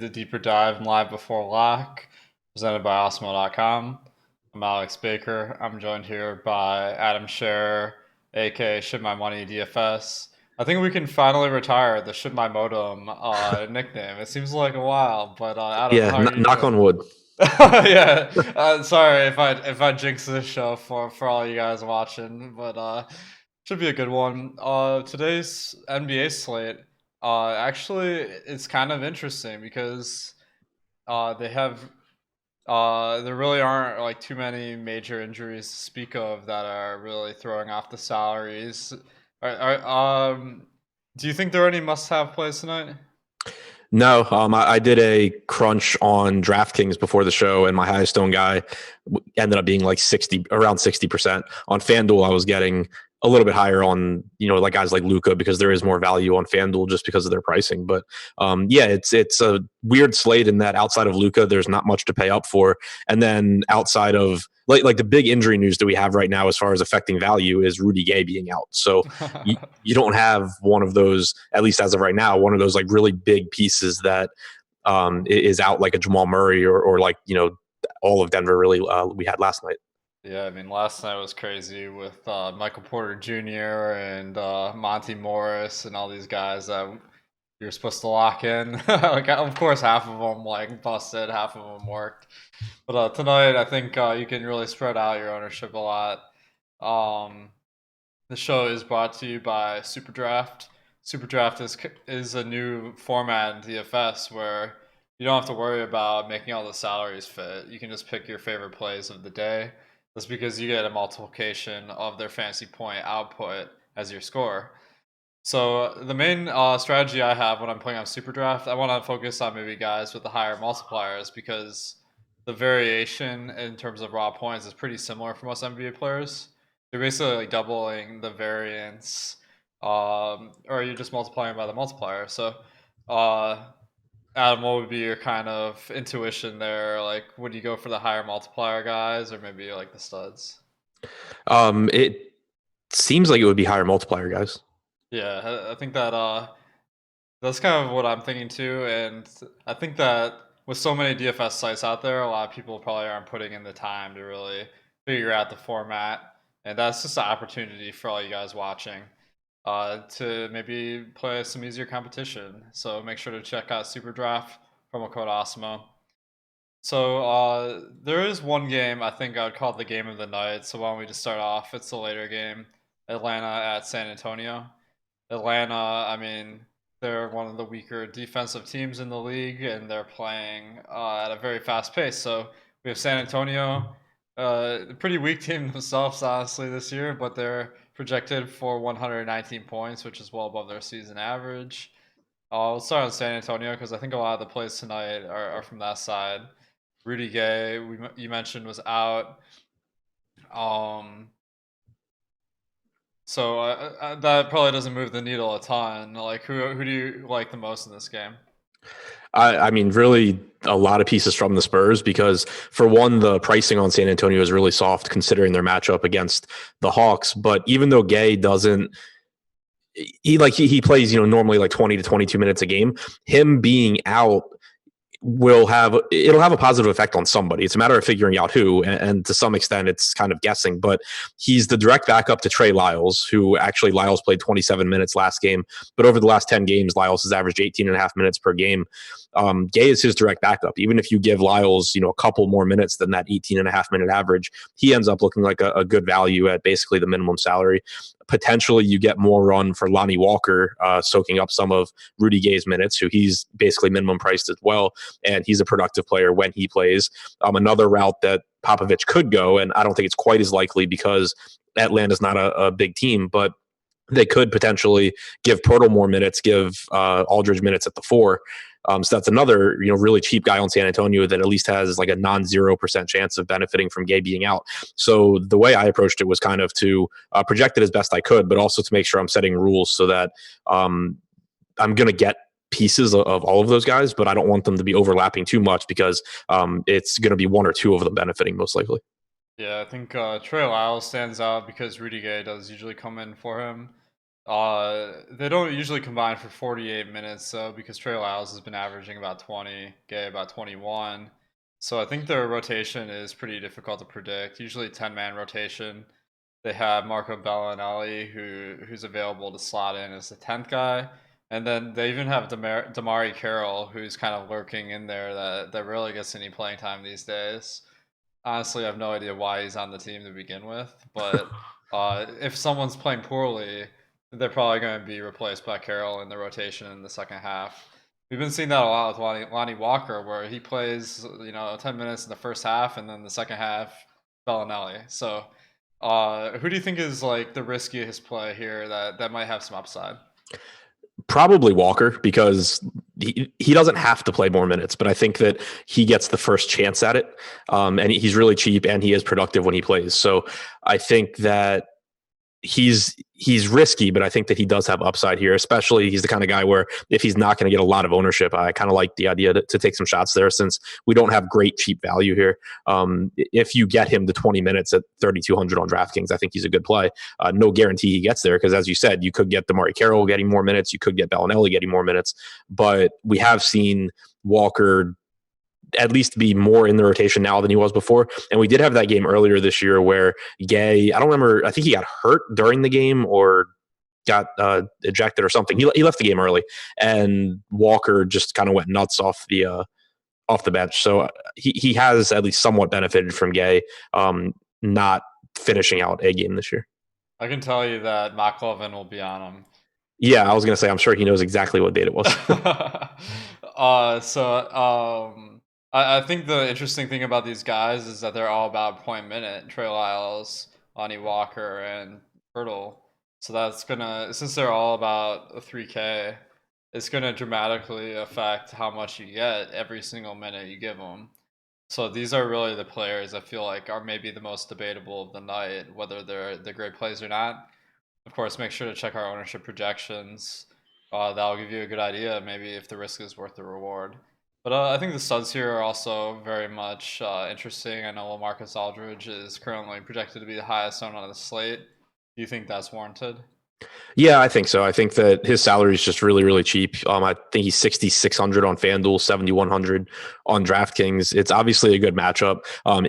The deeper dive and live before lock, presented by Osmo.com. I'm Alex Baker. I'm joined here by Adam Scherer, aka Ship My Money DFS. I think we can finally retire the Ship My Modem nickname. It seems like a while, but Adam, Yeah, how are you knock doing? on wood. Yeah, sorry if I jinx this show for all you guys watching, but should be a good one. Today's NBA slate actually it's kind of interesting because they have there really aren't like too many major injuries to speak of that are really throwing off the salaries. Do you think there are any must-have plays tonight? No, I did a crunch on DraftKings before the show, and my highest owned guy ended up being like around 60%. On FanDuel, I was getting a little bit higher on like guys like Luca because there is more value on FanDuel just because of their pricing. But yeah, it's a weird slate in that outside of Luca, there's not much to pay up for, and then outside of like the big injury news that we have right now as far as affecting value is Rudy Gay being out. So you don't have one of those, at least as of right now, one of those like really big pieces that is out like a Jamal Murray or like all of Denver really we had last night. Yeah, I mean, last night was crazy with Michael Porter Jr. and Monty Morris and all these guys that you're supposed to lock in. Like, of course, half of them like busted, half of them worked. But tonight, I think you can really spread out your ownership a lot. Um, the show is brought to you by SuperDraft. SuperDraft is a new format in DFS where you don't have to worry about making all the salaries fit. You can just pick your favorite plays of the day. That's because you get a multiplication of their fantasy point output as your score. So the main strategy I have when I'm playing on SuperDraft, I want to focus on maybe guys with the higher multipliers because the variation in terms of raw points is pretty similar for most NBA players. They're basically like doubling the variance, or you're just multiplying by the multiplier. So, uh, Adam, what would be your kind of intuition there? Like, would you go for the higher multiplier guys, or maybe like the studs? It seems like it would be higher multiplier guys. Yeah, I think that that's kind of what I'm thinking too, and I think that with so many DFS sites out there, a lot of people probably aren't putting in the time to really figure out the format, and that's just an opportunity for all you guys watching to maybe play some easier competition. So make sure to check out SuperDraft promo code Osmo. So there is one game I think I would call it the game of the night. So why don't we just start off? It's the later game, Atlanta at San Antonio. Atlanta, I mean, they're one of the weaker defensive teams in the league, and they're playing at a very fast pace. So we have San Antonio, a pretty weak team themselves, honestly, this year, but they're projected for 119 points, which is well above their season average. I'll start on San Antonio because I think a lot of the plays tonight are from that side. Rudy Gay, you mentioned, was out. Um, so that probably doesn't move the needle a ton. Like, who do you like the most in this game? I mean, really, a lot of pieces from the Spurs because, for one, the pricing on San Antonio is really soft considering their matchup against the Hawks. But even though Gay doesn't, he plays normally like 20 to 22 minutes a game. Him being out it'll have a positive effect on somebody. It's a matter of figuring out who, and to some extent, it's kind of guessing. But he's the direct backup to Trey Lyles, who actually Lyles played 27 minutes last game, but over the last 10 games, Lyles has averaged 18 and a half minutes per game. Gay is his direct backup. Even if you give Lyles, a couple more minutes than that 18 and a half minute average, he ends up looking like a good value at basically the minimum salary. Potentially, you get more run for Lonnie Walker, soaking up some of Rudy Gay's minutes, who he's basically minimum priced as well, and he's a productive player when he plays. Another route that Popovich could go, and I don't think it's quite as likely because Atlanta's not a big team, but they could potentially give Pirtle more minutes, give Aldridge minutes at the four. So that's another, really cheap guy on San Antonio that at least has like a non-0% chance of benefiting from Gay being out. So the way I approached it was kind of to project it as best I could, but also to make sure I'm setting rules so that I'm going to get pieces of all of those guys, but I don't want them to be overlapping too much because it's going to be one or two of them benefiting most likely. Yeah, I think Trey Lyles stands out because Rudy Gay does usually come in for him. They don't usually combine for 48 minutes though, because Trey Lyles has been averaging about 20, Gay about 21. So I think their rotation is pretty difficult to predict. Usually 10-man rotation. They have Marco Bellinelli, who's available to slot in as the 10th guy. And then they even have Damari Carroll, who's kind of lurking in there that rarely gets any playing time these days. Honestly, I have no idea why he's on the team to begin with, but if someone's playing poorly, they're probably going to be replaced by Carroll in the rotation in the second half. We've been seeing that a lot with Lonnie Walker, where he plays, 10 minutes in the first half, and then the second half, Bellinelli. So, who do you think is like the riskiest play here that might have some upside? Probably Walker, because he doesn't have to play more minutes, but I think that he gets the first chance at it. And he's really cheap and he is productive when he plays. So I think that he's risky, but I think that he does have upside here. Especially, he's the kind of guy where if he's not going to get a lot of ownership, I kind of like the idea to take some shots there, since we don't have great cheap value here. If you get him to 20 minutes at 3,200 on DraftKings, I think he's a good play. No guarantee he gets there, because as you said, you could get Damari Carroll getting more minutes, you could get Bellinelli getting more minutes, but we have seen Walker at least be more in the rotation now than he was before. And we did have that game earlier this year where Gay, I don't remember, I think he got hurt during the game or got ejected or something. He left the game early, and Walker just kind of went nuts off the bench. So he has at least somewhat benefited from Gay not finishing out a game this year. I can tell you that McLovin will be on him. Yeah, I was going to say, I'm sure he knows exactly what date it was. I think the interesting thing about these guys is that they're all about point minute. Trey Lyles, Lonnie Walker, and Hurdle. So that's since they're all about a 3K, it's gonna dramatically affect how much you get every single minute you give them. So these are really the players I feel like are maybe the most debatable of the night, whether they're great plays or not. Of course, make sure to check our ownership projections. That'll give you a good idea, maybe if the risk is worth the reward. But I think the studs here are also very much interesting. I know Marcus Aldridge is currently projected to be the highest owned on the slate. Do you think that's warranted? Yeah, I think so. I think that his salary is just really, really cheap. I think he's 6,600 on FanDuel, 7,100 on DraftKings. It's obviously a good matchup.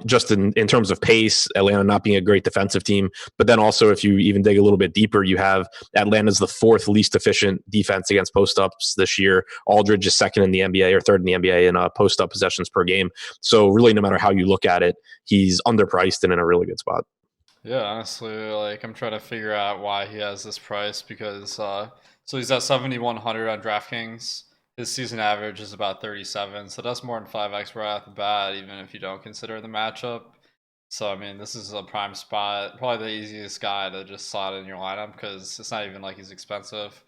Just in terms of pace, Atlanta not being a great defensive team, but then also if you even dig a little bit deeper, you have Atlanta's the fourth least efficient defense against post-ups this year. Aldridge is second in the NBA or third in the NBA in post-up possessions per game. So really, no matter how you look at it, he's underpriced and in a really good spot. Yeah, honestly, like I'm trying to figure out why he has this price because so he's at 7,100 on DraftKings. His season average is about 37, so that's more than 5x right off the bat, even if you don't consider the matchup. So I mean, this is a prime spot, probably the easiest guy to just slot in your lineup because it's not even like he's expensive.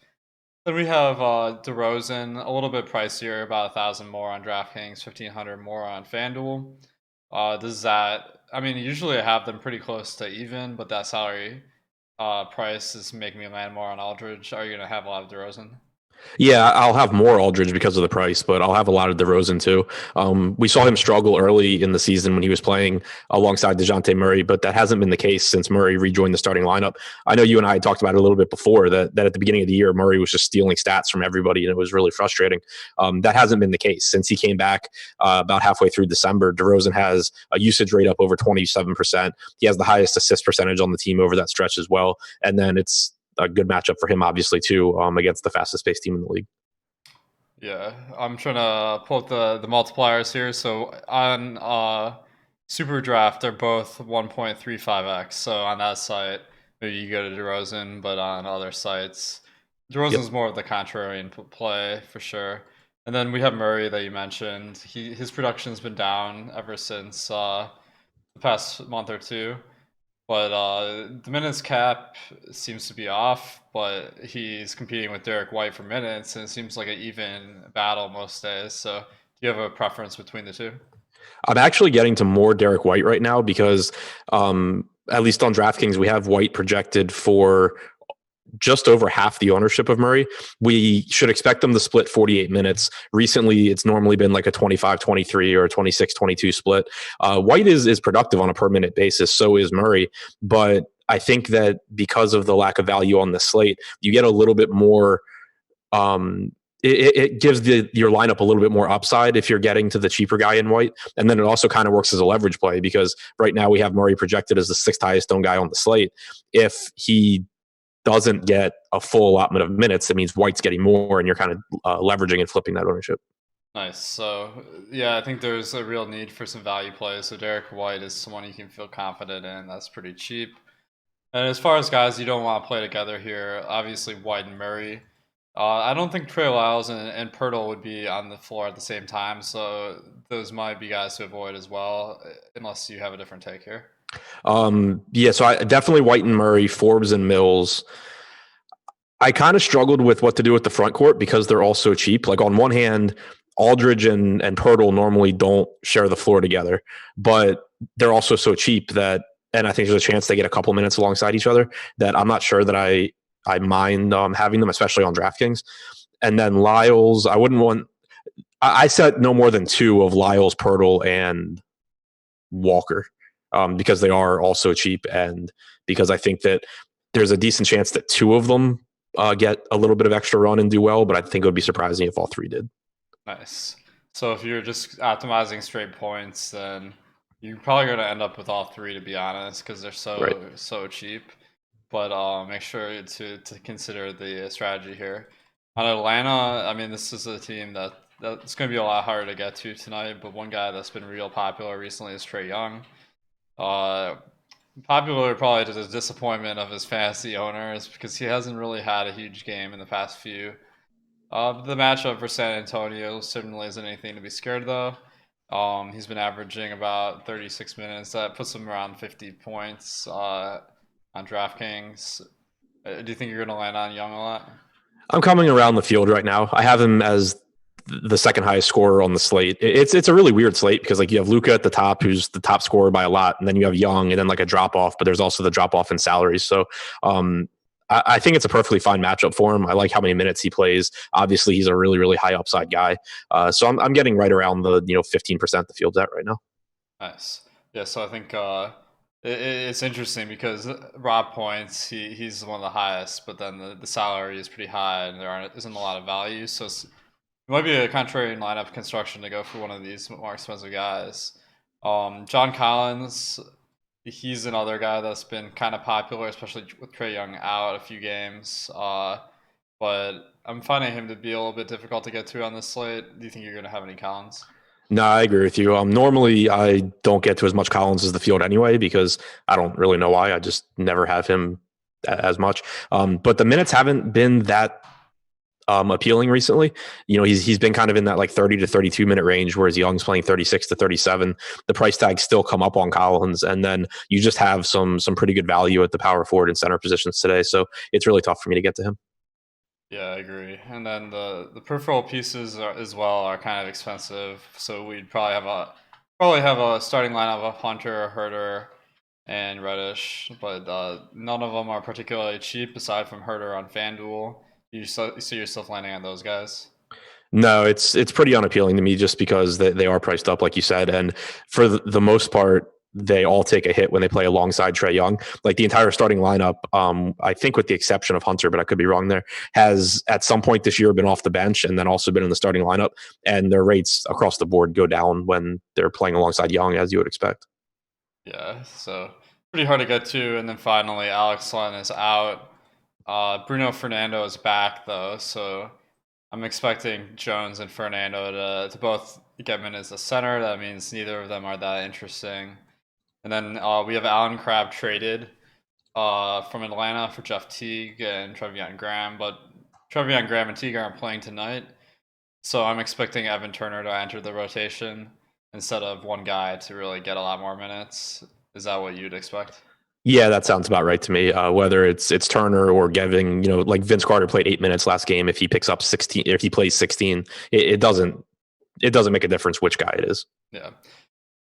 Then we have DeRozan, a little bit pricier, about 1,000 more on DraftKings, 1,500 more on FanDuel. I mean, usually I have them pretty close to even, but that salary price is making me land more on Aldridge. Are you going to have a lot of DeRozan? Yeah, I'll have more Aldridge because of the price, but I'll have a lot of DeRozan too. We saw him struggle early in the season when he was playing alongside DeJounte Murray, but that hasn't been the case since Murray rejoined the starting lineup. I know you and I had talked about it a little bit before that at the beginning of the year, Murray was just stealing stats from everybody, and it was really frustrating. That hasn't been the case since he came back about halfway through December. DeRozan has a usage rate up over 27%. He has the highest assist percentage on the team over that stretch as well. And then it's a good matchup for him, obviously, too, against the fastest paced team in the league. Yeah, I'm trying to pull up the multipliers here. So on SuperDraft, they're both 1.35x. So on that site, maybe you go to DeRozan, but on other sites, DeRozan's more of the contrarian play for sure. And then we have Murray that you mentioned. His production's been down ever since the past month or two. But the minutes cap seems to be off, but he's competing with Derek White for minutes, and it seems like an even battle most days. So, do you have a preference between the two? I'm actually getting to more Derek White right now because, at least on DraftKings, we have White projected for just over half the ownership of Murray. We should expect them to split 48 minutes. Recently, it's normally been like a 25-23 or a 26-22 split. White is productive on a per minute basis. So is Murray. But I think that because of the lack of value on the slate, you get a little bit more. It gives your lineup a little bit more upside if you're getting to the cheaper guy in White, and then it also kind of works as a leverage play because right now we have Murray projected as the sixth highest owned guy on the slate. If he doesn't get a full allotment of minutes, that means White's getting more, and you're kind of leveraging and flipping that ownership. Nice. So, yeah, I think there's a real need for some value plays. So, Derek White is someone you can feel confident in. That's pretty cheap. And as far as guys you don't want to play together here, obviously White and Murray. I don't think Trey Lyles and Pirtle would be on the floor at the same time. So, those might be guys to avoid as well, unless you have a different take here. Yeah, so I definitely White and Murray, Forbes and Mills. I kind of struggled with what to do with the front court because they're all so cheap. Like on one hand, Aldridge and Pirtle normally don't share the floor together, but they're also so cheap that, and I think there's a chance they get a couple minutes alongside each other, that I'm not sure that I mind having them, especially on DraftKings. And then Lyles, I wouldn't want. I set no more than two of Lyles, Pirtle, and Walker because they are also cheap, and because I think that there's a decent chance that two of them get a little bit of extra run and do well, but I think it would be surprising if all three did. Nice. So if you're just optimizing straight points, then you're probably going to end up with all three, to be honest, because they're so cheap. But make sure to consider the strategy here. On Atlanta, I mean, this is a team that's going to be a lot harder to get to tonight. But one guy that's been real popular recently is Trae Young. Popular probably to the disappointment of his fantasy owners because he hasn't really had a huge game in the past few. The matchup for San Antonio certainly isn't anything to be scared though. He's been averaging about 36 minutes. That puts him around 50 points on DraftKings. Do you think you're going to land on Young a lot? I'm coming around the field right now. I have him as the second highest scorer on the slate. It's a really weird slate because like you have Luka at the top, who's the top scorer by a lot, and then you have Young, and then like a drop off. But there's also the drop off in salaries. So I think it's a perfectly fine matchup for him. I like how many minutes he plays. Obviously, he's a really high upside guy. So I'm getting right around the 15% the field's at right now. Nice. Yeah. So I think it's interesting because Rob points he's one of the highest, but then the salary is pretty high, and isn't a lot of value. So it might be a contrarian lineup construction to go for one of these more expensive guys. John Collins, he's another guy that's been kind of popular, especially with Trae Young out a few games. But I'm finding him to be a little bit difficult to get to on this slate. Do you think you're going to have any Collins? No, I agree with you. Normally, I don't get to as much Collins as the field anyway because I don't really know why. I just never have him as much. But the minutes haven't been that appealing recently. He's been kind of in that like 30 to 32 minute range, whereas Young's playing 36 to 37. The price tags still come up on Collins, and then you just have some pretty good value at the power forward and center positions today. So it's really tough for me to get to him. Yeah, I agree. And then the peripheral pieces as well are kind of expensive. So we'd probably have a starting lineup of Hunter, Herter, and Reddish, but none of them are particularly cheap aside from Herter on FanDuel. You see yourself landing on those guys? No, it's pretty unappealing to me just because they are priced up, like you said, and for the most part, they all take a hit when they play alongside Trae Young. Like the entire starting lineup, I think with the exception of Hunter, but I could be wrong there, has at some point this year been off the bench and then also been in the starting lineup, and their rates across the board go down when they're playing alongside Young, as you would expect. Yeah, so pretty hard to get to. And then finally, Alex Len is out. Bruno Fernando is back though, so I'm expecting Jones and Fernando to both get minutes as center. That means neither of them are that interesting. And then we have Alan Crabb traded from Atlanta for Jeff Teague and Trevion Graham, but Trevion Graham and Teague aren't playing tonight, so I'm expecting Evan Turner to enter the rotation instead of one guy to really get a lot more minutes. Is that what you'd expect? Yeah, that sounds about right to me. Whether it's Turner or giving, like Vince Carter played 8 minutes last game. If he picks up 16, if he plays 16, it doesn't make a difference which guy it is. Yeah.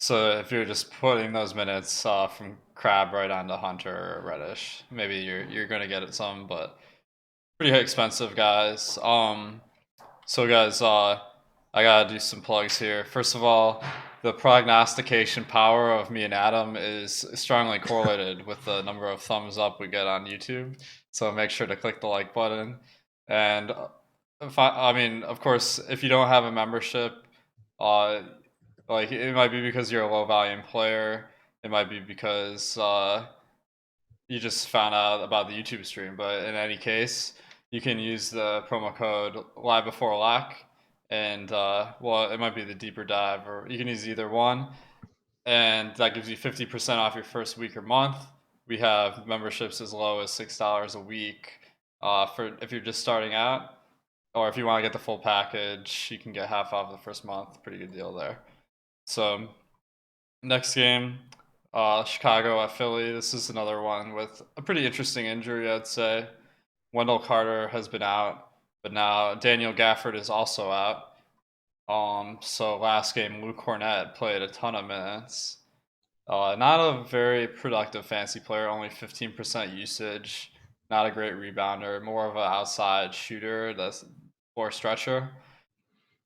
So if you're just putting those minutes from Crab right onto Hunter or Reddish, maybe you're gonna get it some, but pretty expensive guys. So guys, I gotta do some plugs here. First of all, the prognostication power of me and Adam is strongly correlated with the number of thumbs up we get on YouTube. So make sure to click the like button. And I mean, of course, if you don't have a membership, uh, like it might be because you're a low volume player. It might be because you just found out about the YouTube stream. But in any case, you can use the promo code live before lock, and well, it might be the deeper dive, or you can use either one, and that gives you 50% off your first week or month. We have memberships as low as $6 a week for if you're just starting out, or if you want to get the full package, you can get half off the first month. Pretty good deal there. So next game, Chicago at Philly. This is another one with a pretty interesting injury, I'd say. Wendell Carter has been out, but now Daniel Gafford is also out. So last game, Luke Cornett played a ton of minutes. Not a very productive fantasy player, only 15% usage. Not a great rebounder, more of an outside shooter, that's floor stretcher.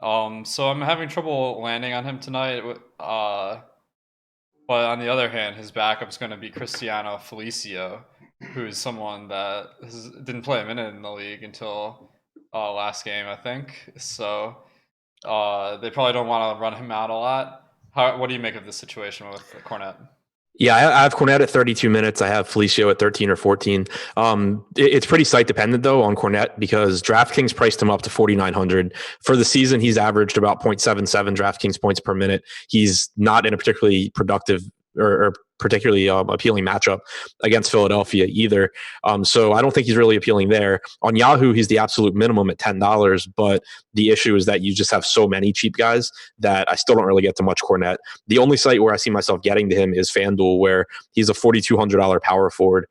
So I'm having trouble landing on him tonight. But on the other hand, his backup's going to be Cristiano Felicio, who is someone that didn't play a minute in the league until last game, I think. So they probably don't want to run him out a lot. What do you make of this situation with Cornette? Yeah, I have Cornette at 32 minutes. I have Felicio at 13 or 14. It's pretty site dependent though on Cornette because DraftKings priced him up to 4,900 for the season. He's averaged about 0.77 DraftKings points per minute. He's not in a particularly productive or particularly appealing matchup against Philadelphia either. So I don't think he's really appealing there. On Yahoo, he's the absolute minimum at $10. But the issue is that you just have so many cheap guys that I still don't really get to much Cornette. The only site where I see myself getting to him is FanDuel, where he's a $4,200 power forward.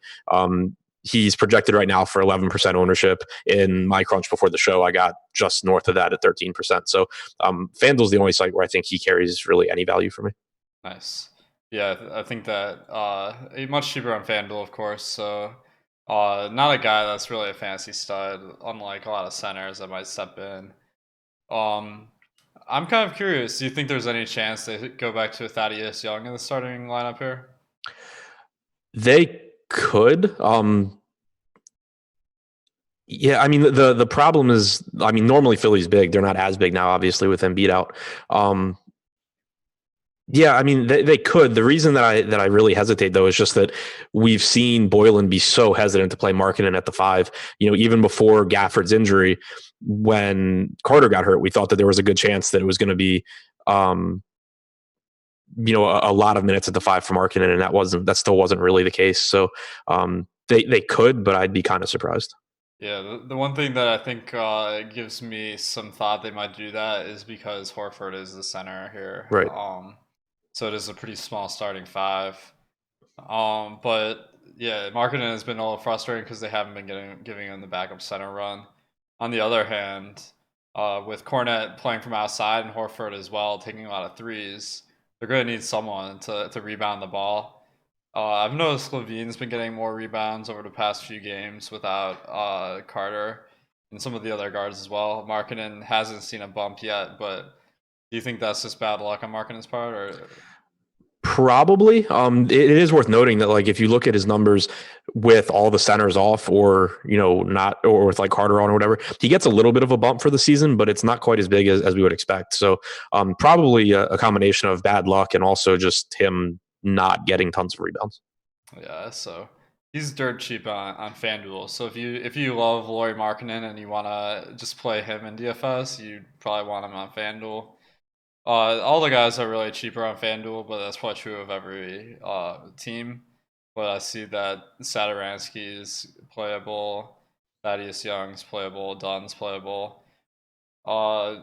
He's projected right now for 11% ownership. In my crunch before the show, I got just north of that at 13%. So FanDuel's the only site where I think he carries really any value for me. Nice. Yeah, I think that much cheaper on FanDuel, of course. So not a guy that's really a fantasy stud, unlike a lot of centers that might step in. I'm kind of curious. Do you think there's any chance they go back to Thaddeus Young in the starting lineup here? They could. Yeah, I mean the problem is, I mean, normally Philly's big. They're not as big now, obviously, with Embiid out. Yeah, I mean they could. The reason that I really hesitate though is just that we've seen Boylan be so hesitant to play Markkanen at the 5. You know, even before Gafford's injury, when Carter got hurt, we thought that there was a good chance that it was going to be, a lot of minutes at the 5 for Markkanen, and that still wasn't really the case. So they could, but I'd be kind of surprised. Yeah, the one thing that I think gives me some thought they might do that is because Horford is the center here. Right. So it is a pretty small starting 5. But yeah, Marketing has been a little frustrating because they haven't been giving him the backup center run. On the other hand, with Cornette playing from outside and Horford as well, taking a lot of threes, they're going to need someone to rebound the ball. I've noticed Levine's been getting more rebounds over the past few games without Carter and some of the other guards as well. Markkanen hasn't seen a bump yet, but do you think that's just bad luck on Markkanen's part, or? Probably. It is worth noting that, like, if you look at his numbers with all the centers off, or not, or with like Carter on or whatever, he gets a little bit of a bump for the season, but it's not quite as big as we would expect. So, probably a combination of bad luck and also just him not getting tons of rebounds. Yeah, so he's dirt cheap on FanDuel. So if you love Lauri Markkanen and you wanna just play him in DFS, you probably want him on FanDuel. All the guys are really cheaper on FanDuel, but that's probably true of every team. But I see that Satoransky is playable, Thaddeus Young's playable, Dunn's playable.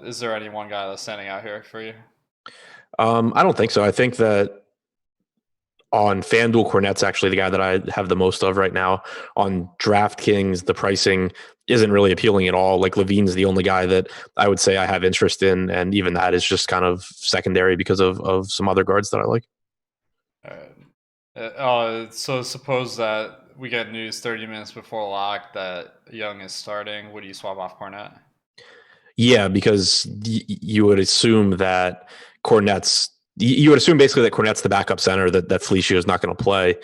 Is there any one guy that's standing out here for you? I don't think so. I think that on FanDuel, Cornette's actually the guy that I have the most of right now. On DraftKings, the pricing isn't really appealing at all. Like, Levine's the only guy that I would say I have interest in, and even that is just kind of secondary because of some other guards that I like. So suppose that we get news 30 minutes before lock that Young is starting. Would you swap off Cornette? Yeah, because you would assume that Cornette's you would assume basically that Cornette's the backup center, that Felicio is not going to play.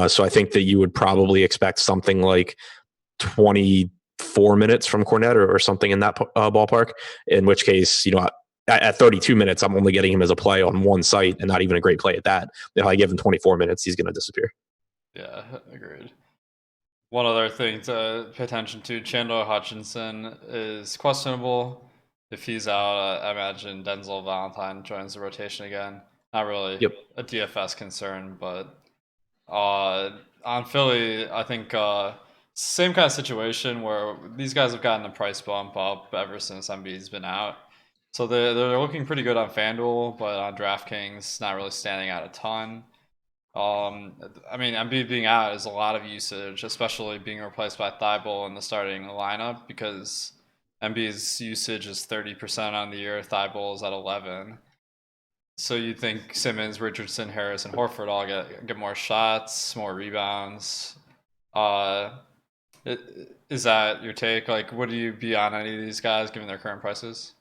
So I think that you would probably expect something like 24 minutes from Cornette or something in that ballpark. In which case, at 32 minutes, I'm only getting him as a play on one site and not even a great play at that. If I give him 24 minutes, he's going to disappear. Yeah, agreed. One other thing to pay attention to: Chandler Hutchinson is questionable. If he's out, I imagine Denzel Valentine joins the rotation again. Not really Yep. a DFS concern, but on Philly, I think same kind of situation where these guys have gotten a price bump up ever since Embiid's been out. So they're looking pretty good on FanDuel, but on DraftKings, not really standing out a ton. I mean, Embiid being out is a lot of usage, especially being replaced by Thibault in the starting lineup, because Embiid's usage is 30% on the year, Thibault is at 11. So you think Simmons, Richardson, Harris, and Horford all get more shots, more rebounds. Uh, is that your take? Like, would you be on any of these guys given their current prices?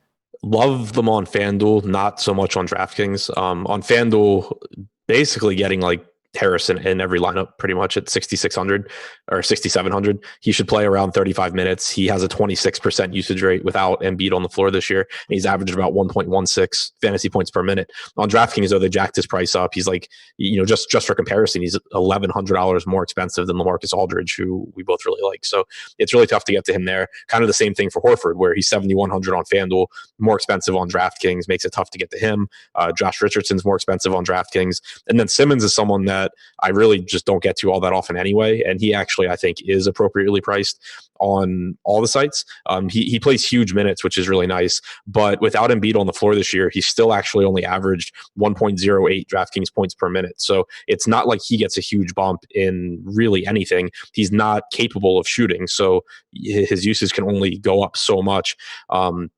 Love them on FanDuel, not so much on DraftKings. On FanDuel, basically getting like Harrison in every lineup pretty much at 6,600 or 6,700. He should play around 35 minutes. He has a 26% usage rate without Embiid on the floor this year. And he's averaged about 1.16 fantasy points per minute. On DraftKings, though, they jacked his price up. He's like, just for comparison, he's $1,100 more expensive than LaMarcus Aldridge, who we both really like. So it's really tough to get to him there. Kind of the same thing for Horford, where he's 7,100 on FanDuel, more expensive on DraftKings, makes it tough to get to him. Josh Richardson's more expensive on DraftKings. And then Simmons is someone that I really just don't get to all that often anyway. And he actually, I think, is appropriately priced on all the sites. He plays huge minutes, which is really nice. But without Embiid on the floor this year, he's still actually only averaged 1.08 DraftKings points per minute. So it's not like he gets a huge bump in really anything. He's not capable of shooting. So his usage can only go up so much. And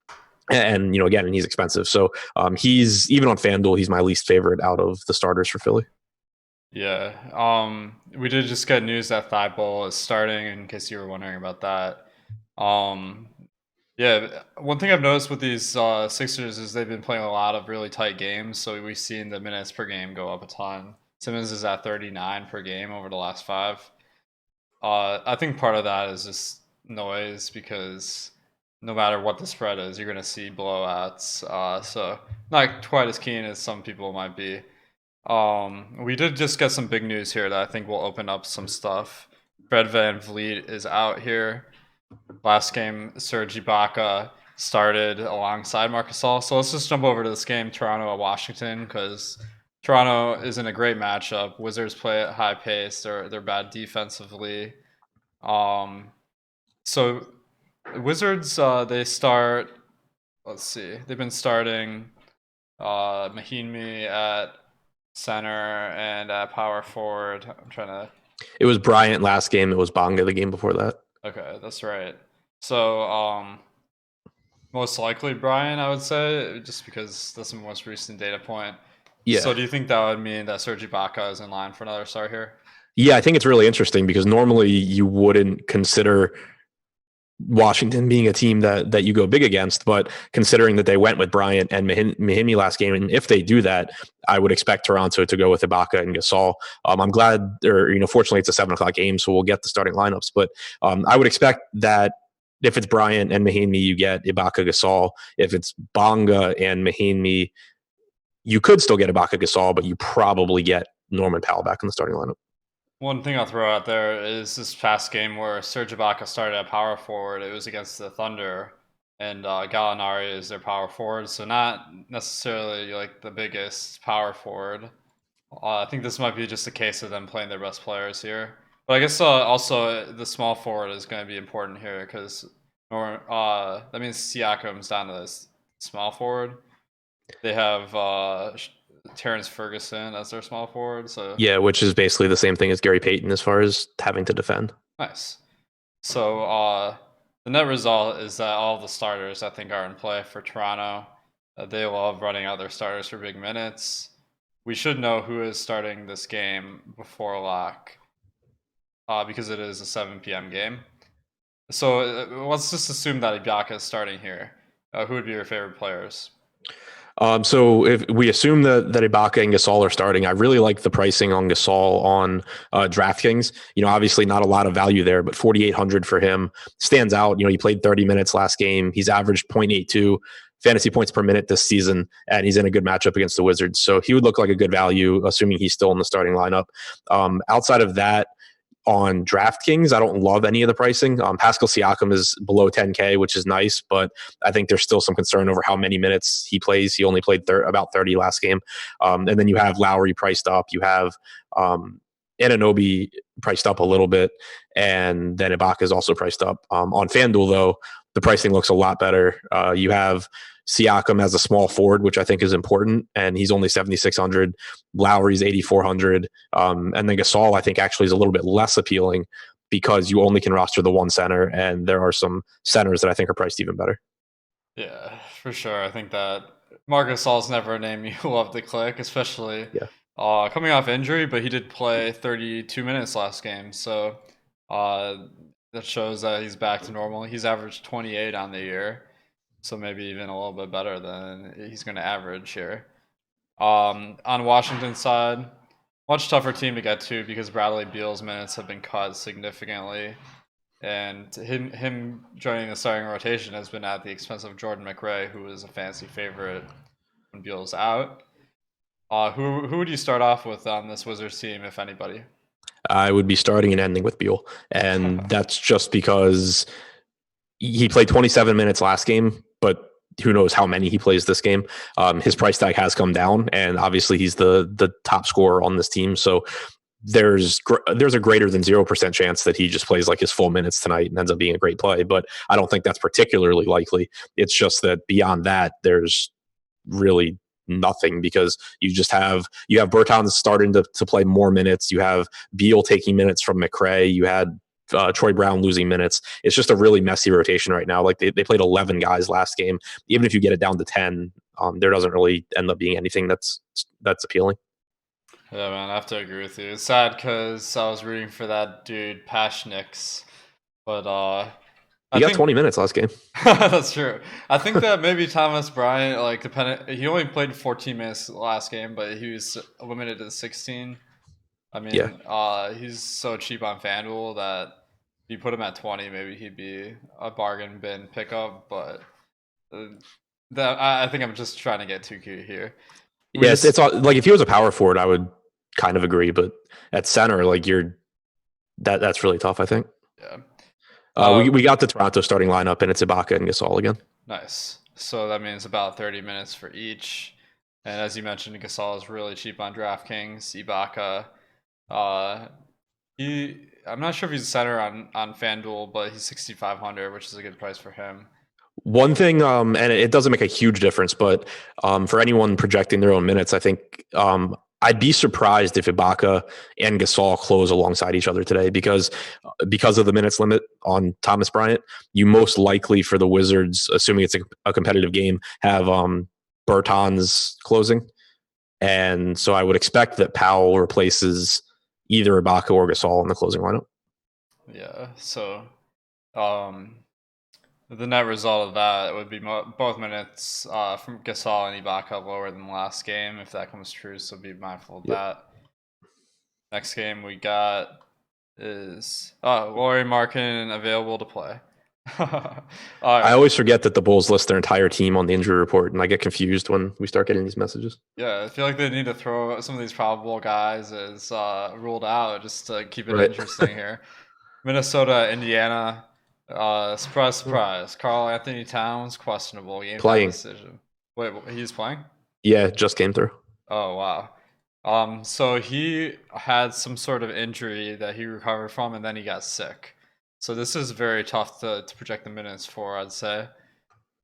again, and he's expensive. So he's even on FanDuel, he's my least favorite out of the starters for Philly. Yeah. We did just get news that Thibault is starting, in case you were wondering about that. Um, yeah, one thing I've noticed with these Sixers is they've been playing a lot of really tight games, so we've seen the minutes per game go up a ton. Simmons is at 39 per game over the last 5. I think part of that is just noise, because no matter what the spread is, you're going to see blowouts. So not quite as keen as some people might be. We did just get some big news here that I think will open up some stuff. Fred VanVleet is out here. Last game, Serge Ibaka started alongside Marcus Gasol. So let's just jump over to this game, Toronto at Washington, because Toronto isn't a great matchup. Wizards play at high pace. They're bad defensively. So Wizards, they start. Let's see. They've been starting Mahinmi at center and at power forward. I'm trying to. It was Bryant last game. It was Bonga the game before that. Okay, that's right. So most likely Brian, I would say, just because that's the most recent data point. Yeah. So do you think that would mean that Serge Ibaka is in line for another start here? Yeah, I think it's really interesting because normally you wouldn't consider Washington being a team that you go big against, but considering that they went with Bryant and Mahimi last game, and if they do that, I would expect Toronto to go with Ibaka and Gasol. I'm glad, fortunately it's a 7:00 game, so we'll get the starting lineups, but I would expect that if it's Bryant and Mahimi, you get Ibaka Gasol. If it's Bonga and Mahimi, you could still get Ibaka Gasol, but you probably get Norman Powell back in the starting lineup. One thing I'll throw out there is this past game where Serge Ibaka started at power forward. It was against the Thunder, and Gallinari is their power forward, so not necessarily like the biggest power forward. I think this might be just a case of them playing their best players here. But I guess also the small forward is going to be important here, because that means Siakam's down to this small forward. They have Terrence Ferguson as their small forward. So yeah, which is basically the same thing as Gary Payton as far as having to defend. Nice. So the net result is that all the starters, I think, are in play for Toronto. They love running out their starters for big minutes. We should know who is starting this game before lock, because it is a 7 p.m. game. So let's just assume that Ibaka is starting here. Who would be your favorite players? So if we assume that Ibaka and Gasol are starting, I really like the pricing on Gasol on DraftKings. Obviously not a lot of value there, but 4,800 for him stands out. He played 30 minutes last game. He's averaged 0.82 fantasy points per minute this season, and he's in a good matchup against the Wizards. So he would look like a good value, assuming he's still in the starting lineup. Outside of that, on DraftKings, I don't love any of the pricing. Pascal Siakam is below 10K, which is nice, but I think there's still some concern over how many minutes he plays. He only played about 30 last game. And then you have Lowry priced up. You have Anunoby priced up a little bit, and then Ibaka is also priced up. On FanDuel, though, the pricing looks a lot better. You have Siakam as a small forward, which I think is important, and he's only 7,600. Lowry's 8,400. And then Gasol, I think, actually is a little bit less appealing because you only can roster the one center, and there are some centers that I think are priced even better. Yeah, for sure. I think that Marc Gasol's never a name you love to click, especially coming off injury, but he did play 32 minutes last game, so that shows that he's back to normal. He's averaged 28 on the year. So maybe even a little bit better than he's going to average here. On Washington's side, much tougher team to get to because Bradley Beal's minutes have been cut significantly. And him joining the starting rotation has been at the expense of Jordan McRae, who was a fantasy favorite when Beal's out. Who would you start off with on this Wizards team, if anybody? I would be starting and ending with Beal. And that's just because he played 27 minutes last game, but who knows how many he plays this game. His price tag has come down, and obviously he's the top scorer on this team. So there's a greater than 0% chance that he just plays like his full minutes tonight and ends up being a great play. But I don't think that's particularly likely. It's just that beyond that, there's really nothing because you have Bertans starting to play more minutes. You have Beal taking minutes from McRae. You had Troy Brown losing minutes. It's just a really messy rotation right now. Like they played 11 guys last game. Even if you get it down to 10, there doesn't really end up being anything that's appealing. Yeah, man, I have to agree with you. It's sad because I was rooting for that dude Pashnix, but he got 20 minutes last game. That's true. I think that maybe Thomas Bryant, he only played 14 minutes last game, but he was limited to 16. I mean, he's so cheap on FanDuel that if you put him at 20, maybe he'd be a bargain bin pickup. But I think I'm just trying to get too cute here. It's like if he was a power forward, I would kind of agree. But at center, like that's really tough, I think. Yeah. We got the Toronto starting lineup, and it's Ibaka and Gasol again. Nice. So that means about 30 minutes for each. And as you mentioned, Gasol is really cheap on DraftKings. Ibaka. I'm not sure if he's a center on FanDuel, but he's 6,500, which is a good price for him. One thing, and it doesn't make a huge difference, but for anyone projecting their own minutes, I think I'd be surprised if Ibaka and Gasol close alongside each other today because of the minutes limit on Thomas Bryant. You most likely for the Wizards, assuming it's a competitive game, have Bertans closing. And so I would expect that Powell replaces either Ibaka or Gasol in the closing lineup. Yeah, so the net result of that would be both minutes from Gasol and Ibaka lower than last game, if that comes true, so be mindful of that. Next game we got is Lauri Markkanen available to play. I always forget that the Bulls list their entire team on the injury report, and I get confused when we start getting these messages. Yeah, I feel like they need to throw some of these probable guys as ruled out just to keep it interesting here. Minnesota, Indiana. Surprise. Karl Anthony Towns questionable game playing decision. Wait, he's playing? Yeah, just came through. Oh wow. So he had some sort of injury that he recovered from, and then he got sick. So this is very tough to project the minutes for, I'd say.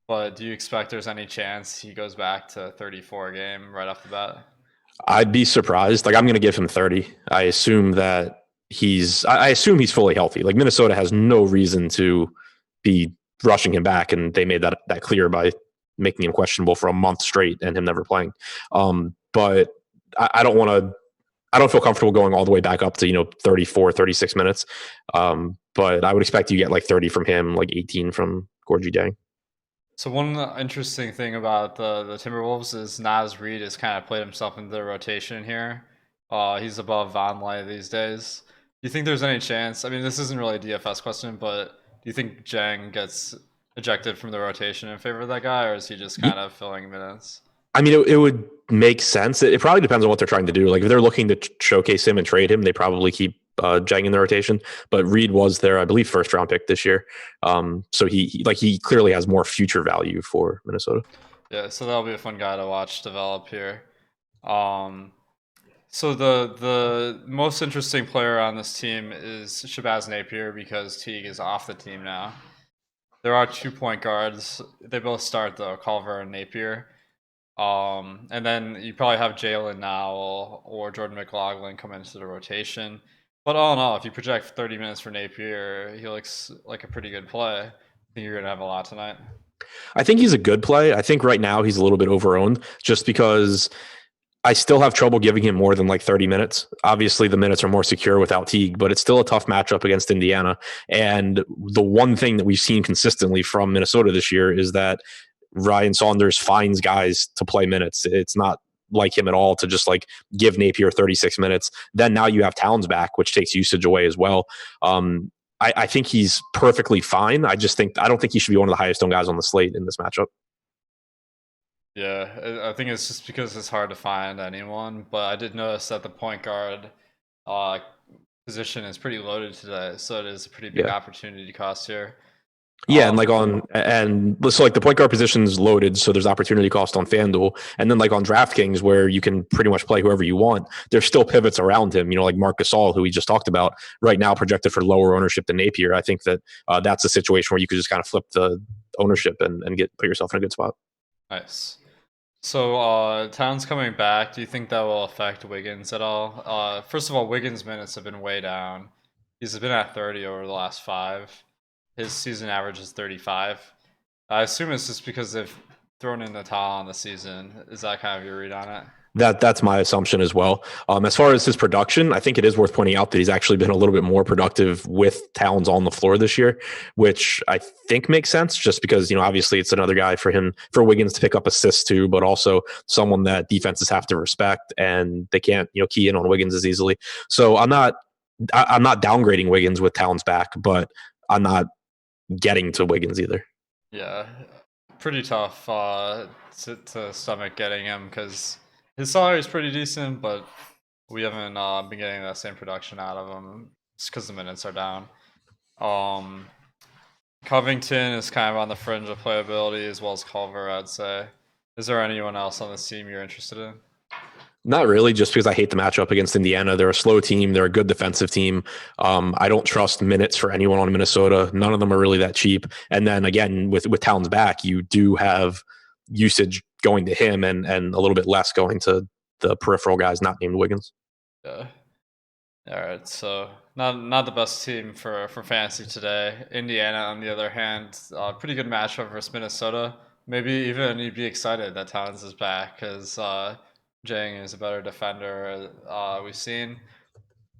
But do you expect there's any chance he goes back to 34 a game right off the bat? I'd be surprised. Like I'm going to give him 30. I assume he's fully healthy. Like Minnesota has no reason to be rushing him back, and they made that clear by making him questionable for a month straight and him never playing. But I don't feel comfortable going all the way back up to 34, 36 minutes. But I would expect you get like 30 from him, like 18 from Gorgie Dang. So one interesting thing about the Timberwolves is Naz Reid has kind of played himself into the rotation here. He's above Vonleh these days. Do you think there's any chance? I mean, this isn't really a DFS question, but do you think Jang gets ejected from the rotation in favor of that guy, or is he just kind of filling minutes? I mean, it would make sense. It probably depends on what they're trying to do. Like if they're looking to showcase him and trade him, they probably keep Jang in the rotation. But Reed was their, I believe, first round pick this year. So he clearly has more future value for Minnesota. Yeah, so that'll be a fun guy to watch develop here. Um, so the most interesting player on this team is Shabazz Napier because Teague is off the team now. There are 2 point guards. They both start though, Culver and Napier. And then you probably have Jalen Nowell or Jordan McLaughlin come into the rotation. But all in all, if you project 30 minutes for Napier, he looks like a pretty good play. I think you're gonna have a lot tonight. I think he's a good play. I think right now he's a little bit overowned just because I still have trouble giving him more than like 30 minutes. Obviously, the minutes are more secure without Teague, but it's still a tough matchup against Indiana. And the one thing that we've seen consistently from Minnesota this year is that Ryan Saunders finds guys to play minutes. It's not like him at all to just like give Napier 36 minutes. Then now you have Towns back, which takes usage away as well. I think he's perfectly fine. I don't think he should be one of the highest owned guys on the slate in this matchup. Yeah, I think it's just because it's hard to find anyone. But I did notice that the point guard uh, position is pretty loaded today, so it is a pretty big Yeah. opportunity cost here. Yeah, and Um, so like the point guard position's loaded, so there's opportunity cost on FanDuel, and then like on DraftKings where you can pretty much play whoever you want. There's still pivots around him, like Marc Gasol, who we just talked about, right now projected for lower ownership than Napier. I think that that's a situation where you could just kind of flip the ownership and put yourself in a good spot. nice. So Towns coming back. Do you think that will affect Wiggins at all? First of all, Wiggins' minutes have been way down. He's been at 30 over the last 5. His season average is 35. I assume it's just because they've thrown in the towel on the season. Is that kind of your read on it? That's my assumption as well. As far as his production, I think it is worth pointing out that he's actually been a little bit more productive with Towns on the floor this year, which I think makes sense just because, obviously it's another guy for Wiggins to pick up assists too, but also someone that defenses have to respect and they can't, key in on Wiggins as easily. So I'm not downgrading Wiggins with Towns back, but I'm not getting to Wiggins either. Yeah, pretty tough to stomach getting him because his salary is pretty decent, but we haven't been getting that same production out of him just because the minutes are down. Um, Covington is kind of on the fringe of playability as well as Culver, I'd say. Is there anyone else on this team you're interested in? Not really, just because I hate the matchup against Indiana. They're a slow team. They're a good defensive team. I don't trust minutes for anyone on Minnesota. None of them are really that cheap. And then again, with Towns back, you do have usage going to him and a little bit less going to the peripheral guys not named Wiggins. Yeah. All right, so not the best team for fantasy today. Indiana, on the other hand, pretty good matchup versus Minnesota. Maybe even you'd be excited that Towns is back because Jang is a better defender. We've seen.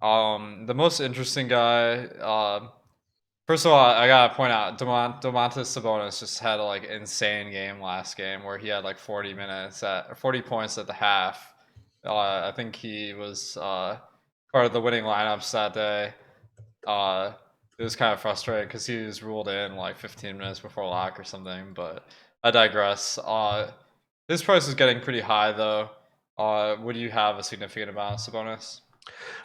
The most interesting guy. First of all, I gotta point out Domantas Sabonis just had a like insane game last game where he had like 40 minutes at 40 points at the half. I think he was part of the winning lineups that day. It was kind of frustrating because he was ruled in like 15 minutes before lock or something. But I digress. His price is getting pretty high though. Would you have a significant amount of Sabonis?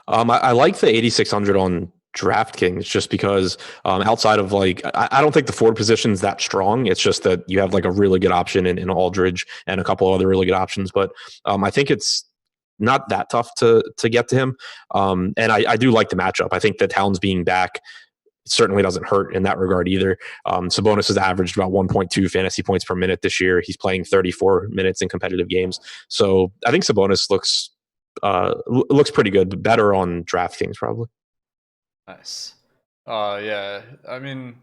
I like the 8,600 on DraftKings just because outside of like, I don't think the forward position is that strong. It's just that you have like a really good option in Aldridge and a couple other really good options. But I think it's not that tough to get to him. And I do like the matchup. I think that Towns being back certainly doesn't hurt in that regard either. Sabonis has averaged about 1.2 fantasy points per minute this year. He's playing 34 minutes in competitive games. So I think Sabonis looks pretty good, better on DraftKings probably. Nice. Yeah. I mean,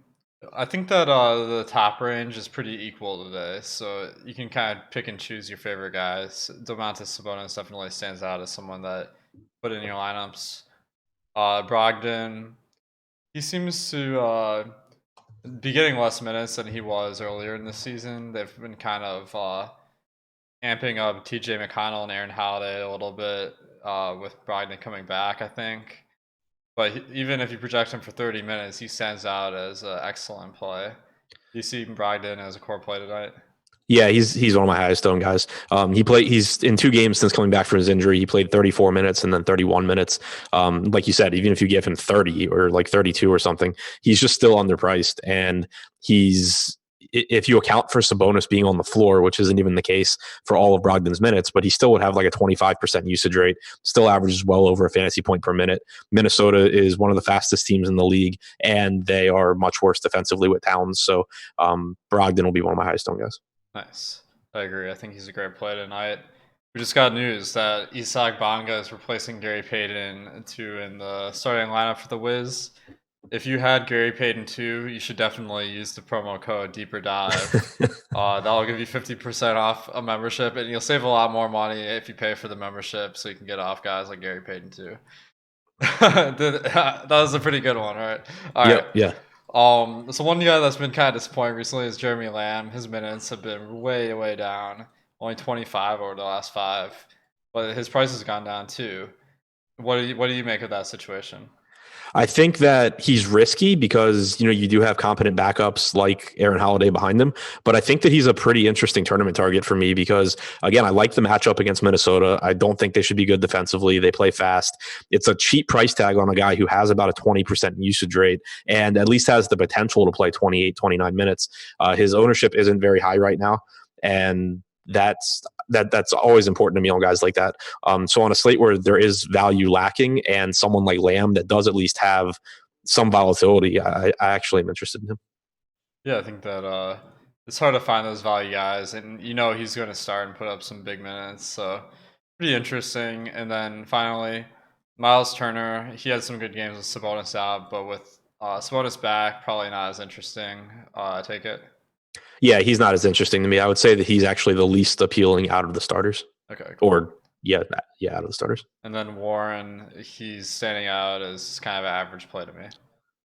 I think that the top range is pretty equal today, so you can kind of pick and choose your favorite guys. Domantas Sabonis definitely stands out as someone that put in your lineups. Brogdon, he seems to be getting less minutes than he was earlier in the season. They've been kind of amping up TJ McConnell and Aaron Holiday a little bit with Brogdon coming back, I think. But even if you project him for 30 minutes, he stands out as an excellent play. Do you see Brogdon as a core play tonight? Yeah, he's one of my highest owned guys. He's in 2 games since coming back from his injury. He played 34 minutes and then 31 minutes. Like you said, even if you give him 30 or like 32 or something, he's just still underpriced. And if you account for Sabonis being on the floor, which isn't even the case for all of Brogdon's minutes, but he still would have like a 25% usage rate, still averages well over a fantasy point per minute. Minnesota is one of the fastest teams in the league, and they are much worse defensively with Towns. So Brogdon will be one of my highest owned guys. Nice. I agree. I think he's a great play tonight. We just got news that Isaac Bonga is replacing Gary Payton in the starting lineup for the Wiz. If you had Gary Payton too, you should definitely use the promo code Deeper Dive. That'll give you 50% off a membership, and you'll save a lot more money if you pay for the membership, so you can get off guys like Gary Payton too. That was a pretty good one, right? All right. Yeah. So one guy that's been kind of disappointing recently is Jeremy Lamb. His minutes have been way down, only 25 over the last 5, but his price has gone down too. What do you make of that situation? I think that he's risky because, you do have competent backups like Aaron Holiday behind him. But I think that he's a pretty interesting tournament target for me because, again, I like the matchup against Minnesota. I don't think they should be good defensively. They play fast. It's a cheap price tag on a guy who has about a 20% usage rate and at least has the potential to play 28, 29 minutes. His ownership isn't very high right now. And that's always important to me on guys like that. So on a slate where there is value lacking and someone like Lamb that does at least have some volatility, I actually am interested in him. Yeah, I think that it's hard to find those value guys, and he's going to start and put up some big minutes, so pretty interesting. And then finally, Miles Turner, he had some good games with Sabonis out, but with Sabonis back, probably not as interesting. I take it. Yeah, he's not as interesting to me. I would say that he's actually the least appealing out of the starters. Okay, cool. Or out of the starters. And then Warren, he's standing out as kind of an average play to me.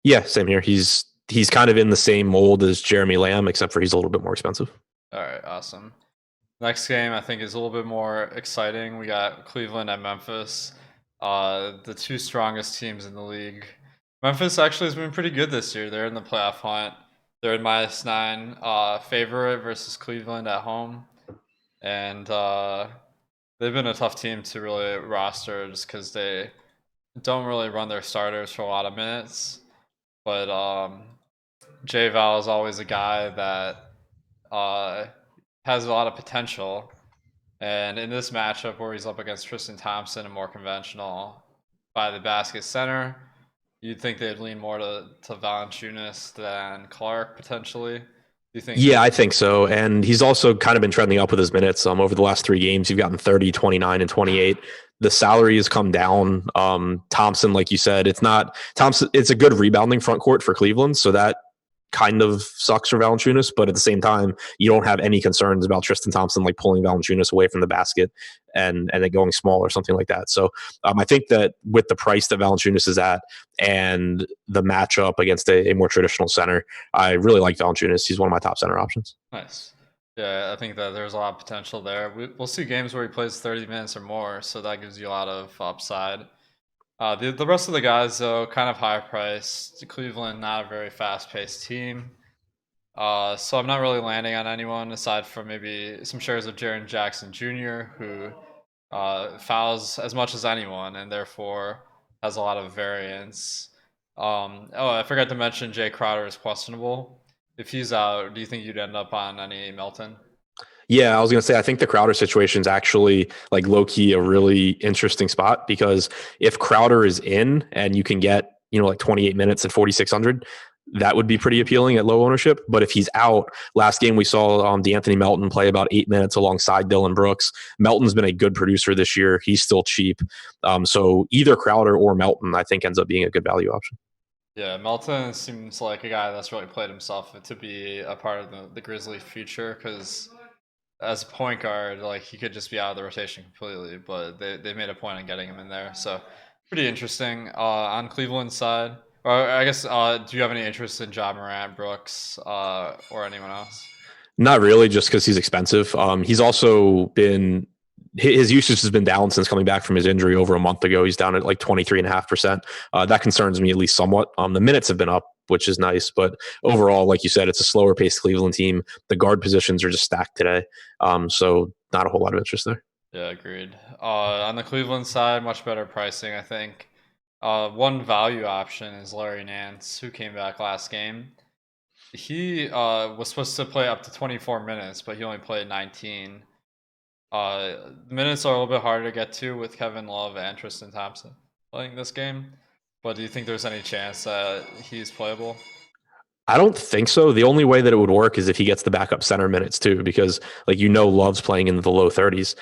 Yeah, same here. He's kind of in the same mold as Jeremy Lamb, except for he's a little bit more expensive. All right, awesome. Next game I think is a little bit more exciting. We got Cleveland at Memphis, the two strongest teams in the league. Memphis actually has been pretty good this year. They're in the playoff hunt. They're in -9 favorite versus Cleveland at home, and they've been a tough team to really roster just because they don't really run their starters for a lot of minutes. But J Val is always a guy that has a lot of potential. And in this matchup where he's up against Tristan Thompson, a more conventional by the basket center, you'd think they'd lean more to Valanciunas than Clark potentially. Do you think? Yeah, I think so. And he's also kind of been trending up with his minutes. Over the last 3 games, you've gotten 30, 29, and 28. The salary has come down. Thompson, like you said, it's not Thompson. It's a good rebounding front court for Cleveland, so that kind of sucks for Valanciunas. But at the same time, you don't have any concerns about Tristan Thompson like pulling Valanciunas away from the basket and then going small or something like that. So I think that with the price that Valanciunas is at and the matchup against a more traditional center, I really like Valanciunas. He's one of my top center options. Nice. Yeah, I think that there's a lot of potential there. We'll see games where he plays 30 minutes or more, so that gives you a lot of upside. The rest of the guys, though, kind of high priced. Cleveland, not a very fast paced team. So I'm not really landing on anyone aside from maybe some shares of Jaren Jackson Jr., who fouls as much as anyone and therefore has a lot of variance. I forgot to mention Jay Crowder is questionable. If he's out, do you think you'd end up on any Melton? Yeah, I was going to say, I think the Crowder situation is actually like low key a really interesting spot because if Crowder is in and you can get, like 28 minutes at 4,600, that would be pretty appealing at low ownership. But if he's out, last game we saw DeAnthony Melton play about 8 minutes alongside Dylan Brooks. Melton's been a good producer this year. He's still cheap. So either Crowder or Melton, I think, ends up being a good value option. Yeah, Melton seems like a guy that's really played himself to be a part of the Grizzlies' future because as a point guard, like he could just be out of the rotation completely, but they made a point of getting him in there. So pretty interesting. On Cleveland's side, Or I guess, do you have any interest in Ja Morant, Brooks, or anyone else? Not really, just because he's expensive. He's also been his usage has been down since coming back from his injury over a month ago. He's down at like 23.5%. That concerns me at least somewhat. The minutes have been up, which is nice, but overall, like you said, it's a slower paced Cleveland team. The guard positions are just stacked today, so not a whole lot of interest there. Yeah, agreed. On the Cleveland side, much better pricing, I think. One value option is Larry Nance, who came back last game. He was supposed to play up to 24 minutes, but he only played 19. The minutes are a little bit harder to get to with Kevin Love and Tristan Thompson playing this game. But do you think there's any chance that he's playable? I don't think so. The only way that it would work is if he gets the backup center minutes too, because like Love's playing in the low 30s,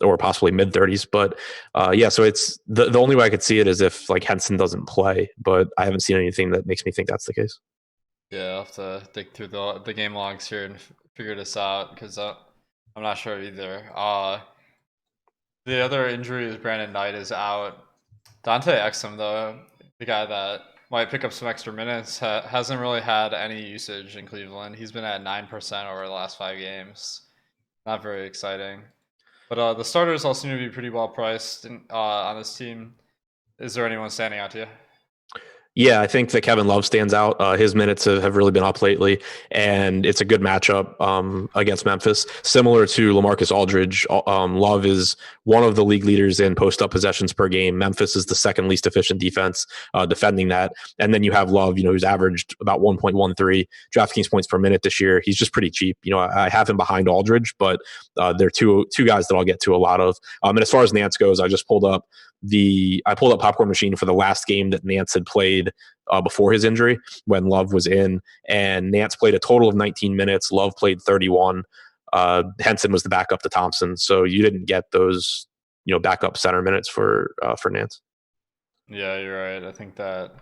or possibly mid 30s. But yeah, so it's the only way I could see it is if like Henson doesn't play, but I haven't seen anything that makes me think that's the case. Yeah, I'll have to dig through the game logs here and figure this out because I'm not sure either. The other injury is Brandon Knight is out. Dante Exum, though, the guy that might pick up some extra minutes, hasn't really had any usage in Cleveland. He's been at 9% over the last 5 games. Not very exciting. But the starters all seem to be pretty well priced on this team. Is there anyone standing out to you? Yeah, I think that Kevin Love stands out. His minutes have really been up lately, and it's a good matchup against Memphis. Similar to LaMarcus Aldridge, Love is one of the league leaders in post-up possessions per game. Memphis is the second least efficient defense defending that. And then you have Love, who's averaged about 1.13 DraftKings points per minute this year. He's just pretty cheap. I have him behind Aldridge, but they're two guys that I'll get to a lot of. And as far as Nance goes, I pulled up Popcorn Machine for the last game that Nance had played before his injury when Love was in, and Nance played a total of 19 minutes. Love played 31. Henson was the backup to Thompson, so you didn't get those backup center minutes for Nance. Yeah, you're right. I think that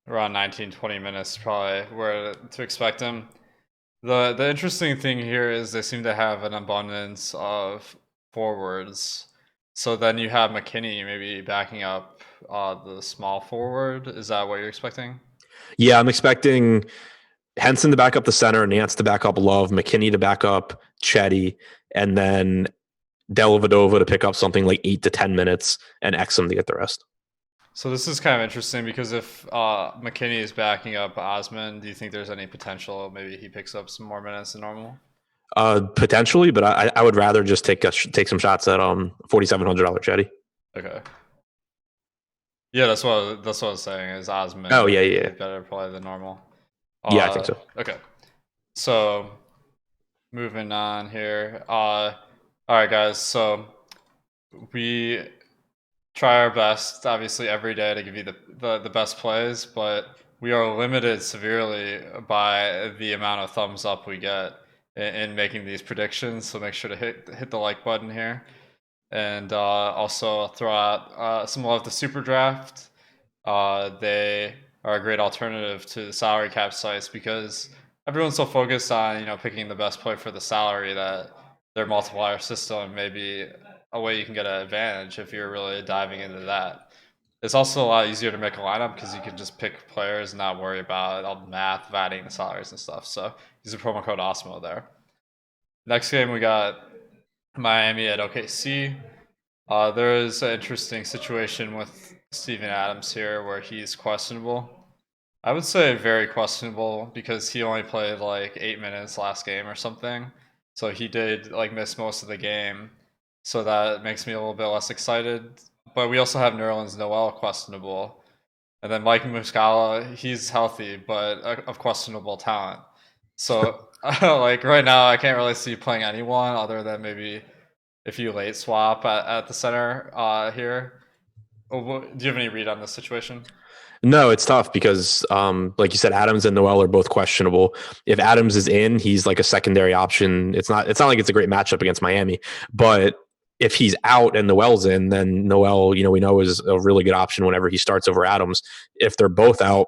around 19, 20 minutes probably where to expect him. The interesting thing here is they seem to have an abundance of forwards. So then you have McKinney maybe backing up the small forward. Is that what you're expecting? Yeah, I'm expecting Henson to back up the center, Nance to back up Love, McKinney to back up Chetty, and then Dellavedova to pick up something like 8 to 10 minutes, and Exum to get the rest. So this is kind of interesting because if McKinney is backing up Osman, do you think there's any potential maybe he picks up some more minutes than normal? Potentially, but I would rather just take some shots at $4,700 Chetty. Okay. Yeah, that's what I was saying. Is Osman? Oh yeah. Better play than normal. Yeah, I think so. Okay. So moving on here. All right, guys. So we try our best, obviously, every day to give you the best plays, but we are limited severely by the amount of thumbs up we get in making these predictions. So make sure to hit the like button here, and also throw out some love to SuperDraft. They are a great alternative to the salary cap sites because everyone's so focused on picking the best play for the salary that their multiplier system may be a way you can get an advantage if you're really diving into that. It's also a lot easier to make a lineup because you can just pick players and not worry about all the math of adding the salaries and stuff. So use the promo code OSMO there. Next game we got Miami at OKC. There is an interesting situation with Steven Adams here where he's questionable. I would say very questionable because he only played like 8 minutes last game or something. So he did miss most of the game. So that makes me a little bit less excited. But we also have Nerlens Noel questionable. And then Mike Muscala, he's healthy, but of questionable talent. So right now, I can't really see playing anyone other than maybe if you late swap at the center here. Do you have any read on this situation? No, it's tough because, like you said, Adams and Noel are both questionable. If Adams is in, he's like a secondary option. It's not like it's a great matchup against Miami, but if he's out and Noel's in, then Noel, we know is a really good option whenever he starts over Adams. If they're both out,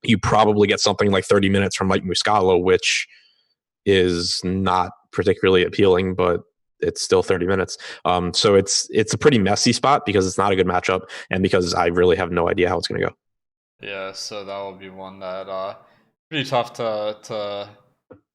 you probably get something like 30 minutes from Mike Muscala, which is not particularly appealing, but it's still 30 minutes. So it's a pretty messy spot because it's not a good matchup and because I really have no idea how it's going to go. Yeah, so that will be one that pretty tough to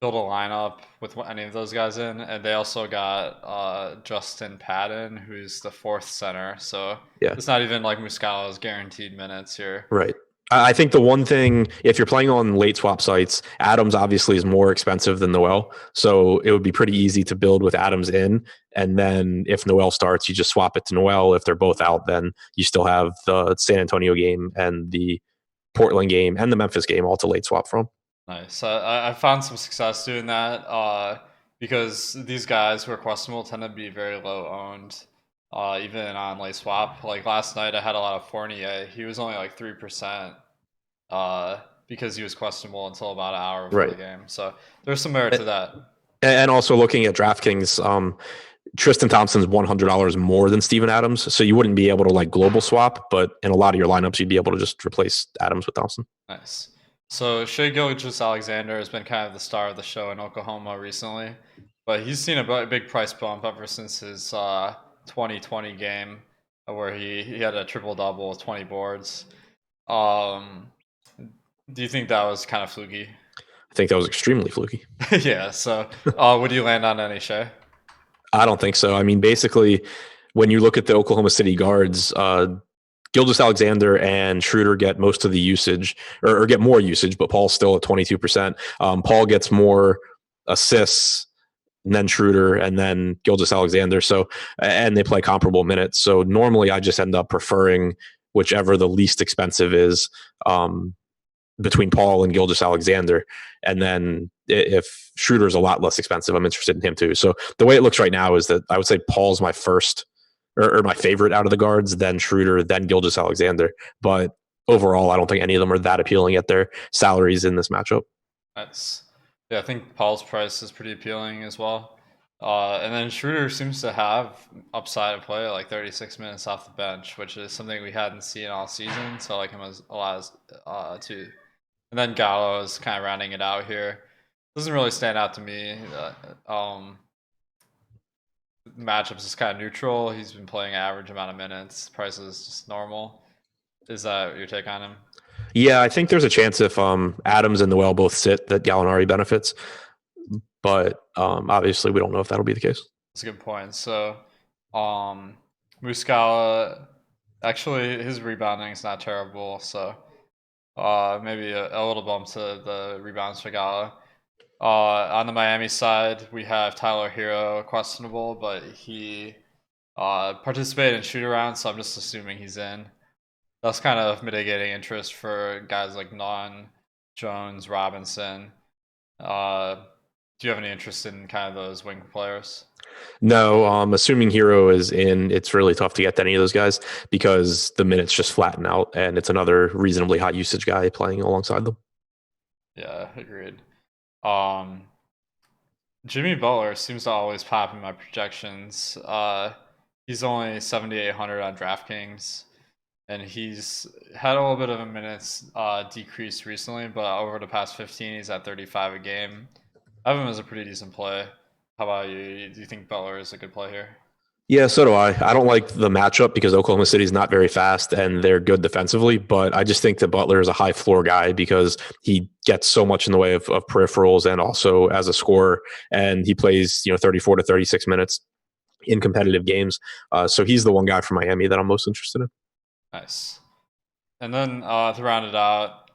build a lineup with any of those guys in, and they also got Justin Patton, who's the fourth center. So Yeah. it's not even like Muscala's guaranteed minutes here. Right. I think the one thing, if you're playing on late swap sites, Adams obviously is more expensive than Noel. So it would be pretty easy to build with Adams in. And then if Noel starts, you just swap it to Noel. If they're both out, then you still have the San Antonio game and the Portland game and the Memphis game all to late swap from. Nice. I found some success doing that because these guys who are questionable tend to be very low owned, even on late swap. Like last night, I had a lot of Fournier. He was only like 3%. Because he was questionable until about an hour before the Right. game. So there's some merit to that. And also looking at DraftKings, Tristan Thompson's $100 more than Steven Adams, so you wouldn't be able to like global swap, but in a lot of your lineups, you'd be able to just replace Adams with Thompson. Nice. So Shea Gilgeous-Alexander has been kind of the star of the show in Oklahoma recently, but he's seen a big price bump ever since his 2020 game where he had a triple double with 20 boards. Um, do you think that was kind of fluky? I think that was extremely fluky. Yeah. So would you land on any Shea? I don't think so. I mean, basically, when you look at the Oklahoma City guards, Gilgeous-Alexander and Schroeder get most of the usage, or get more usage, but Paul's still at 22%. Paul gets more assists than Schroeder, and then Gilgeous-Alexander. So, and they play comparable minutes. So normally, I just end up preferring whichever the least expensive is. Between Paul and Gilgeous-Alexander. And then if Schroeder's a lot less expensive, I'm interested in him too. So the way it looks right now is that I would say Paul's my first or my favorite out of the guards, then Schroeder, then Gilgeous-Alexander. But overall, I don't think any of them are that appealing at their salaries in this matchup. That's yeah. I think Paul's price is pretty appealing as well. And then Schroeder seems to have upside of play, like 36 minutes off the bench, which is something we hadn't seen all season. So I like him as a lot too. And then Gallo is kind of rounding it out here. Doesn't really stand out to me. Matchups is kind of neutral. He's been playing average amount of minutes. Price is just normal. Is that your take on him? Yeah, I think there's a chance if Adams and Noel both sit that Gallinari benefits. But obviously, we don't know if that'll be the case. That's a good point. So, Muscala, actually, his rebounding is not terrible. So, maybe a little bump to the rebounds for Gala. On the Miami side, we have Tyler Hero, questionable, but he participated in shoot around, so I'm just assuming he's in. That's kind of mitigating interest for guys like Nunn, Jones, Robinson. Uh, do you have any interest in kind of those wing players? No, assuming Hero is in, it's really tough to get to any of those guys because the minutes just flatten out, and it's another reasonably high usage guy playing alongside them. Yeah, agreed. Um, Jimmy Butler seems to always pop in my projections. He's only 7,800 on DraftKings, and he's had a little bit of a minutes decrease recently, but over the past 15, he's at 35 a game. I have him as a pretty decent play. How about you? Do you think Butler is a good play here? Yeah, so do I. I don't like the matchup because Oklahoma City is not very fast and they're good defensively, but I just think that Butler is a high floor guy because he gets so much in the way of peripherals and also as a scorer, and he plays 34 to 36 minutes in competitive games. So he's the one guy from Miami that I'm most interested in. Nice. And then to round it out,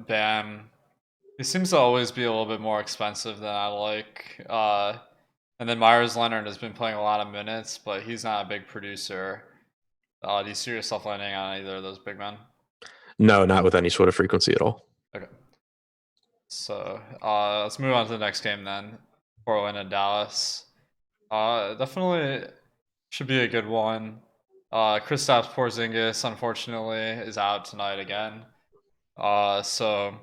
Bam. He seems to always be a little bit more expensive than I like. And then Myers Leonard has been playing a lot of minutes, but he's not a big producer. Do you see yourself landing on either of those big men? No, not with any sort of frequency at all. Okay. So let's move on to the next game then. Portland and Dallas. Definitely should be a good one. Kristaps Porzingis, unfortunately, is out tonight again. So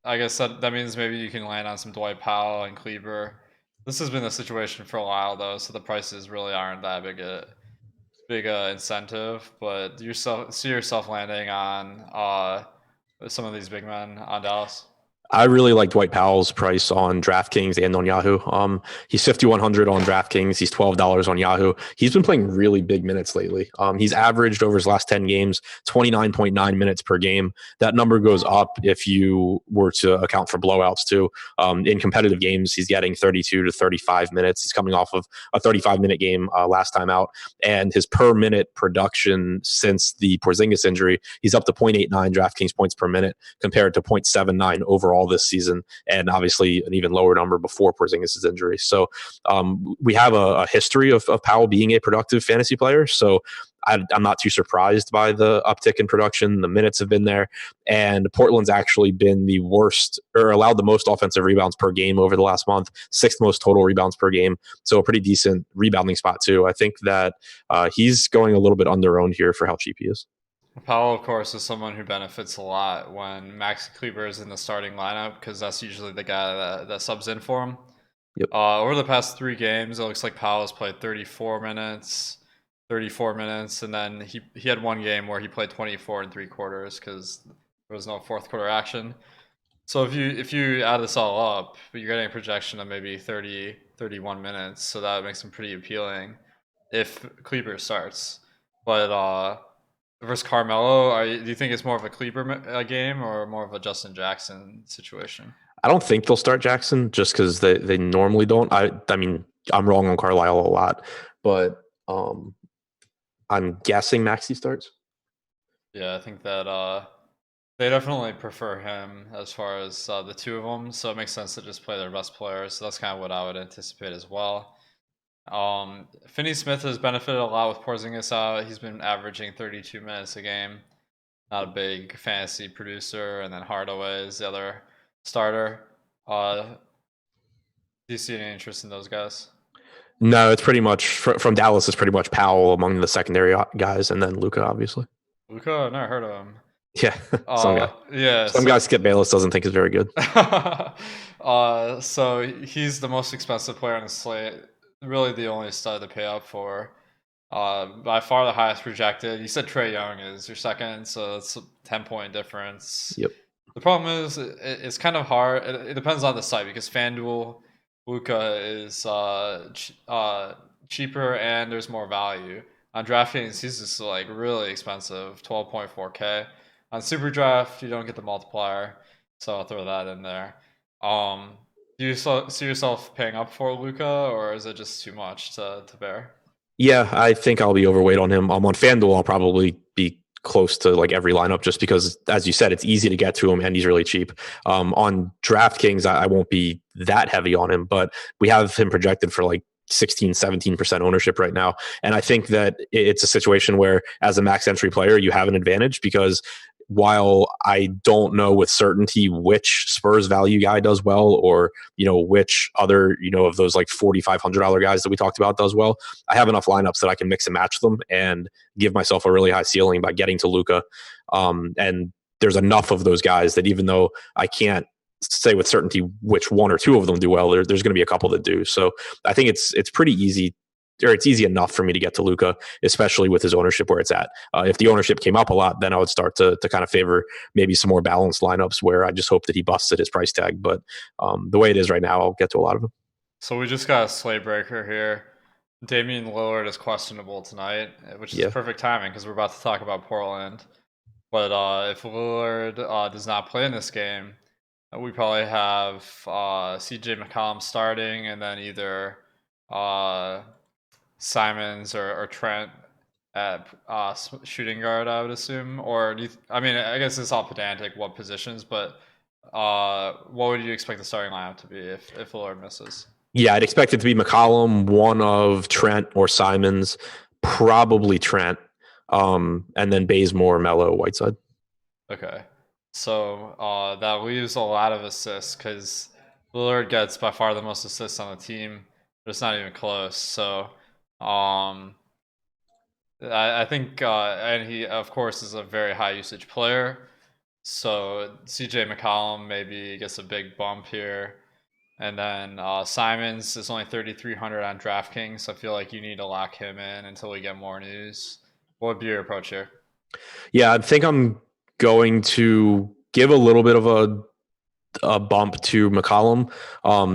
I guess that means maybe you can land on some Dwight Powell and Kleber. This has been the situation for a while though, so the prices really aren't that big incentive. But do you see yourself landing on some of these big men on Dallas? I really like Dwight Powell's price on DraftKings and on Yahoo. He's 5,100 on DraftKings. He's $12 on Yahoo. He's been playing really big minutes lately. He's averaged over his last 10 games 29.9 minutes per game. That number goes up if you were to account for blowouts too. In competitive games, he's getting 32 to 35 minutes. He's coming off of a 35-minute game last time out, and his per minute production since the Porzingis injury, he's up to 0.89 DraftKings points per minute compared to 0.79 overall this season, and obviously an even lower number before Porzingis' injury. So we have a history of Powell being a productive fantasy player. So I'm not too surprised by the uptick in production. The minutes have been there, and Portland's actually been the worst or allowed the most offensive rebounds per game over the last month, sixth most total rebounds per game. So a pretty decent rebounding spot too. I think that he's going a little bit underowned here for how cheap he is. Powell, of course, is someone who benefits a lot when Max Kleber is in the starting lineup because that's usually the guy that subs in for him. Yep. Over the past 3 games, it looks like Powell has played 34 minutes, and then he had one game where he played 24 and 3/4 because there was no fourth quarter action. So if you add this all up, you're getting a projection of maybe 30, 31 minutes, so that makes him pretty appealing if Kleber starts. But versus Carmelo, do you think it's more of a Kleber game or more of a Justin Jackson situation? I don't think they'll start Jackson just because they normally don't. I mean, I'm wrong on Carlisle a lot, but I'm guessing Maxey starts. Yeah, I think that they definitely prefer him as far as the two of them, so it makes sense to just play their best players. So that's kind of what I would anticipate as well. Finney Smith has benefited a lot with Porzingis out. He's been averaging 32 minutes a game. Not a big fantasy producer, and then Hardaway is the other starter. Do you see any interest in those guys? No, it's pretty much from Dallas. It's pretty much Powell among the secondary guys, and then Luka, obviously. Luka, I've never heard of him. Yeah, Yeah. Some guy Skip Bayless doesn't think is very good. So he's the most expensive player on the slate. Really, the only stud to pay up for. By far the highest projected. You said Trae Young is your second, so it's a 10-point difference. Yep. The problem is it's kind of hard. It depends on the site because FanDuel Luka is cheaper and there's more value. On DraftKings, he's just like really expensive, 12.4K. On SuperDraft, you don't get the multiplier, so I'll throw that in there. Do you see yourself paying up for Luka, or is it just too much to bear? Yeah, I think I'll be overweight on him. On FanDuel, I'll probably be close to like every lineup just because, as you said, it's easy to get to him and he's really cheap. On DraftKings, I won't be that heavy on him, but we have him projected for like 16, 17% ownership right now. And I think that it's a situation where as a max entry player, you have an advantage because while I don't know with certainty which Spurs value guy does well or, which other, of those like $4,500 guys that we talked about does well, I have enough lineups that I can mix and match them and give myself a really high ceiling by getting to Luka. And there's enough of those guys that even though I can't say with certainty which one or two of them do well, there's going to be a couple that do. So I think it's pretty easy, or it's easy enough for me to get to Luka, especially with his ownership where it's at. If the ownership came up a lot, then I would start to kind of favor maybe some more balanced lineups where I just hope that he busts at his price tag. But the way it is right now, I'll get to a lot of them. So we just got a slate breaker here. Damian Lillard is questionable tonight, which is perfect timing because we're about to talk about Portland. But if Lillard does not play in this game, we probably have CJ McCollum starting, and then either Simons or Trent at shooting guard, I would assume. Or I guess it's all pedantic what positions, but what would you expect the starting lineup to be if Lillard misses? Yeah, I'd expect it to be McCollum, one of Trent or Simons, probably Trent, and then Bazemore, Mello, Whiteside. Okay. So that leaves a lot of assists because Lillard gets by far the most assists on the team, but it's not even close. So I think, and he, of course, is a very high usage player. So CJ McCollum maybe gets a big bump here. And then Simons is only 3,300 on DraftKings. So I feel like you need to lock him in until we get more news. What would be your approach here? Yeah, I think I'm going to give a little bit of a a bump to McCollum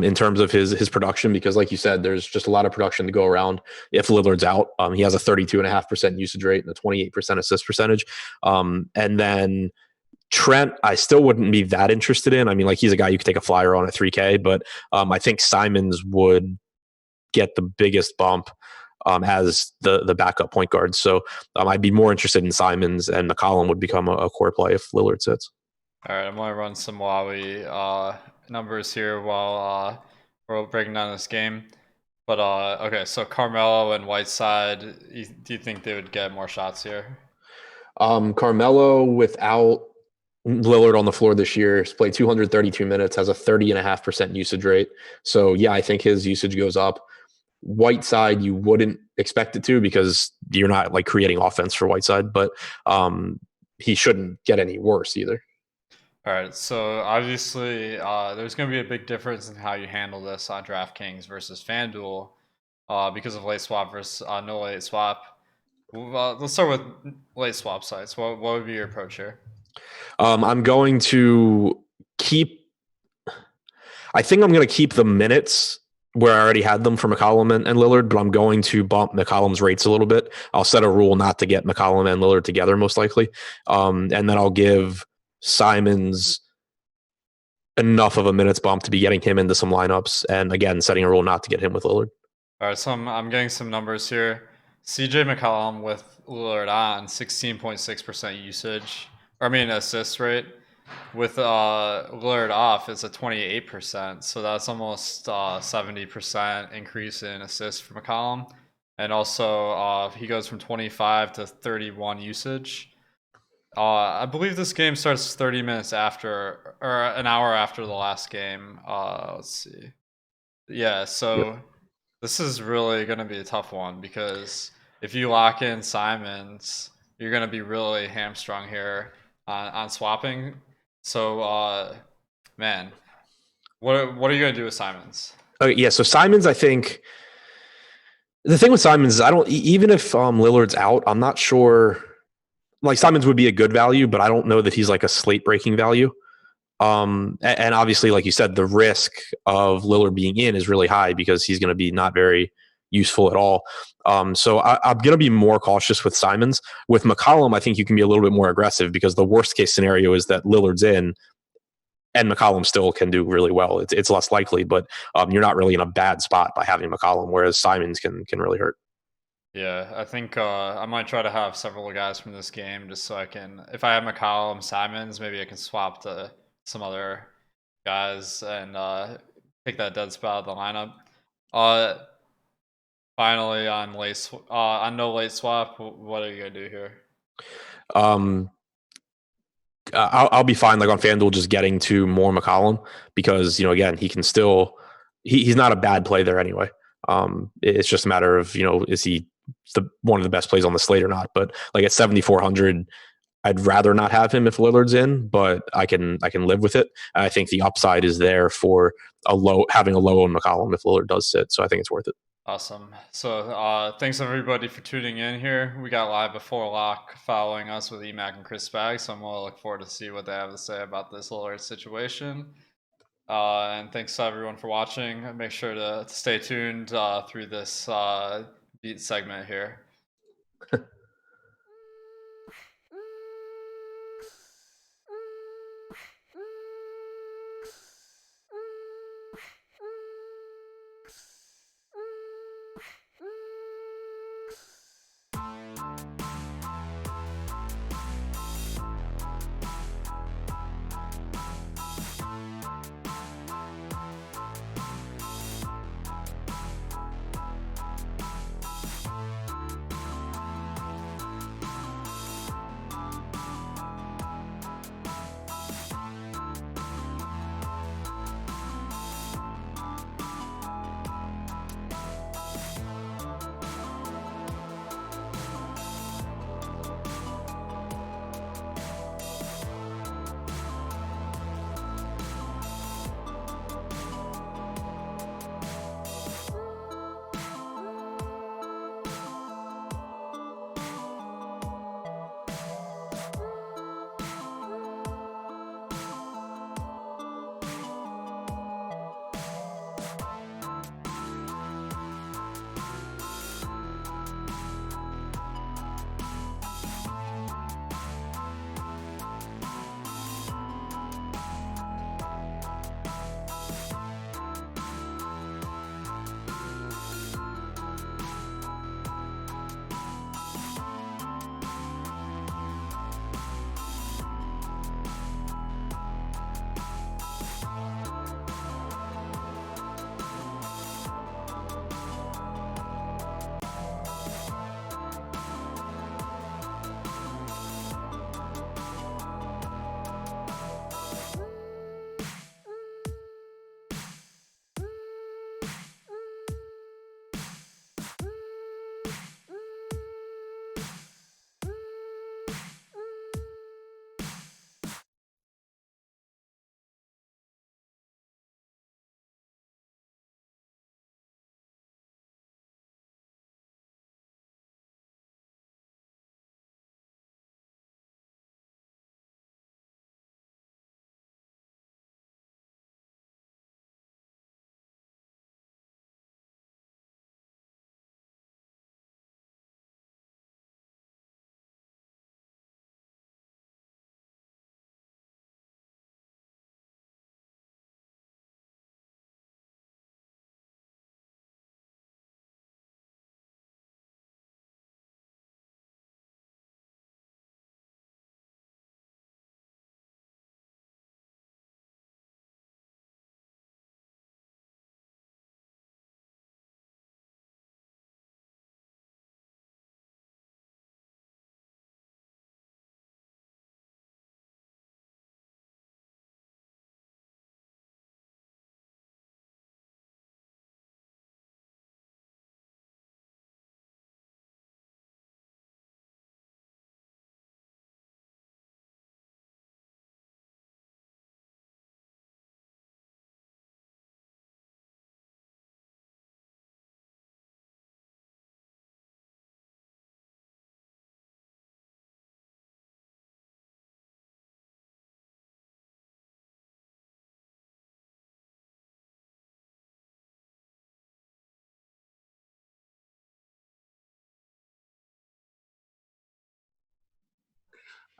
in terms of his production, because like you said, there's just a lot of production to go around if Lillard's out. He has a 32.5% usage rate and a 28% assist percentage. And then Trent, I still wouldn't be that interested in. I mean, like, he's a guy you could take a flyer on at 3K, but I think Simons would get the biggest bump as the backup point guard. So I'd be more interested in Simons, and McCollum would become a core play if Lillard sits. All right, I'm going to run some Wowie numbers here while we're breaking down this game. But okay, so Carmelo and Whiteside, do you think they would get more shots here? Carmelo without Lillard on the floor this year has played 232 minutes, has a 30.5% usage rate. So yeah, I think his usage goes up. Whiteside, you wouldn't expect it to, because you're not like creating offense for Whiteside, but he shouldn't get any worse either. All right, so obviously there's going to be a big difference in how you handle this on DraftKings versus FanDuel because of late swap versus no late swap. Let's start with late swap sites. What would be your approach here? I'm going to keep. I think I'm going to keep the minutes where I already had them for McCollum and Lillard, but I'm going to bump McCollum's rates a little bit. I'll set a rule not to get McCollum and Lillard together, most likely, and then I'll give Simons enough of a minutes bump to be getting him into some lineups, and again, setting a rule not to get him with Lillard. All right, so I'm getting some numbers here. CJ McCollum with Lillard on 16.6% usage, assist rate. With Lillard off, it's a 28%, so that's almost 70% increase in assists for McCollum. And also, he goes from 25 to 31 usage. I believe this game starts 30 minutes after, or an hour after the last game. Let's see. Yeah, so this is really going to be a tough one, because if you lock in Simons, you're going to be really hamstrung here on swapping. So, man, what are you going to do with Simons? Okay, yeah, so Simons, I think the thing with Simons is even if Lillard's out, I'm not sure. Like, Simons would be a good value, but I don't know that he's like a slate breaking value. And obviously, like you said, the risk of Lillard being in is really high because he's going to be not very useful at all. So I'm going to be more cautious with Simons. With McCollum, I think you can be a little bit more aggressive, because the worst case scenario is that Lillard's in and McCollum still can do really well. It's less likely, but you're not really in a bad spot by having McCollum, whereas Simons can really hurt. Yeah, I think I might try to have several guys from this game, just so I can, if I have McCollum, Simons, maybe I can swap to some other guys and take that dead spot of the lineup. Finally, on no late swap, what are you gonna do here? I'll be fine, like, on FanDuel, just getting to more McCollum, because again, he can still he's not a bad play there anyway. It's just a matter of is he one of the best plays on the slate or not? But like at 7,400, I'd rather not have him if Lillard's in, but I can live with it. And I think the upside is there for having a low on McCollum if Lillard does sit. So I think it's worth it. Awesome. So thanks everybody for tuning in here. We got live before lock following us with EMAC and Chris Spag, so I'm going to look forward to see what they have to say about this Lillard situation. And thanks to everyone for watching. Make sure to stay tuned through this beat segment here.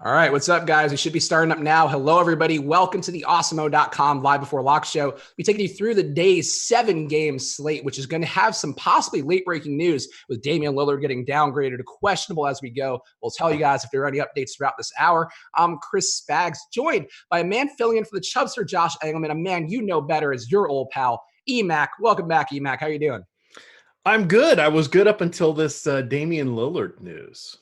All right, what's up, guys? We should be starting up now. Hello, everybody. Welcome to the awesemo.com Live Before Lock show. We're taking you through the day's 7-game slate, which is going to have some possibly late-breaking news with Damian Lillard getting downgraded to questionable as we go. We'll tell you guys if there are any updates throughout this hour. I'm Chris Spags, joined by a man filling in for the Chubster, Josh Engelman, a man you know better as your old pal, Emac. Welcome back, Emac. How you doing? I'm good. I was good up until this Damian Lillard news.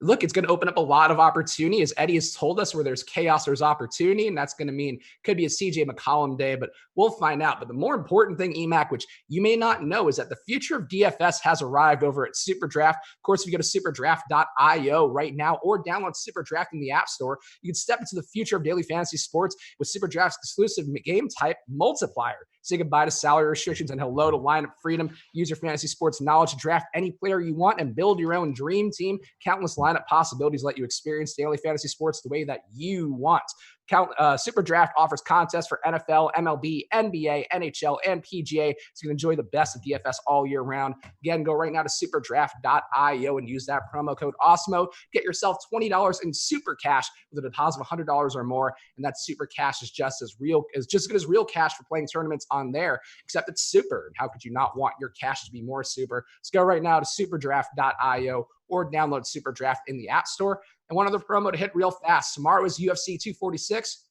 Look, it's going to open up a lot of opportunity. As Eddie has told us, where there's chaos, there's opportunity. And that's going to mean could be a CJ McCollum day, but we'll find out. But the more important thing, EMAC, which you may not know, is that the future of DFS has arrived over at SuperDraft. Of course, if you go to superdraft.io right now or download SuperDraft in the App Store, you can step into the future of daily fantasy sports with SuperDraft's exclusive game type multiplier. Say goodbye to salary restrictions and hello to lineup freedom. Use your fantasy sports knowledge to draft any player you want and build your own dream team. Countless lineup possibilities let you experience daily fantasy sports the way that you want. SuperDraft offers contests for NFL, MLB, NBA, NHL, and PGA, so you can enjoy the best of DFS all year round. Again, go right now to superdraft.io and use that promo code AWESEMO. Get yourself $20 in super cash with a deposit of $100 or more, and that super cash is just as good as real cash for playing tournaments on there, except it's super. And how could you not want your cash to be more super? Let's go right now to superdraft.io or download SuperDraft in the App Store. And one other promo to hit real fast. Tomorrow is UFC 246.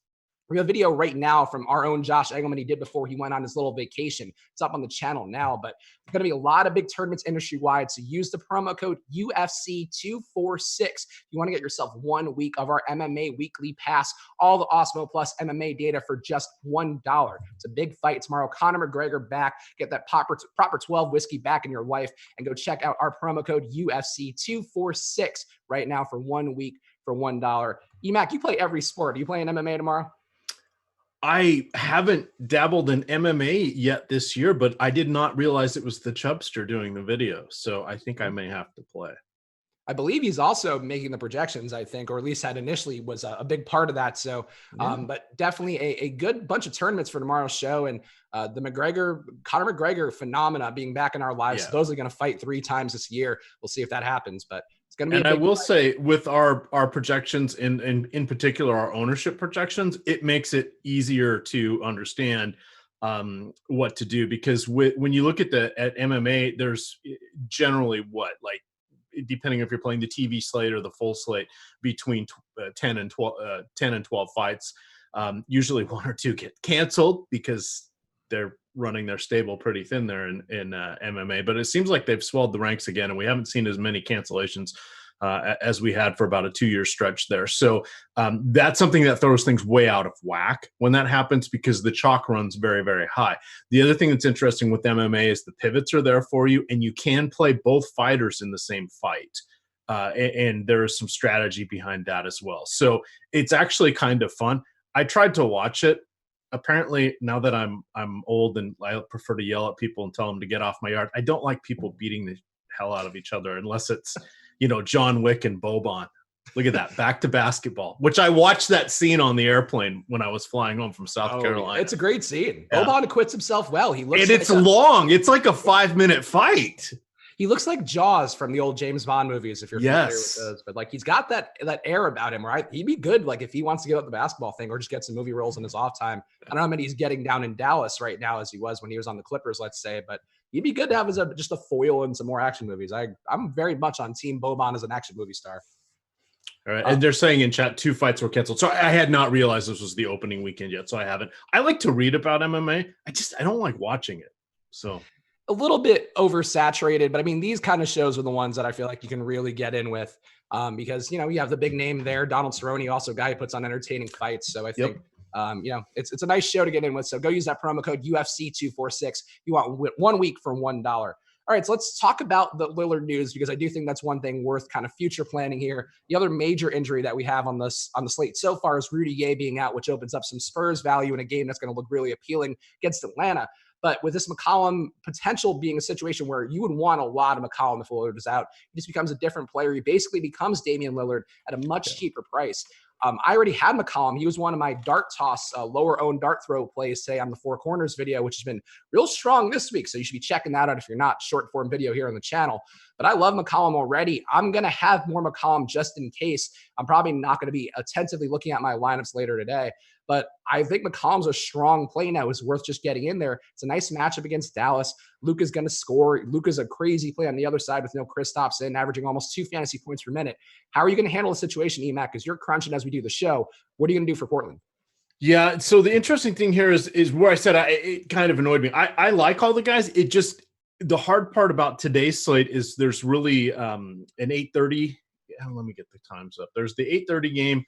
We have a video right now from our own Josh Engelman he did before he went on his little vacation. It's up on the channel now, but there's going to be a lot of big tournaments industry-wide, so use the promo code UFC246. You want to get yourself 1 week of our MMA weekly pass, all the Awesemo Plus MMA data for just $1. It's a big fight tomorrow. Conor McGregor back. Get that proper 12 whiskey back in your life, and go check out our promo code UFC246 right now for 1 week for $1. Emac, you play every sport. Are you playing MMA tomorrow? I haven't dabbled in MMA yet this year, but I did not realize it was the Chubster doing the video. So I think I may have to play. I believe he's also making the projections, I think, or at least had initially was a big part of that. So, but definitely a good bunch of tournaments for tomorrow's show. And the Conor McGregor phenomena being back in our lives, supposedly going to fight 3 times this year. We'll see if that happens, but it's going to be. And I will say with our projections in particular, our ownership projections, it makes it easier to understand what to do, because when you look at MMA, there's generally depending if you're playing the TV slate or the full slate, between 10 and 12 fights. Usually 1 or 2 get canceled because they're running their stable pretty thin there in MMA. But it seems like they've swelled the ranks again, and we haven't seen as many cancellations as we had for about a 2-year stretch there. So that's something that throws things way out of whack when that happens, because the chalk runs very, very high. The other thing that's interesting with MMA is the pivots are there for you, and you can play both fighters in the same fight. And there's some strategy behind that as well. So it's actually kind of fun. I tried to watch it. Apparently, now that I'm old and I prefer to yell at people and tell them to get off my yard, I don't like people beating the hell out of each other unless it's John Wick and Boban. Look at that, back to basketball, which I watched that scene on the airplane when I was flying home from South Carolina. It's a great scene. Yeah. Boban acquits himself well. It's long. It's like a 5-minute fight. He looks like Jaws from the old James Bond movies, if you're familiar with those. But he's got that air about him, right? He'd be good, if he wants to give up the basketball thing or just get some movie roles in his off time. I don't know how many he's getting down in Dallas right now as he was when he was on the Clippers, let's say. But he'd be good to have as just a foil in some more action movies. I'm very much on Team Boban as an action movie star. All right. And they're saying in chat 2 fights were canceled. So I had not realized this was the opening weekend yet. So I haven't. I like to read about MMA. I don't like watching it. So a little bit oversaturated, but I mean, these kind of shows are the ones that I feel like you can really get in with because, you have the big name there. Donald Cerrone, also a guy who puts on entertaining fights. So I think, it's a nice show to get in with. So go use that promo code UFC246. You want 1 week for $1. All right, so let's talk about the Lillard news, because I do think that's one thing worth kind of future planning here. The other major injury that we have on the slate so far is Rudy Gay being out, which opens up some Spurs value in a game that's going to look really appealing against Atlanta. But with this McCollum potential being a situation where you would want a lot of McCollum if Lillard is out, he just becomes a different player. He basically becomes Damian Lillard at a much cheaper price. I already had McCollum. He was one of my dart toss, lower owned dart throw plays today on the Four Corners video, which has been real strong this week. So you should be checking that out if you're not. Short form video here on the channel. But I love McCollum already. I'm going to have more McCollum just in case. I'm probably not going to be attentively looking at my lineups later today. But I think McCollum's a strong play now. It's worth just getting in there. It's a nice matchup against Dallas. Luka's going to score. Luka's a crazy play on the other side with no Kristaps in, averaging almost 2 fantasy points per minute. How are you going to handle the situation, EMAC? Because you're crunching as we do the show. What are you going to do for Portland? Yeah, so the interesting thing here is where I said it kind of annoyed me. I like all the guys. It just, the hard part about today's slate is there's really an 8:30. Let me get the times up. There's the 8:30 game.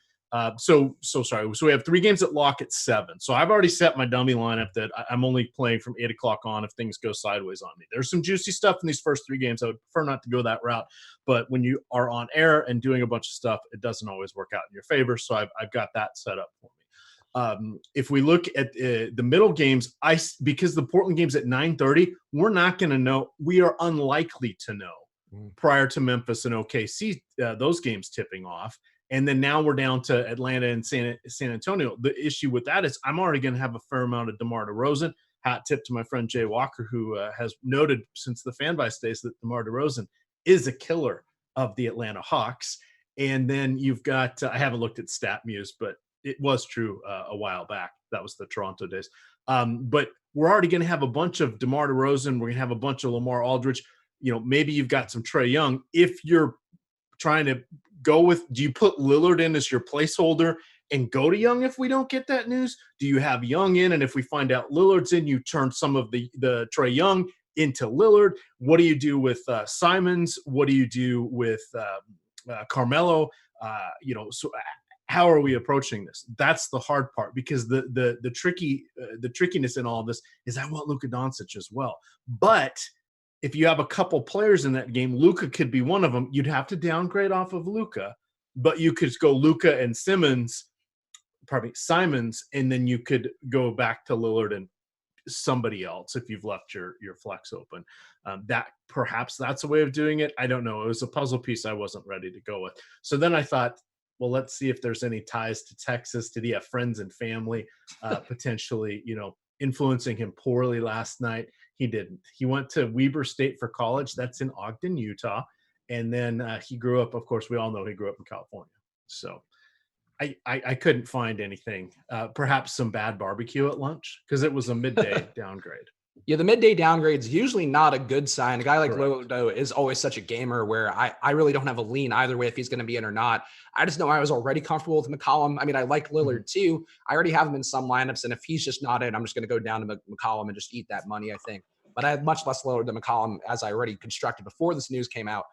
So sorry. So we have 3 games that lock at 7. So I've already set my dummy lineup that I'm only playing from 8 o'clock on if things go sideways on me. There's some juicy stuff in these first 3 games. I would prefer not to go that route. But when you are on air and doing a bunch of stuff, it doesn't always work out in your favor. So I've got that set up for me. If we look at the middle games, because the Portland game's at 9:30, we're not going to know. We are unlikely to know prior to Memphis and OKC, those games tipping off. And then now we're down to Atlanta and San Antonio. The issue with that is I'm already going to have a fair amount of DeMar DeRozan. Hat tip to my friend Jay Walker, who has noted since the Fanbase days that DeMar DeRozan is a killer of the Atlanta Hawks. And then you've got, I haven't looked at StatMuse, but it was true a while back. That was the Toronto days. But we're already going to have a bunch of DeMar DeRozan. We're going to have a bunch of Lamar Aldridge. Maybe you've got some Trae Young. If you're trying to go with, do you put Lillard in as your placeholder and go to Young if we don't get that news? Do you have Young in, and if we find out Lillard's in, you turn some of the Trae Young into Lillard? What do you do with Simons? What do you do with Carmelo? So how are we approaching this? That's the hard part, because the trickiness in all of this is I want Luka Doncic as well. But if you have a couple players in that game, Luka could be one of them. You'd have to downgrade off of Luka, but you could go Luka and Simons, and then you could go back to Lillard and somebody else if you've left your flex open. That's a way of doing it. I don't know. It was a puzzle piece I wasn't ready to go with. So then I thought, well, let's see if there's any ties to Texas. Did he have friends and family potentially, influencing him poorly last night? He didn't. He went to Weber State for college. That's in Ogden, Utah. And then he grew up, of course, we all know he grew up in California. So I couldn't find anything. Perhaps some bad barbecue at lunch, because it was a midday downgrade. Yeah, the midday downgrade is usually not a good sign. A guy like Lillard is always such a gamer where I really don't have a lean either way if he's going to be in or not. I just know I was already comfortable with McCollum. I mean, I like Lillard too. I already have him in some lineups, and if he's just not in, I'm just going to go down to McCollum and just eat that money, I think. But I had much less Lillard than McCollum, as I already constructed before this news came out.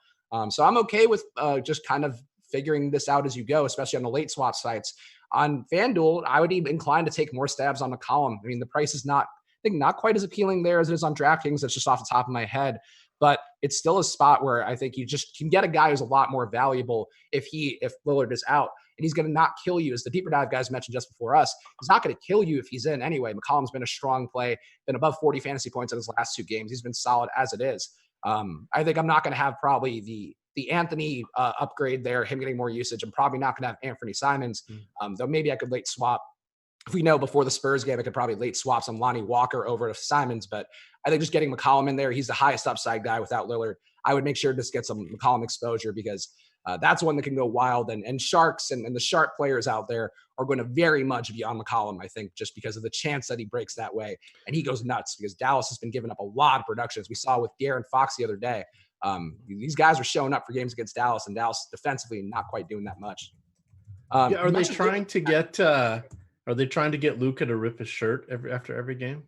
So I'm okay with just kind of figuring this out as you go, especially on the late swap sites. On FanDuel, I would be inclined to take more stabs on McCollum. I mean, the price is not quite as appealing there as it is on DraftKings. That's just off the top of my head. But it's still a spot where I think you just can get a guy who's a lot more valuable if Lillard is out. And he's going to not kill you, as the deeper dive guys mentioned just before us. He's not going to kill you if he's in anyway. McCollum's been a strong play, been above 40 fantasy points in his last 2 games. He's been solid as it is. I think I'm not going to have probably the Anthony upgrade there, him getting more usage. I'm probably not going to have Anthony Simons, though maybe I could late swap. If we know before the Spurs game, I could probably late swap some Lonnie Walker over to Simons. But I think just getting McCollum in there, he's the highest upside guy without Lillard. I would make sure to just get some McCollum exposure, because that's one that can go wild. And Sharks and the Shark players out there are going to very much be on McCollum, I think, just because of the chance that he breaks that way. And he goes nuts because Dallas has been giving up a lot of production, as we saw with De'Aaron Fox the other day. These guys are showing up for games against Dallas, and Dallas defensively not quite doing that much. Are they trying to get Luka to rip his shirt after every game?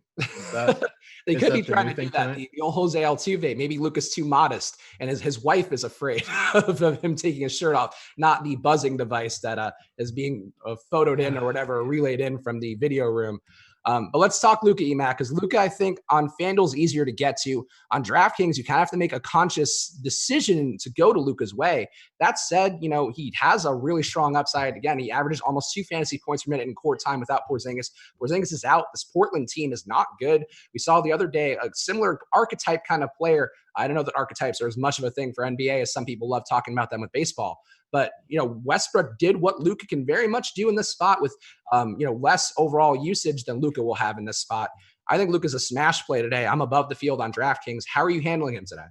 They could be trying to do that. The old Jose Altuve. Maybe Luka's too modest, and his wife is afraid of him taking his shirt off, not the buzzing device that is being photoed in or whatever, relayed in from the video room. But let's talk Luka, EMAC, because Luka, I think, on FanDuel is easier to get to. On DraftKings, you kind of have to make a conscious decision to go to Luka's way. That said, he has a really strong upside. Again, he averages almost 2 fantasy points per minute in court time without Porzingis. Porzingis is out. This Portland team is not good. We saw the other day a similar archetype kind of player I don't know that archetypes are as much of a thing for NBA as some people love talking about them with baseball. But, Westbrook did what Luka can very much do in this spot with, less overall usage than Luka will have in this spot. I think Luka's a smash play today. I'm above the field on DraftKings. How are you handling him today?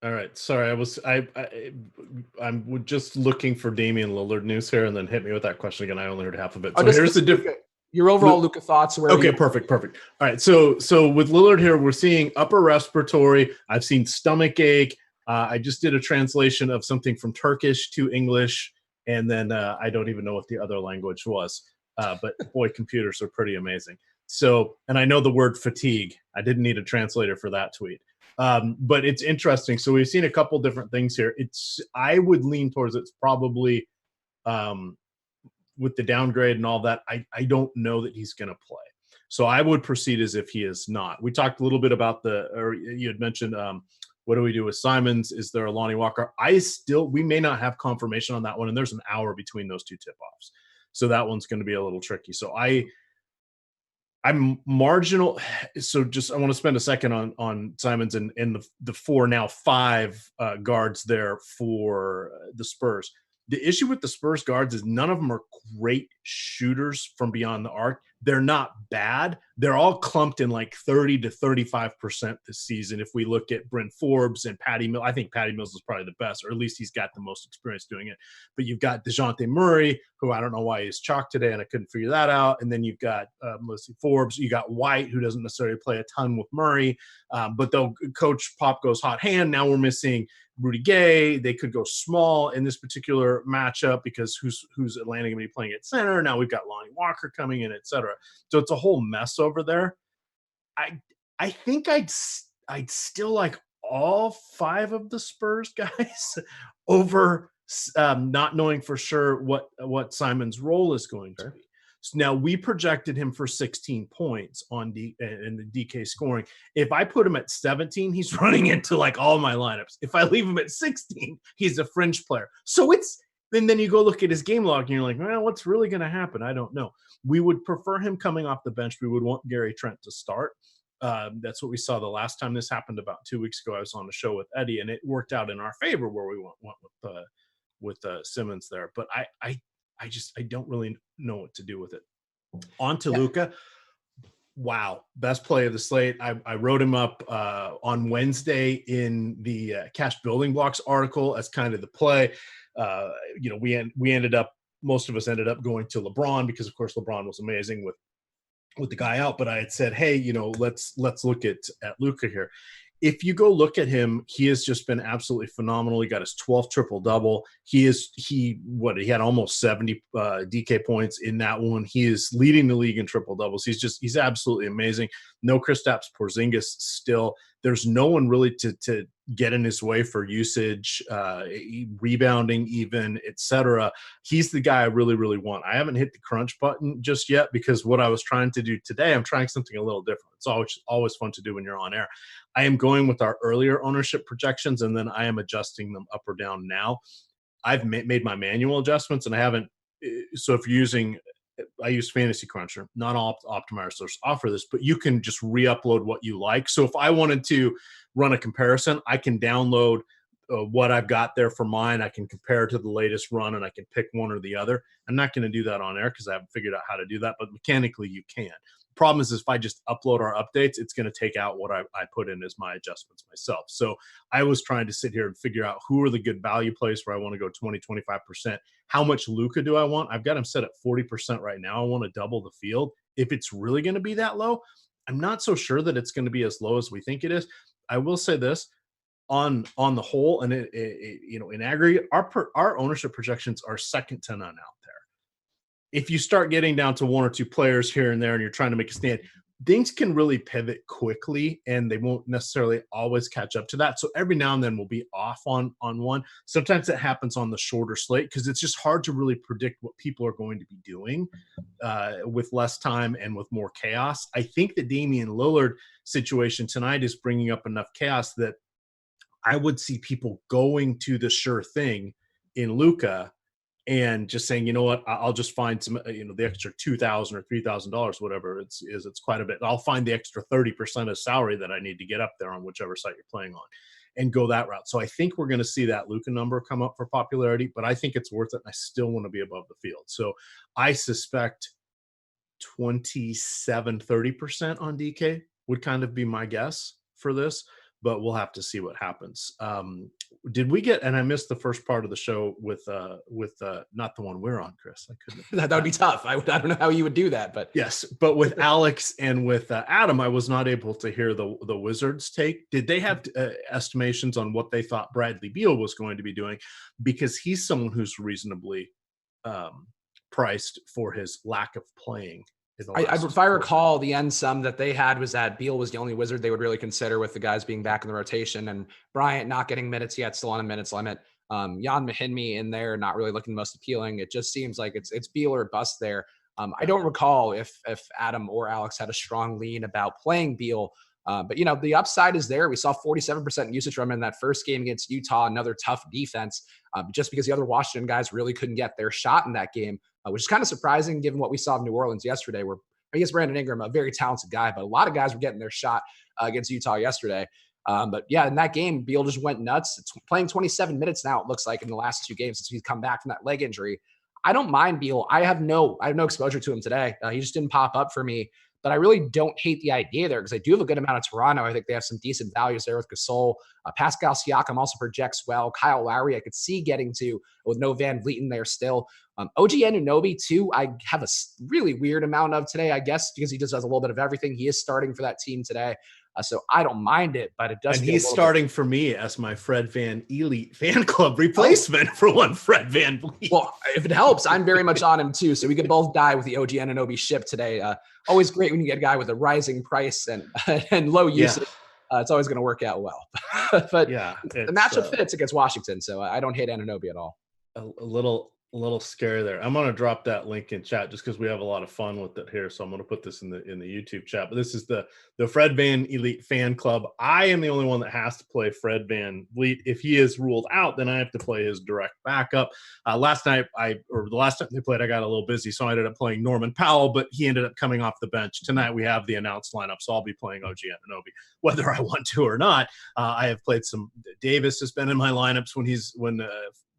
All right. Sorry, I'm just looking for Damian Lillard news here, and then hit me with that question again. I only heard half of it. So here's the difference. Your overall Luka thoughts. Okay, perfect. All right. So with Lillard here, we're seeing upper respiratory. I've seen stomach ache. I just did a translation of something from Turkish to English, and then I don't even know what the other language was. But boy, computers are pretty amazing. So, and I know the word fatigue. I didn't need a translator for that tweet. But it's interesting. So we've seen a couple different things here. I would lean towards it's probably with the downgrade and all that. I don't know that he's going to play. So I would proceed as if he is not. We talked a little bit about or you had mentioned, what do we do with Simons? Is there a Lonnie Walker? We may not have confirmation on that one. And there's an hour between those two tip-offs. So that one's going to be a little tricky. So I'm marginal. So I want to spend a second on Simons and the 4 now 5 guards there for the Spurs. The issue with the Spurs guards is none of them are great shooters from beyond the arc. They're not bad. They're all clumped in like 30 to 35% this season. If we look at Brent Forbes and Patty Mills, I think Patty Mills is probably the best, or at least he's got the most experience doing it. But you've got DeJounte Murray, who I don't know why he's chalked today, and I couldn't figure that out. And then you've got mostly Forbes. You got White, who doesn't necessarily play a ton with Murray. But though Coach Pop goes hot hand, now we're missing Rudy Gay. They could go small in this particular matchup because who's Atlanta going to be playing at center? Now we've got Lonnie Walker coming in, etc. So it's a whole mess over there. I think I'd still like all 5 of the Spurs guys over not knowing for sure what Simon's role is going to be. So now we projected him for 16 points in the DK scoring. If I put him at 17, he's running into like all my lineups. If I leave him at 16, he's a fringe player. So then you go look at his game log and you're like, well, what's really going to happen? I don't know. We would prefer him coming off the bench. We would want Gary Trent to start. That's what we saw the last time this happened about 2 weeks ago. I was on the show with Eddie, and it worked out in our favor where we went with Simmons there. But I don't really know what to do with it. On to Luka. Wow. Best play of the slate. I wrote him up on Wednesday in the Cash Building Blocks article as kind of the play. Most of us ended up going to LeBron because, of course, LeBron was amazing with the guy out. But I had said, hey, let's look at Luka here. If you go look at him, he has just been absolutely phenomenal. He got his 12th triple-double. He had almost 70 DK points in that one. He is leading the league in triple-doubles. He's absolutely amazing. No Kristaps Porzingis still. There's no one really to get in his way for usage, rebounding even, etc. He's the guy I really, really want. I haven't hit the crunch button just yet because what I was trying to do today, I'm trying something a little different. It's always fun to do when you're on air. I am going with our earlier ownership projections, and then I am adjusting them up or down now. I've made my manual adjustments, and I haven't. So if you're using, I use Fantasy Cruncher. Not all optimizers offer this, but you can just re-upload what you like. So if I wanted to run a comparison, I can download what I've got there for mine. I can compare it to the latest run, and I can pick one or the other. I'm not going to do that on air because I haven't figured out how to do that, but mechanically you can. Problem is if I just upload our updates, it's going to take out what I put in as my adjustments myself. So I was trying to sit here and figure out who are the good value plays where I want to go 20, 25%. How much Luka do I want? I've got him set at 40% right now. I want to double the field. If it's really going to be that low, I'm not so sure that it's going to be as low as we think it is. I will say this on the whole, and in aggregate, our ownership projections are second to none out there. If you start getting down to 1 or 2 players here and there and you're trying to make a stand, things can really pivot quickly and they won't necessarily always catch up to that. So every now and then we'll be off on one. Sometimes it happens on the shorter slate because it's just hard to really predict what people are going to be doing with less time and with more chaos. I think the Damian Lillard situation tonight is bringing up enough chaos that I would see people going to the sure thing in Luka and just saying, you know what, I'll just find some, the extra $2,000 or $3,000, whatever it's quite a bit. I'll find the extra 30% of salary that I need to get up there on whichever site you're playing on, and go that route. So I think we're going to see that Luka number come up for popularity, but I think it's worth it. And I still want to be above the field. So I suspect 27-30% on DK would kind of be my guess for this, but we'll have to see what happens. Did we get, and I missed the first part of the show with not the one we're on, Chris. I couldn't. That would be tough. I don't know how you would do that, but yes, but with Alex and with Adam, I was not able to hear the Wizards' take. Did they have estimations on what they thought Bradley Beal was going to be doing? Because he's someone who's reasonably priced for his lack of playing. If I recall, the end sum that they had was that Beal was the only Wizard they would really consider, with the guys being back in the rotation, and Bryant not getting minutes yet, still on a minutes limit. Jan Mahinmi in there, not really looking most appealing. It just seems like it's Beal or bust there. I don't recall if Adam or Alex had a strong lean about playing Beal. But, the upside is there. We saw 47% usage from him in that first game against Utah, another tough defense, just because the other Washington guys really couldn't get their shot in that game, which is kind of surprising given what we saw in New Orleans yesterday, where I guess Brandon Ingram, a very talented guy, but a lot of guys were getting their shot against Utah yesterday. But yeah, in that game, Beal just went nuts. It's playing 27 minutes now, it looks like, in the last 2 games since he's come back from that leg injury. I don't mind Beal. I have no exposure to him today. He just didn't pop up for me. But I really don't hate the idea there, because I do have a good amount of Toronto. I think they have some decent values there with Gasol. Pascal Siakam also projects well. Kyle Lowry I could see getting to with no Van Vliet in there still. OG Anunoby too, I have a really weird amount of today, I guess, because he just does a little bit of everything. He is starting for that team today. So I don't mind it, but it does. And he's starting for me as my Fred Van Elite fan club replacement for one Fred Van Vliet. Well, if it helps, I'm very much on him too. So we could both die with the OG Anunoby ship today. Always great when you get a guy with a rising price and low usage. Yeah. It's always going to work out well. But yeah, the matchup fits against Washington, so I don't hate Anunoby at all. A little scary there. I'm going to drop that link in chat just because we have a lot of fun with it here. So I'm going to put this in the YouTube chat. But this is the Fred Van Elite fan club. I am the only one that has to play Fred Van Vliet. If he is ruled out, then I have to play his direct backup. The last time they played, I got a little busy, so I ended up playing Norman Powell, but he ended up coming off the bench. Tonight we have the announced lineup, so I'll be playing OG Anunoby, whether I want to or not. I have played some. Davis has been in my lineups when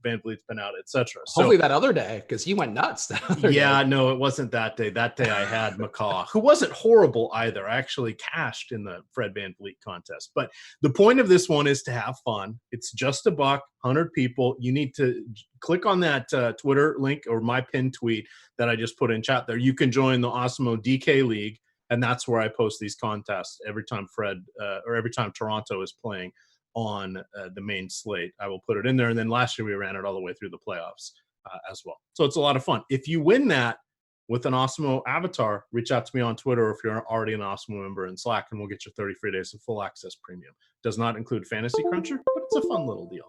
Van Vliet's been out, etc. So, hopefully that other day, because he went nuts. No, it wasn't that day. That day I had McCaw, who wasn't horrible either. I actually cashed in the Fred Van Vliet contest. But the point of this one is to have fun. It's just $1, 100 people. You need to click on that Twitter link or my pinned tweet that I just put in chat there. You can join the Osmo DK League, and that's where I post these contests every time every time Toronto is playing on the main slate. I will put it in there. And then last year we ran it all the way through the playoffs as well. So it's a lot of fun. If you win that with an Osmo avatar, reach out to me on Twitter, or if you're already an Osmo member in Slack, and we'll get you 30 free days of full access premium. Does not include Fantasy Cruncher, but it's a fun little deal.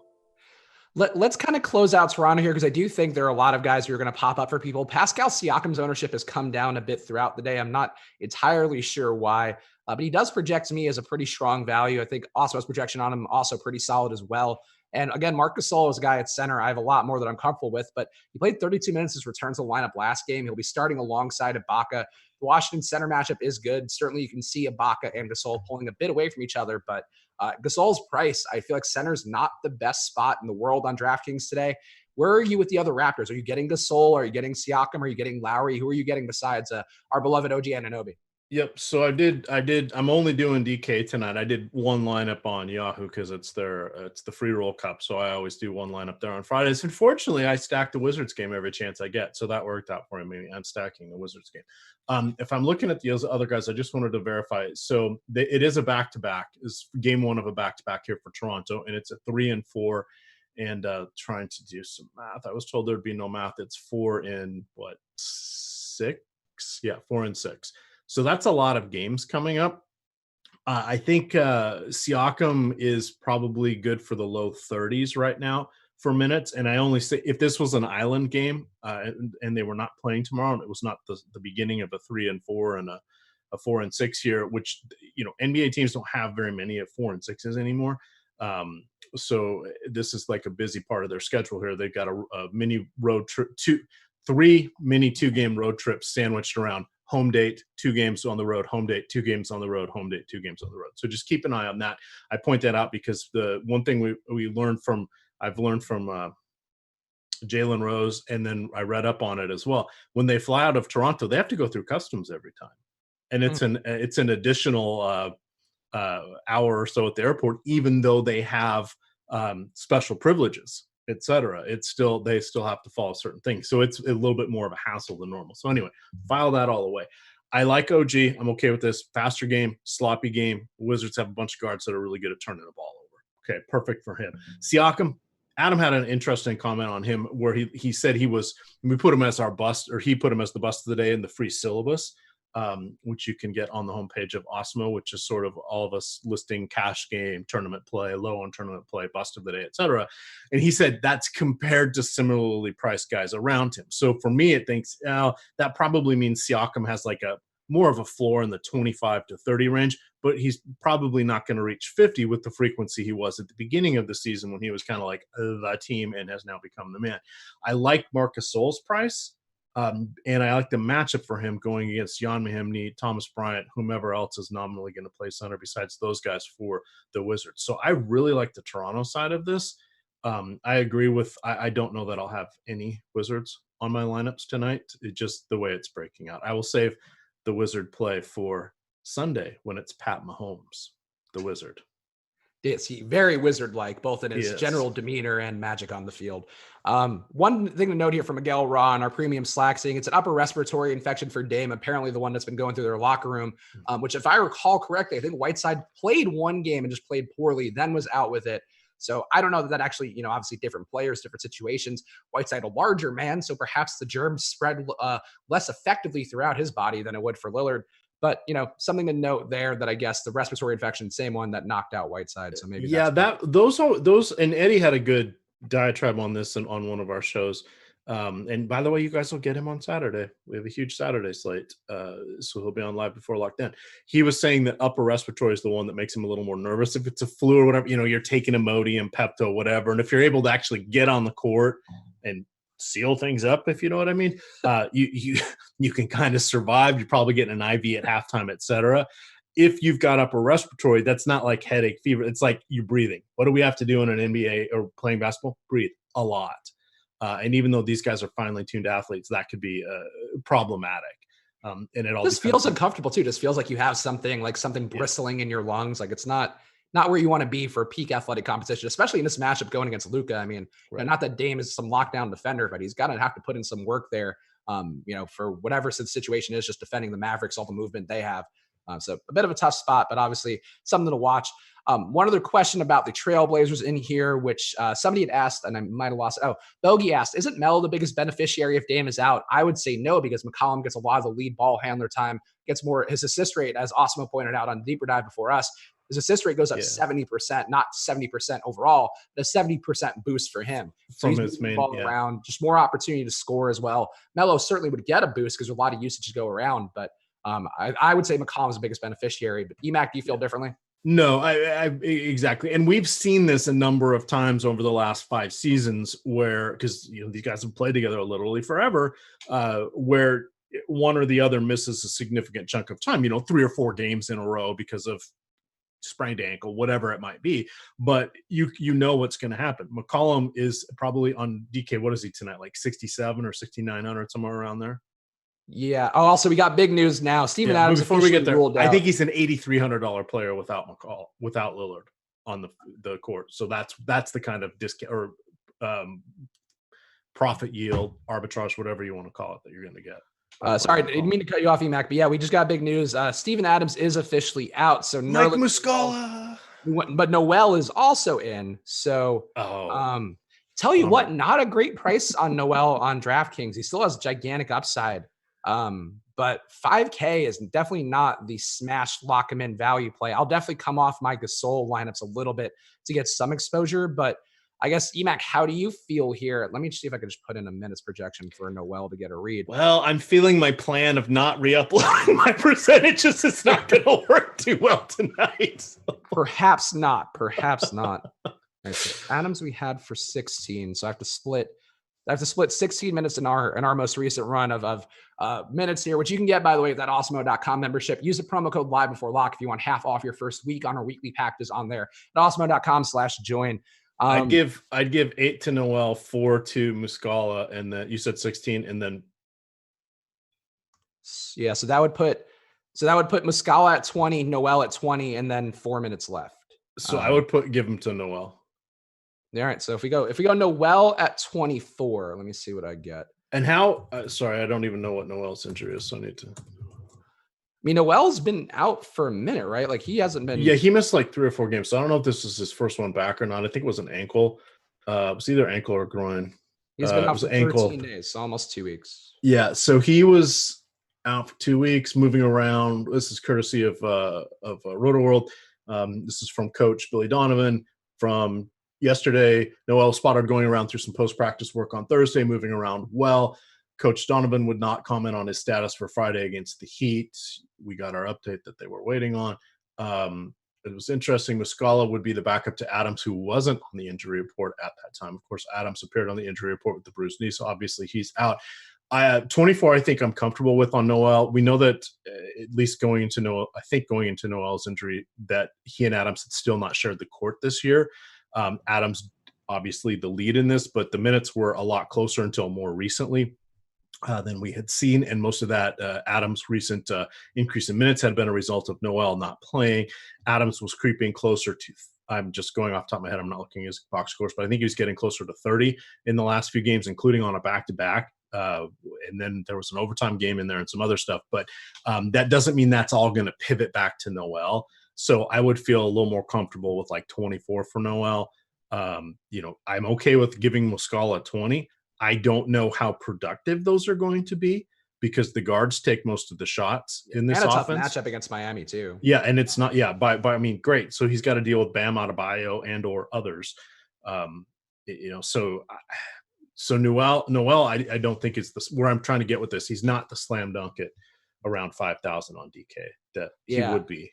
Let's kind of close out Toronto here, because I do think there are a lot of guys who are going to pop up for people. Pascal Siakam's ownership has come down a bit throughout the day. I'm not entirely sure why, but he does project to me as a pretty strong value. I think Osmo's projection on him also pretty solid as well. And again, Marc Gasol is a guy at center I have a lot more that I'm comfortable with, but he played 32 minutes his return to the lineup last game. He'll be starting alongside Ibaka. The Washington center matchup is good. Certainly you can see Ibaka and Gasol pulling a bit away from each other, but Gasol's price, I feel like center's not the best spot in the world on DraftKings today. Where are you with the other Raptors? Are you getting Gasol? Are you getting Siakam? Are you getting Lowry? Who are you getting besides our beloved OG Anunoby? Yep. So I did. I'm only doing DK tonight. I did one lineup on Yahoo because it's the free roll cup. So I always do one lineup there on Fridays. Unfortunately, I stack the Wizards game every chance I get. So that worked out for me. I'm stacking the Wizards game. If I'm looking at the other guys, I just wanted to verify. So it is a back-to-back. It's game one of a back-to-back here for Toronto, and it's a 3 and 4. And trying to do some math. I was told there'd be no math. It's 4 and 6? Yeah, 4 and 6. So that's a lot of games coming up. I think Siakam is probably good for the low 30s right now for minutes. And I only say if this was an island game and they were not playing tomorrow, and it was not the beginning of a 3 and 4 and a 4 and 6 here, which, NBA teams don't have very many of 4 and 6s anymore. So this is like a busy part of their schedule here. They've got a mini road trip, 3 mini 2-game road trips sandwiched around home date, 2 games on the road, home date, 2 games on the road, home date, 2 games on the road. So just keep an eye on that. I point that out because the one thing I've learned from Jalen Rose, and then I read up on it as well. When they fly out of Toronto, they have to go through customs every time, and it's an additional hour or so at the airport, even though they have special privileges, etc. They still have to follow certain things, so it's a little bit more of a hassle than normal. So anyway, file that all away. I like OG. I'm okay with this. Faster game, sloppy game. Wizards have a bunch of guards that are really good at turning the ball over. Okay, perfect for him. Siakam. Adam had an interesting comment on him where he said we put him as our bust, or he put him as the bust of the day in the free syllabus, which you can get on the homepage of Osmo, which is sort of all of us listing cash game, tournament play, low on tournament play, bust of the day, etc. And he said that's compared to similarly priced guys around him. So for me, it thinks that probably means Siakam has like a more of a floor in the 25 to 30 range, but he's probably not going to reach 50 with the frequency he was at the beginning of the season when he was kind of like the team and has now become the man. I like Marcus Gasol's price, and I like the matchup for him going against Jan Mahimny, Thomas Bryant, whomever else is nominally going to play center besides those guys for the Wizards. So I really like the Toronto side of this. I agree with I don't know that I'll have any Wizards on my lineups tonight. It's just the way it's breaking out. I will save the Wizard play for Sunday when it's Pat Mahomes, the Wizard. Yes, he very Wizard-like, both in his general demeanor and magic on the field. One thing to note here from Miguel Ra on our premium Slack, saying it's an upper respiratory infection for Dame, apparently the one that's been going through their locker room, which if I recall correctly, I think Whiteside played one game and just played poorly, then was out with it. So I don't know that actually, obviously different players, different situations. Whiteside, a larger man, so perhaps the germs spread less effectively throughout his body than it would for Lillard. But, something to note there that I guess the respiratory infection, same one that knocked out Whiteside. So maybe those and Eddie had a good diatribe on this and on one of our shows. And by the way, you guys will get him on Saturday. We have a huge Saturday slate. So he'll be on live before lockdown. He was saying that upper respiratory is the one that makes him a little more nervous. If it's a flu or whatever, you're taking Imodium, Pepto, whatever. And if you're able to actually get on the court and seal things up, if you know what I mean, you can kind of survive. You're probably getting an IV at halftime, etc. If you've got upper respiratory, that's not like headache, fever. It's like you're breathing. What do we have to do in an NBA or playing basketball? Breathe a lot. And even though these guys are finely tuned athletes, that could be problematic. And it all just feels uncomfortable too. Just feels like you have something bristling in your lungs. Like it's not where you want to be for peak athletic competition, especially in this matchup going against Luka. I mean, not that Dame is some lockdown defender, but he's got to have to put in some work there. For whatever the situation is, just defending the Mavericks, all the movement they have. So a bit of a tough spot, but obviously something to watch. One other question about the Trailblazers in here, which somebody had asked, and I might have lost it. Oh, Bogey asked, isn't Melo the biggest beneficiary if Dame is out? I would say no, because McCollum gets a lot of the lead ball handler time, gets more. His assist rate, as Osmo pointed out on Deeper Dive before us, his assist rate goes up 70%, not 70% overall, but a 70% boost for him. So he's moving the ball around, just more opportunity to score as well. Melo certainly would get a boost because there's a lot of usage to go around, but I would say McCollum's the biggest beneficiary. But EMAC, do you feel differently? No, I exactly. And we've seen this a number of times over the last 5 seasons where, because these guys have played together literally forever, where one or the other misses a significant chunk of time, 3 or 4 games in a row because of sprained ankle, whatever it might be. But you know what's going to happen. McCollum is probably on DK. What is he tonight? Like 67 or 6,900, somewhere around there. Yeah. Oh, also we got big news now. Steven Adams. Before we get there, I think he's an $8,300 player without Lillard on the court. So that's the kind of discount or profit yield, arbitrage, whatever you want to call it, that you're going to get. Sorry, I didn't mean to cut you off, EMAC, but yeah, we just got big news. Steven Adams is officially out. So Mike Muscala. But Noel is also in. So tell you what, not a great price on Noel on DraftKings. He still has gigantic upside. But 5K is definitely not the smash lock him in value play. I'll definitely come off my Gasol lineups a little bit to get some exposure, but I guess EMAC, how do you feel here? Let me see if I can just put in a minutes projection for Noel to get a read. Well, I'm feeling my plan of not re-uploading my percentages is not going to work too well tonight. Perhaps not. Perhaps not. Right, so Adams we had for 16, so I have to split 16 minutes in our most recent run of minutes here, which you can get, by the way, with that awesemo.com membership. Use the promo code live before lock if you want half off your first week on our weekly packages on there at awesemo.com/join. I'd give 8 to Noel, 4 to Muscala, and then you said 16, and then yeah, so that would put Muscala at 20, Noel at 20, and then 4 minutes left. So I would give him to Noel. All right, so if we go Noel at 24, let me see what I get. And how? Sorry, I don't even know what Noel's injury is, so I need to. I mean, Noel's been out for a minute, right? Like he hasn't been. Yeah, he missed like 3 or 4 games. So I don't know if this is his first one back or not. I think it was an ankle. It was either ankle or groin. He's been out for 13 ankle. days, so almost 2 weeks. Yeah, so he was out for 2 weeks, moving around. This is courtesy of Roto World. This is from Coach Billy Donovan from yesterday. Noel spotted going around through some post-practice work on Thursday, moving around well. Coach Donovan would not comment on his status for Friday against the Heat. We got our update that they were waiting on. It was interesting. Muscala would be the backup to Adams, who wasn't on the injury report at that time. Of course, Adams appeared on the injury report with the bruised knee, so obviously he's out. 24, I think I'm comfortable with on Noel. We know that at least going into Noel's injury, that he and Adams had still not shared the court this year. Adams, obviously the lead in this, but the minutes were a lot closer until more recently than we had seen. And most of that, Adams' recent increase in minutes had been a result of Noel not playing. Adams was creeping closer to, I'm just going off the top of my head, I'm not looking at his box scores, but I think he was getting closer to 30 in the last few games, including on a back-to-back. And then there was an overtime game in there and some other stuff. But that doesn't mean that's all going to pivot back to Noel. So I would feel a little more comfortable with like 24 for Noel. I'm okay with giving Muscala 20. I don't know how productive those are going to be because the guards take most of the shots in this offense. And a tough matchup against Miami too. Yeah, and it's not. Yeah, I mean, great. So he's got to deal with Bam Adebayo and or others. So Noel, I don't think is where I'm trying to get with this. He's not the slam dunk at around 5,000 on DK that he would be.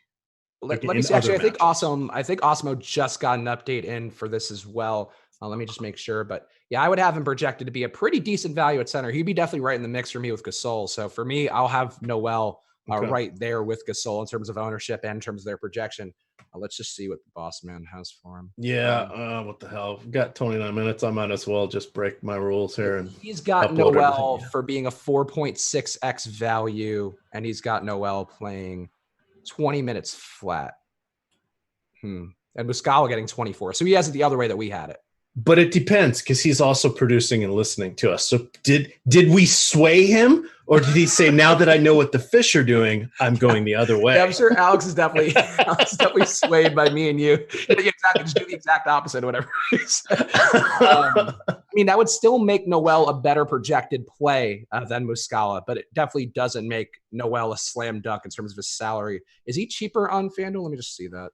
Let me see. Actually, I think Awesemo just got an update in for this as well. Let me just make sure. But yeah, I would have him projected to be a pretty decent value at center. He'd be definitely right in the mix for me with Gasol. So for me, I'll have Noel right there with Gasol in terms of ownership and in terms of their projection. Let's just see what the boss man has for him. Yeah, what the hell? We've got 29 minutes. I might as well just break my rules here. And he's got Noel for being a 4.6x value, and he's got Noel playing 20 minutes flat. And Muscala getting 24. So he has it the other way that we had it. But it depends because he's also producing and listening to us. So did we sway him, or did he say, now that I know what the fish are doing, I'm going the other way? Yeah, I'm sure Alex is definitely swayed by me and you. Just do the exact opposite of whatever he said. I mean, that would still make Noel a better projected play than Muscala, but it definitely doesn't make Noel a slam dunk in terms of his salary. Is he cheaper on FanDuel? Let me just see that.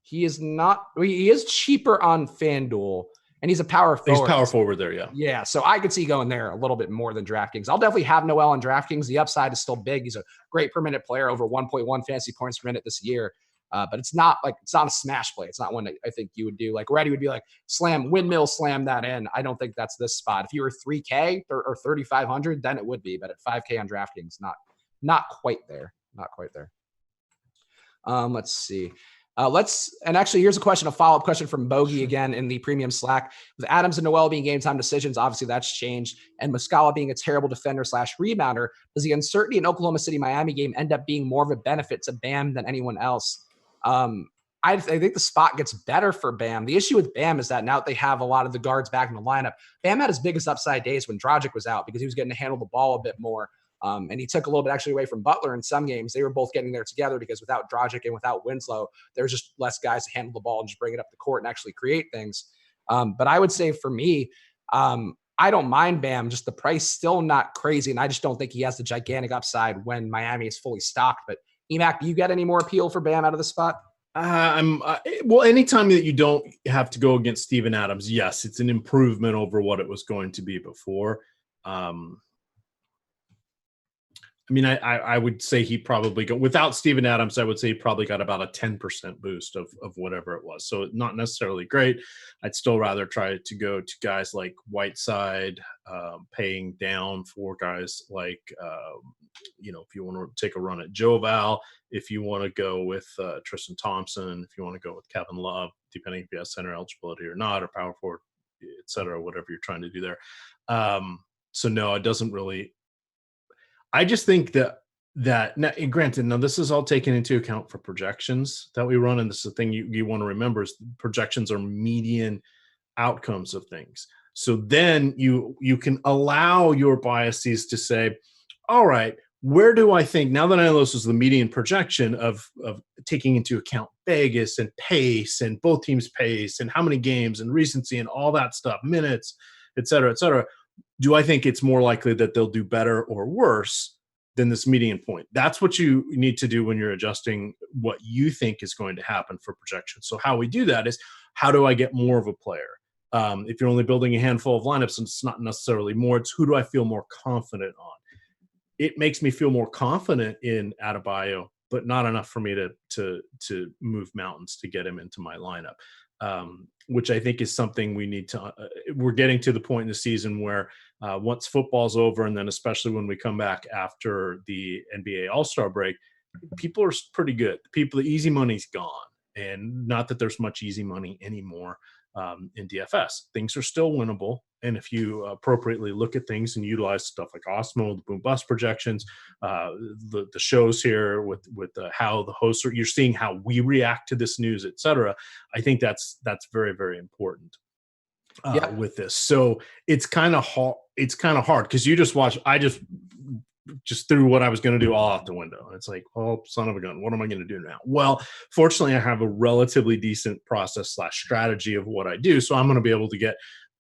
He is not. He is cheaper on FanDuel, and he's a power forward. He's power forward there, yeah. Yeah, so I could see going there a little bit more than DraftKings. I'll definitely have Noel on DraftKings. The upside is still big. He's a great per minute player, over 1.1 fantasy points per minute this year. But it's not a smash play. It's not one that I think you would do. Like Reddy would be like, windmill slam that in. I don't think that's this spot. If you were 3K or 3,500, then it would be. But at 5K on DraftKings, not quite there. Not quite there. Let's see. And actually, here's a follow-up question from Bogey again in the premium Slack. With Adams and Noel being game time decisions, obviously that's changed. And Muscala being a terrible defender / rebounder, does the uncertainty in Oklahoma City-Miami game end up being more of a benefit to Bam than anyone else? I think the spot gets better for Bam. The issue with Bam is that now that they have a lot of the guards back in the lineup, Bam had his biggest upside days when Dragic was out because he was getting to handle the ball a bit more. And he took a little bit actually away from Butler in some games. They were both getting there together because without Dragic and without Winslow, there's just less guys to handle the ball and just bring it up the court and actually create things. But I would say for me, I don't mind Bam, just the price still not crazy. And I just don't think he has the gigantic upside when Miami is fully stocked. But Emac, do you get any more appeal for Bam out of the spot? Well, anytime that you don't have to go against Steven Adams, yes, it's an improvement over what it was going to be before. I mean, I would say he probably got, without Steven Adams, I would say he probably got about a 10% boost of whatever it was. So not necessarily great. I'd still rather try to go to guys like Whiteside, paying down for guys like, if you want to take a run at Joe Val, if you want to go with Tristan Thompson, if you want to go with Kevin Love, depending if you have center eligibility or not, or power forward, et cetera, whatever you're trying to do there. So no, it doesn't really. I just think that now, granted, now this is all taken into account for projections that we run, and this is the thing you want to remember is projections are median outcomes of things. So then you can allow your biases to say, all right, where do I think, now that I know this is the median projection of taking into account Vegas and pace and both teams' pace and how many games and recency and all that stuff, minutes, et cetera, do I think it's more likely that they'll do better or worse than this median point? That's what you need to do when you're adjusting what you think is going to happen for projections. So how we do that is, how do I get more of a player? If you're only building a handful of lineups, and it's not necessarily more, it's who do I feel more confident on? It makes me feel more confident in Adebayo, but not enough for me to move mountains to get him into my lineup. Which I think is something we need to, we're getting to the point in the season where once football's over, and then especially when we come back after the NBA All-Star break, people are pretty good. The easy money's gone. And not that there's much easy money anymore in DFS. Things are still winnable. And if you appropriately look at things and utilize stuff like Osmo, the boom bust projections, the shows here with how the hosts are, you're seeing how we react to this news, et cetera. I think that's very, very important with this. So it's kind of hard. It's kind of hard because you just watch. I just threw what I was going to do all out the window. And it's like, oh, son of a gun, what am I going to do now? Well, fortunately, I have a relatively decent process / strategy of what I do. So I'm going to be able to get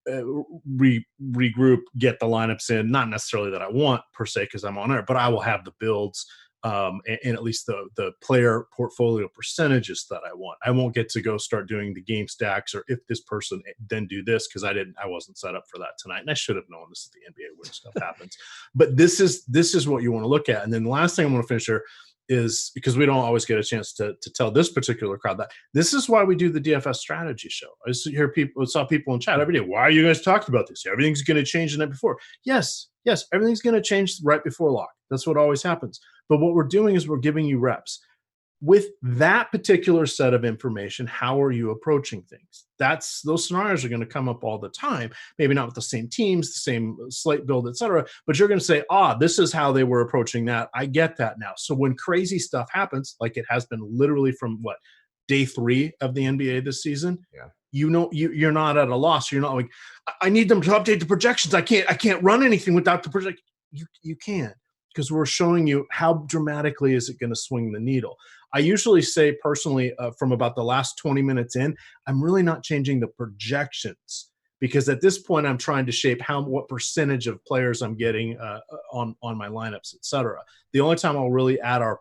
regroup, get the lineups in, not necessarily that I want per se because I'm on air, but I will have the builds and at least the player portfolio percentages that I want. I won't get to go start doing the game stacks or if this person then do this because I wasn't set up for that tonight. And I should have known this is the NBA where stuff happens. But this is what you want to look at. And then the last thing I want to finish here is, because we don't always get a chance to tell this particular crowd that this is why we do the DFS strategy show. I saw people in chat every day. Why are you guys talking about this? Everything's going to change the night before. Yes, everything's going to change right before lock. That's what always happens. But what we're doing is we're giving you reps. With that particular set of information, how are you approaching things? Those scenarios are going to come up all the time. Maybe not with the same teams, the same slate build, et cetera, but you're going to say, this is how they were approaching that. I get that now. So when crazy stuff happens, like it has been literally from day 3 of the NBA this season, you're not at a loss. You're not like, I need them to update the projections. I can't run anything without the project. You can, because we're showing you how dramatically is it going to swing the needle. I usually say personally from about the last 20 minutes in, I'm really not changing the projections because at this point I'm trying to shape what percentage of players I'm getting on my lineups, et cetera. The only time I'll really add our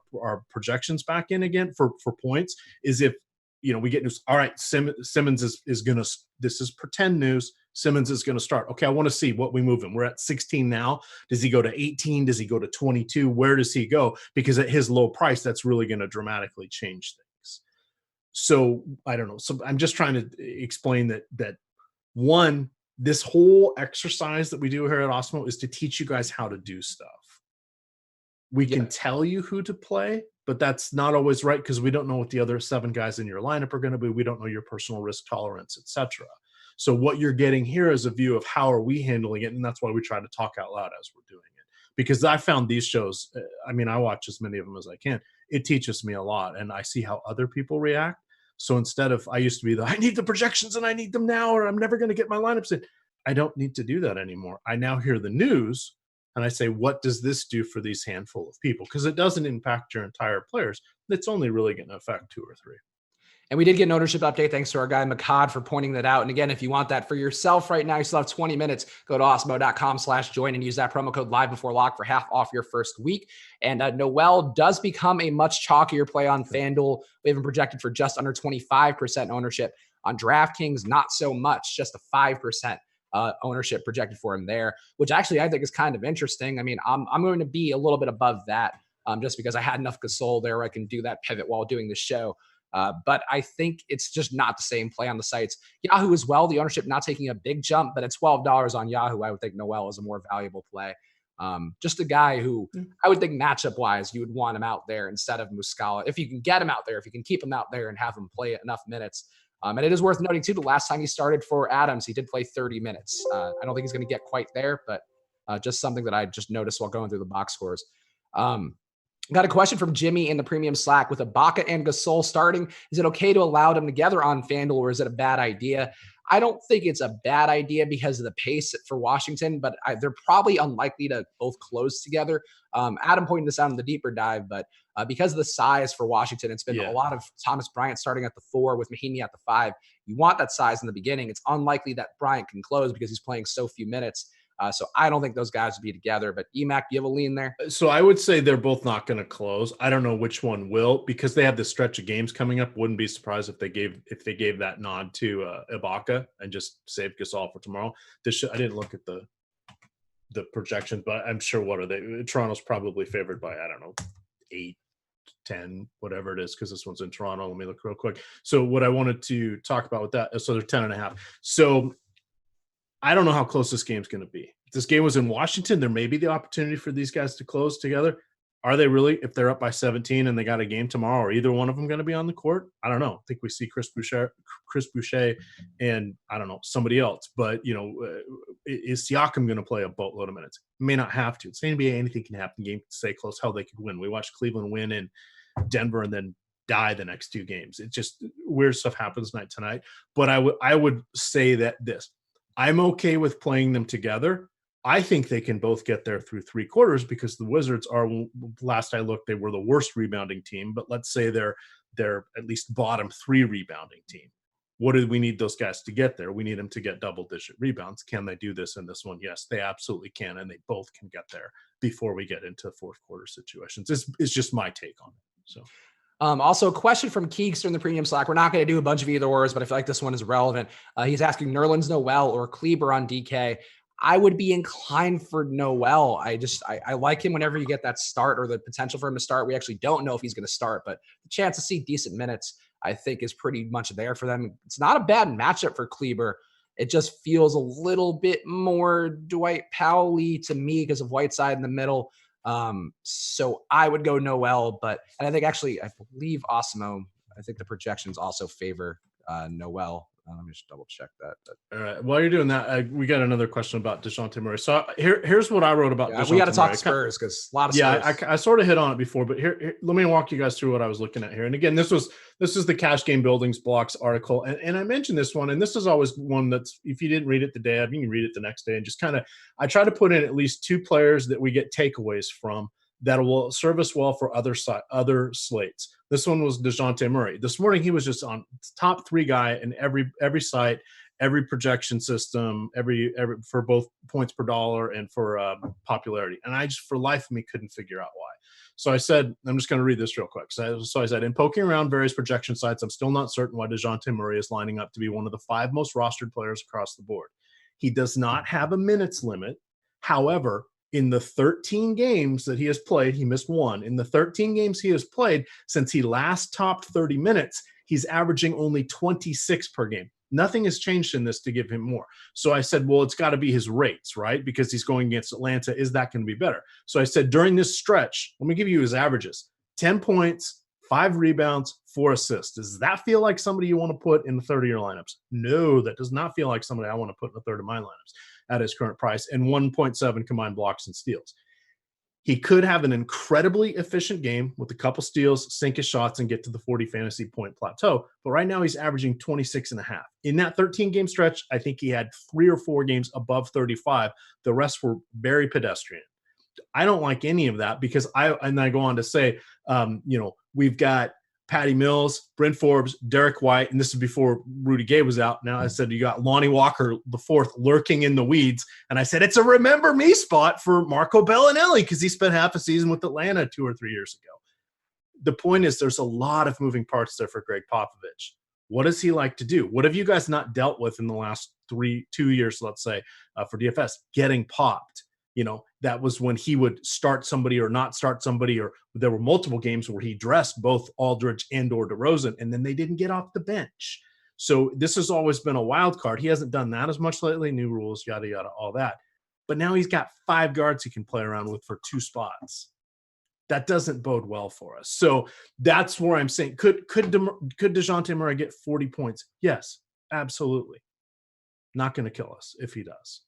projections back in again for points is if we get news. All right, Simmons is going to, this is pretend news. Simmons is going to start. Okay, I want to see what we move him. We're at 16 now. Does he go to 18? Does he go to 22? Where does he go? Because at his low price, that's really going to dramatically change things. So I don't know. So I'm just trying to explain that one, this whole exercise that we do here at Osmo is to teach you guys how to do stuff. We can tell you who to play, but that's not always right because we don't know what the other 7 guys in your lineup are going to be. We don't know your personal risk tolerance, et cetera. So what you're getting here is a view of how are we handling it, and that's why we try to talk out loud as we're doing it. Because I found these shows, I watch as many of them as I can. It teaches me a lot, and I see how other people react. So instead of, I used to be I need the projections and I need them now, or I'm never going to get my lineups in. I don't need to do that anymore. I now hear the news, and I say, what does this do for these handful of people? Because it doesn't impact your entire players. It's only really going to affect 2 or 3. And we did get an ownership update. Thanks to our guy, Makad, for pointing that out. And again, if you want that for yourself right now, you still have 20 minutes. Go to osmo.com/join and use that promo code live before lock for half off your first week. And Noel does become a much chalkier play on FanDuel. We have him projected for just under 25% ownership. On DraftKings, not so much, just a 5% ownership projected for him there, which actually I think is kind of interesting. I mean, I'm going to be a little bit above that just because I had enough Gasol there where I can do that pivot while doing the show. But I think it's just not the same play on the sites. Yahoo as well, the ownership not taking a big jump, but at $12 on Yahoo, I would think Noel is a more valuable play. Just a guy who I would think matchup wise, you would want him out there instead of Muscala. If you can get him out there, if you can keep him out there and have him play enough minutes. And it is worth noting too, the last time he started for Adams, he did play 30 minutes. I don't think he's going to get quite there, but just something that I just noticed while going through the box scores. Got a question from Jimmy in the premium Slack. With Ibaka and Gasol starting, is it okay to allow them together on FanDuel, or is it a bad idea? I don't think it's a bad idea because of the pace for Washington, but they're probably unlikely to both close together. Adam pointed this out in the deeper dive, but because of the size for Washington, it's been a lot of Thomas Bryant starting at the 4 with Mahinmi at the 5. You want that size in the beginning. It's unlikely that Bryant can close because he's playing so few minutes. So I don't think those guys would be together. But EMAC, do you have a lean there? So I would say they're both not going to close. I don't know which one will, because they have this stretch of games coming up. Wouldn't be surprised if they gave that nod to Ibaka and just saved Gasol for tomorrow. I didn't look at the projections, but I'm sure what are they? Toronto's probably favored by, I don't know, 8, 10, whatever it is, because this one's in Toronto. Let me look real quick. So what I wanted to talk about with that, so they're 10.5. So I don't know how close this game's going to be. If this game was in Washington, there may be the opportunity for these guys to close together. Are they really? If they're up by 17 and they got a game tomorrow, are either one of them going to be on the court? I don't know. I think we see Chris Boucher, and I don't know, somebody else. But, is Siakam going to play a boatload of minutes? May not have to. It's NBA. Anything can happen. Game to stay close. How they could win. We watched Cleveland win in Denver and then die the next 2 games. It's just weird stuff happens night to night. But I would say that I'm okay with playing them together. I think they can both get there through 3 quarters because the Wizards are, last I looked, they were the worst rebounding team. But let's say they're at least bottom 3 rebounding team. What do we need those guys to get there? We need them to get double-digit rebounds. Can they do this in this one? Yes, they absolutely can, and they both can get there before we get into fourth quarter situations. It's just my take on it. So. Also, a question from Keegster in the premium Slack. We're not going to do a bunch of either ors, but I feel like this one is relevant. He's asking Nerlens Noel or Kleber on DK. I would be inclined for Noel. I like him whenever you get that start or the potential for him to start. We actually don't know if he's going to start, but the chance to see decent minutes, I think, is pretty much there for them. It's not a bad matchup for Kleber. It just feels a little bit more Dwight Powell-y to me because of Whiteside in the middle. So I would go Noel, and I think actually, I believe Osmo, I think the projections also favor Noel. Let me just double check that. All right. While you're doing that, we got another question about DeJounte Murray. So here's what I wrote about DeJounte Murray. We got to talk Spurs because a lot of Spurs. Yeah, I sort of hit on it before, but here, let me walk you guys through what I was looking at here. And again, this is the Cash Game Buildings Blocks article. And I mentioned this one, and this is always one that's, if you didn't read it the day of, you can read it the next day. And just kind of, I try to put in at least 2 players that we get takeaways from that will serve us well for other slates. This one was DeJounte Murray. This morning, he was just on top 3 guy in every site, every projection system, every for both points per dollar and for popularity. And I just, for life of me, couldn't figure out why. So I said, I'm just going to read this real quick. So I said, in poking around various projection sites, I'm still not certain why DeJounte Murray is lining up to be one of the 5 most rostered players across the board. He does not have a minutes limit. However, in the 13 games that he has played, he missed 1. In the 13 games he has played since he last topped 30 minutes, he's averaging only 26 per game. Nothing has changed in this to give him more. So I said, well, it's got to be his rates, right? Because he's going against Atlanta. Is that going to be better? So I said, during this stretch, let me give you his averages. 10 points, 5 rebounds, 4 assists. Does that feel like somebody you want to put in the 30-year lineups? No, that does not feel like somebody I want to put in the 30 of my lineups at his current price, and 1.7 combined blocks and steals. He could have an incredibly efficient game with a couple steals, sink his shots, and get to the 40 fantasy point plateau. But right now he's averaging 26.5. In that 13-game stretch, I think he had 3 or 4 games above 35. The rest were very pedestrian. I don't like any of that because I go on to say, we've got Patty Mills, Brent Forbes, Derek White, and this is before Rudy Gay was out. Now I said you got Lonnie Walker the 4th lurking in the weeds, and I said it's a remember me spot for Marco Bellinelli because he spent half a season with Atlanta 2 or 3 years ago. The point is there's a lot of moving parts there for Greg Popovich. What does he like to do? What have you guys not dealt with in the last 2 years, let's say, for DFS, getting popped. That was when he would start somebody or not start somebody, or there were multiple games where he dressed both Aldridge and or DeRozan, and then they didn't get off the bench. So this has always been a wild card. He hasn't done that as much lately. New rules, yada, yada, all that. But now he's got 5 guards he can play around with for 2 spots. That doesn't bode well for us. So that's where I'm saying, could DeJounte Murray get 40 points? Yes, absolutely. Not going to kill us if he does.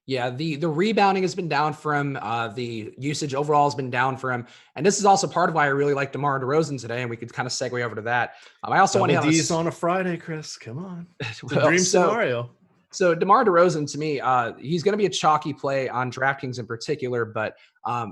Yeah, the rebounding has been down for him. The usage overall has been down for him. And this is also part of why I really like DeMar DeRozan today, and we could kind of segue over to that. I also want to have D's on a Friday, Chris. Come on. It's a dream scenario. So DeMar DeRozan, to me, he's going to be a chalky play on DraftKings in particular. But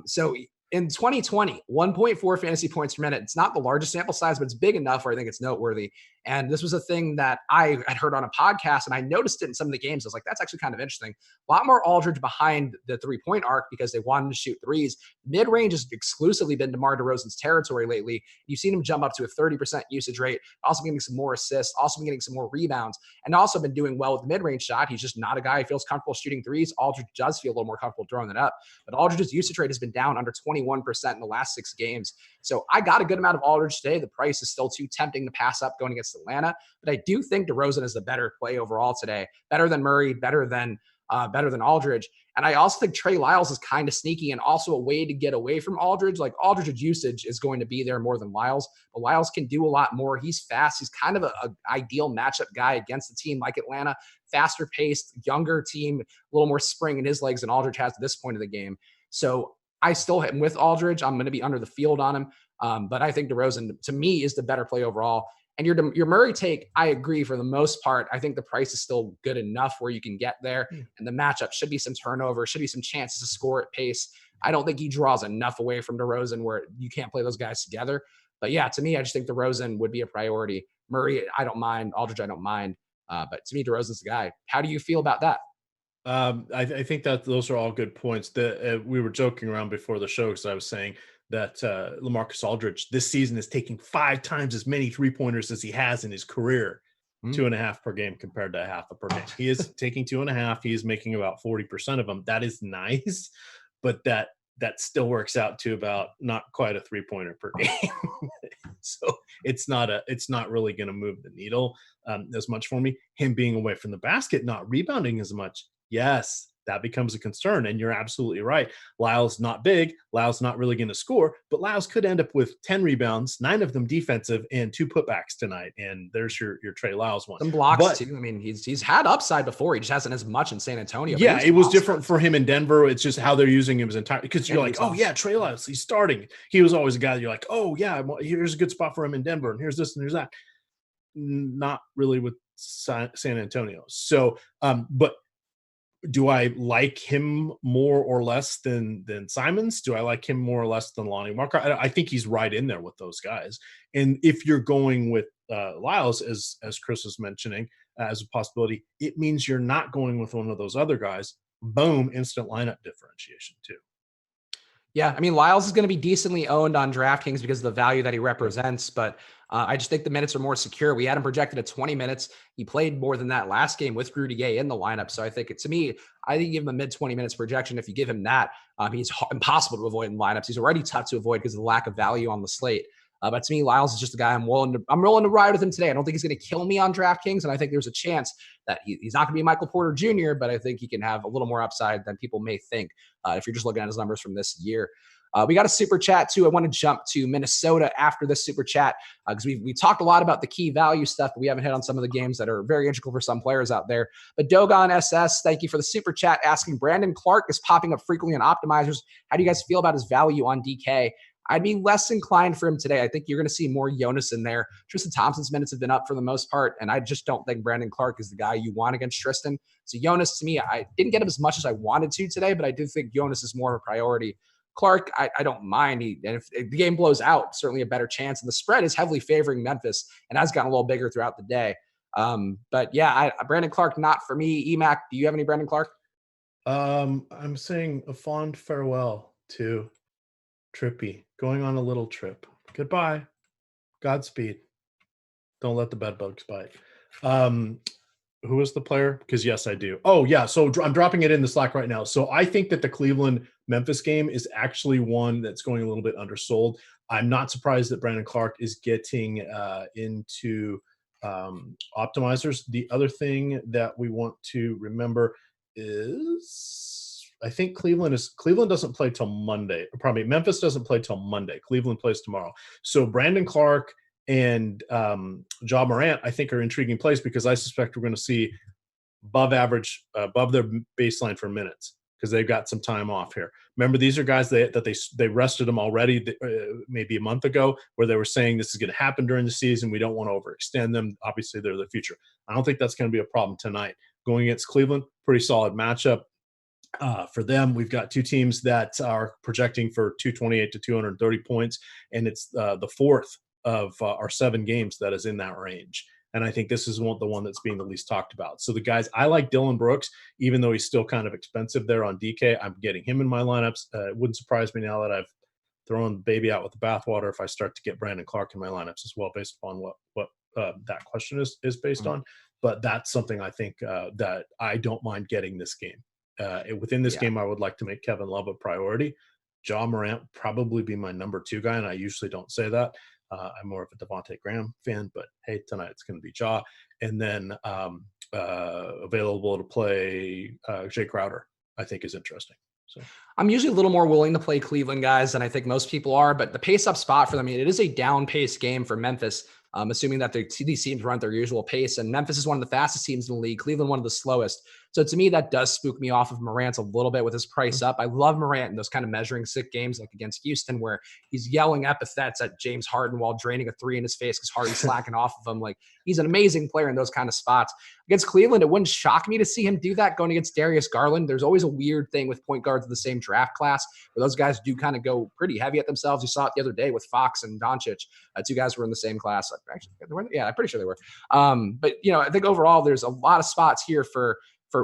so in 2020, 1.4 fantasy points per minute. It's not the largest sample size, but it's big enough where I think it's noteworthy. And this was a thing that I had heard on a podcast, and I noticed it in some of the games. I was like, that's actually kind of interesting. A lot more Aldridge behind the three-point arc because they wanted to shoot threes. Mid-range has exclusively been DeMar DeRozan's territory lately. You've seen him jump up to a 30% usage rate, also getting some more assists, also been getting some more rebounds, and also been doing well with the mid-range shot. He's just not a guy who feels comfortable shooting threes. Aldridge does feel a little more comfortable throwing it up, but Aldridge's usage rate has been down under 21% in the last 6 games. So I got a good amount of Aldridge today. The price is still too tempting to pass up going against Atlanta, but I do think DeRozan is the better play overall today. Better than Murray, better than Aldridge. And I also think Trey Lyles is kind of sneaky and also a way to get away from Aldridge. Like Aldridge's usage is going to be there more than Lyles, but Lyles can do a lot more. He's fast. He's kind of a ideal matchup guy against a team like Atlanta, faster paced, younger team, a little more spring in his legs than Aldridge has at this point of the game. So I still am with Aldridge. I'm going to be under the field on him. But I think DeRozan, to me, is the better play overall. And your Murray take, I agree for the most part. I think the price is still good enough where you can get there. And the matchup should be some turnover, should be some chances to score at pace. I don't think he draws enough away from DeRozan where you can't play those guys together. But yeah, to me, I just think DeRozan would be a priority. Murray, I don't mind. Aldridge, I don't mind. But to me, DeRozan's the guy. How do you feel about that? I think that those are all good points. We were joking around before the show because I was saying that LaMarcus Aldridge this season is taking 5 times as many 3-pointers as he has in his career, 2.5 per game compared to 0.5 per game. He is taking 2.5. He is making about 40% of them. That is nice, but that still works out to about not quite a 3-pointer per game. So it's not really going to move the needle as much for me. Him being away from the basket, not rebounding as much. Yes, that becomes a concern. And you're absolutely right. Lyles not big. Lyles not really going to score, but Lyles could end up with 10 rebounds, 9 of them defensive, and 2 putbacks tonight. And there's your Trey Lyles one. Some blocks too. I mean, he's had upside before. He just hasn't as much in San Antonio. Yeah, it was different for him in Denver. It's just how they're using him as entire, because you're like, oh yeah, Trey Lyles, he's starting. He was always a guy that you're like, oh yeah, here's a good spot for him in Denver, and here's this and here's that. Not really with San Antonio. So, but do I like him more or less than Simons? Do I like him more or less than Lonnie Walker? I think he's right in there with those guys. And if you're going with Lyles, as Chris was mentioning, as a possibility, it means you're not going with one of those other guys. Boom, instant lineup differentiation too. Yeah, I mean, Lyles is going to be decently owned on DraftKings because of the value that he represents, but I just think the minutes are more secure. We had him projected at 20 minutes. He played more than that last game with Rudy Gay in the lineup. So I think I think you give him a mid-20 minutes projection. If you give him that, he's impossible to avoid in lineups. He's already tough to avoid because of the lack of value on the slate. But to me, Lyles is just a guy I'm willing to ride with him today. I don't think he's going to kill me on DraftKings, and I think there's a chance that he's not going to be Michael Porter Jr., but I think he can have a little more upside than people may think if you're just looking at his numbers from this year. We got a super chat too. I want to jump to Minnesota after this super chat because we talked a lot about the key value stuff, but we haven't hit on some of the games that are very integral for some players out there. But Dogon SS, thank you for the super chat asking Brandon Clark is popping up frequently on optimizers. How do you guys feel about his value on DK? I'd be less inclined for him today. I think you're going to see more Jonas in there. Tristan Thompson's minutes have been up for the most part, and I just don't think Brandon Clark is the guy you want against Tristan. So Jonas, to me, I didn't get him as much as I wanted to today, but I do think Jonas is more of a priority. Clark, I don't mind. And if the game blows out, certainly a better chance. And the spread is heavily favoring Memphis and has gotten a little bigger throughout the day. But yeah, Brandon Clark, not for me. EMAC, do you have any Brandon Clark? I'm saying a fond farewell to Trippy, going on a little trip. Goodbye. Godspeed. Don't let the bed bugs bite. Who is the player? Because yes, I do. Oh yeah, so I'm dropping it in the Slack right now. So I think that the Cleveland Memphis game is actually one that's going a little bit undersold. I'm not surprised that Brandon Clark is getting into optimizers. The other thing that we want to remember is I think Cleveland doesn't play till Monday. Probably Memphis doesn't play till Monday. Cleveland plays tomorrow. So Brandon Clark and Ja Morant, I think, are intriguing plays because I suspect we're going to see above average, above their baseline for minutes because they've got some time off here. Remember, these are guys that they rested them already, maybe a month ago, where they were saying this is going to happen during the season. We don't want to overextend them. Obviously, they're the future. I don't think that's going to be a problem tonight. Going against Cleveland, pretty solid matchup. For them, we've got two teams that are projecting for 228 to 230 points, and it's the fourth of our 7 games that is in that range. And I think this is the one that's being the least talked about. So the guys, I like Dylan Brooks, even though he's still kind of expensive there on DK. I'm getting him in my lineups. It wouldn't surprise me now that I've thrown the baby out with the bathwater if I start to get Brandon Clark in my lineups as well, based upon what that question is based on. But that's something I think that I don't mind getting this game. Within this game, I would like to make Kevin Love a priority. Ja Morant probably be my number 2 guy, and I usually don't say that. I'm more of a Devontae Graham fan, but hey, tonight it's going to be Ja. And then available to play Jay Crowder, I think is interesting. So I'm usually a little more willing to play Cleveland guys than I think most people are, but the pace up spot for them, I mean, it is a down pace game for Memphis. Assuming that these teams run at their usual pace, and Memphis is one of the fastest teams in the league, Cleveland one of the slowest. So to me, that does spook me off of Morant a little bit with his price up. I love Morant in those kind of measuring stick games like against Houston where he's yelling epithets at James Harden while draining a 3 in his face because Harden's slacking off of him. Like, he's an amazing player in those kind of spots. Against Cleveland, it wouldn't shock me to see him do that going against Darius Garland. There's always a weird thing with point guards of the same draft class where those guys do kind of go pretty heavy at themselves. You saw it the other day with Fox and Doncic. 2 guys were in the same class. Actually, yeah, I'm pretty sure they were. But, I think overall there's a lot of spots here for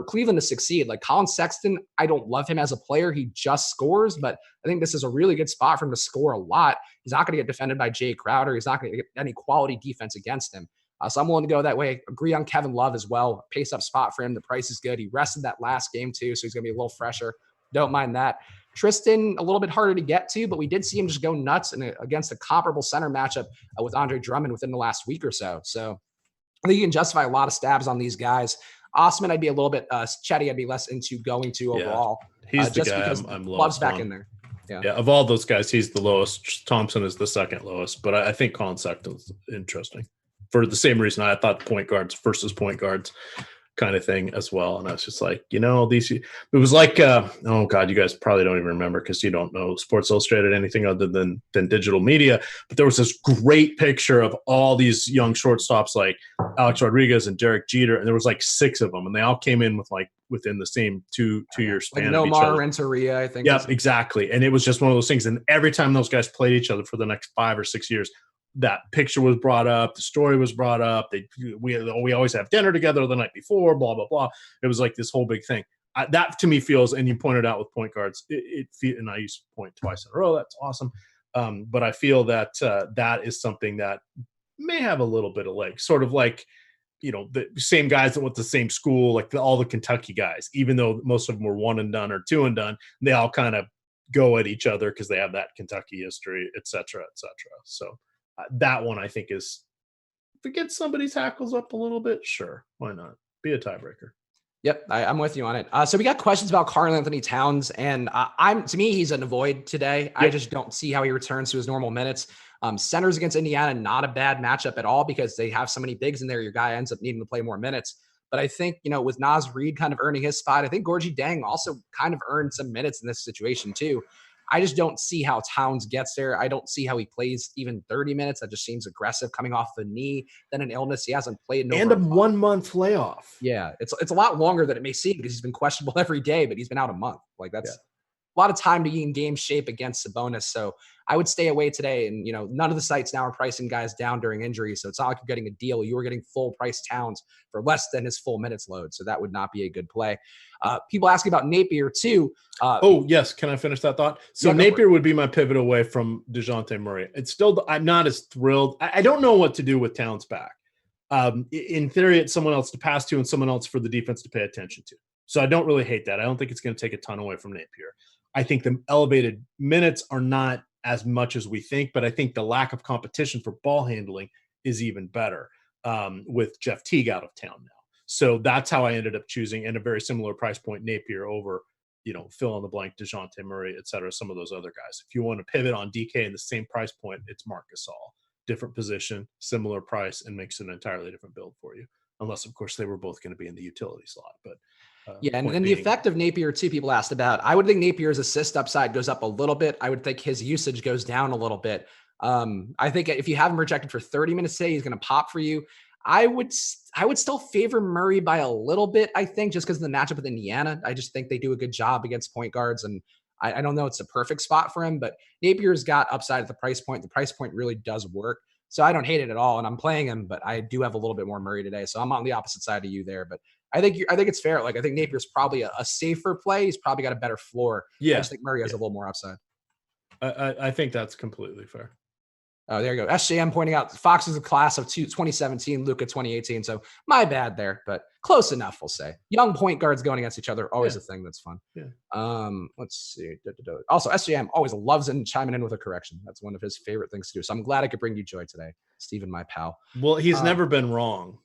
Cleveland to succeed. Like Colin Sexton, I don't love him as a player. He just scores, but I think this is a really good spot for him to score a lot. He's not going to get defended by Jay Crowder. He's not going to get any quality defense against him. So I'm willing to go that way. Agree on Kevin Love as well. Pace up spot for him. The price is good. He rested that last game too, so he's going to be a little fresher. Don't mind that. Tristan, a little bit harder to get to, but we did see him just go nuts against a comparable center matchup with Andre Drummond within the last week or so. So I think you can justify a lot of stabs on these guys. Osman, I'd be a little bit chatty. I'd be less into going to overall. He's the just guy because I'm Love's lowest back on. in there. Yeah, of all those guys, he's the lowest. Thompson is the second lowest, but I think Colin Sexton's interesting for the same reason I thought point guards versus point guards kind of thing as well. And I was just like, it was like, oh God, you guys probably don't even remember because you don't know Sports Illustrated anything other than digital media. But there was this great picture of all these young shortstops like Alex Rodriguez and Derek Jeter, and there was like 6 of them, and they all came in with like within the same two-year span. Like Nomar Renteria, I think. Yeah, exactly. And it was just one of those things. And every time those guys played each other for the next 5 or 6 years, that picture was brought up, the story was brought up. We always have dinner together the night before, blah, blah, blah. It was like this whole big thing. That to me feels, and you pointed out with point guards, and I used to point twice in a row. That's awesome. But I feel that that is something that may have a little bit of legs, sort of like, the same guys that went to the same school, like all the Kentucky guys, even though most of them were 1 and done or 2 and done, they all kind of go at each other because they have that Kentucky history, et cetera, et cetera. So that one I think is, if it gets somebody's hackles up a little bit, sure, why not? Be a tiebreaker. Yep, I'm with you on it. So we got questions about Karl-Anthony Towns, and to me, he's an avoid today. Yep. I just don't see how he returns to his normal minutes. Centers against Indiana, not a bad matchup at all because they have so many bigs in there. Your guy ends up needing to play more minutes. But I think, with Naz Reid kind of earning his spot, I think Gorgie Dang also kind of earned some minutes in this situation too. I just don't see how Towns gets there. I don't see how he plays even 30 minutes. That just seems aggressive coming off the kney, then an illness. He hasn't played. And a 1 month layoff. Yeah. It's a lot longer than it may seem because he's been questionable every day, but he's been out a month. Like that's a lot of time to be in game shape against Sabonis. So I would stay away today. And, none of the sites now are pricing guys down during injury. So it's not like you're getting a deal. You were getting full price Towns for less than his full minutes load. So that would not be a good play. People asking about Napier too. Oh yes. Can I finish that thought? So Napier would be my pivot away from DeJounte Murray. It's still, I'm not as thrilled. I don't know what to do with Towns back. In theory, it's someone else to pass to and someone else for the defense to pay attention to. So I don't really hate that. I don't think it's going to take a ton away from Napier. I think the elevated minutes are not as much as we think, but I think the lack of competition for ball handling is even better with Jeff Teague out of town now. So that's how I ended up choosing, and a very similar price point, Napier over, fill in the blank, DeJounte Murray, et cetera, some of those other guys. If you want to pivot on DK in the same price point, it's Marc Gasol. Different position, similar price, and makes an entirely different build for you. Unless, of course, they were both going to be in the utility slot. But yeah, and the effect of Napier, too, people asked about. I would think Napier's assist upside goes up a little bit. I would think his usage goes down a little bit. I think if you have him projected for 30 minutes today, he's going to pop for you. I would still favor Murray by a little bit, I think, just because of the matchup with Indiana. I just think they do a good job against point guards, and I don't know it's a perfect spot for him, but Napier's got upside at the price point. The price point really does work. So I don't hate it at all, and I'm playing him, but I do have a little bit more Murray today, so I'm on the opposite side of you there. But I think it's fair. Like, I think Napier's probably a safer play. He's probably got a better floor. Yeah, I just think Murray has a little more upside. I think that's completely fair. Oh, there you go. SJM pointing out Fox is a class of 2017, Luka 2018. So my bad there, but close enough, we'll say. Young point guards going against each other, always a thing that's fun. Yeah. Let's see. Also, SJM always loves in chiming in with a correction. That's one of his favorite things to do. So I'm glad I could bring you joy today, Stephen, my pal. Well, he's never been wrong.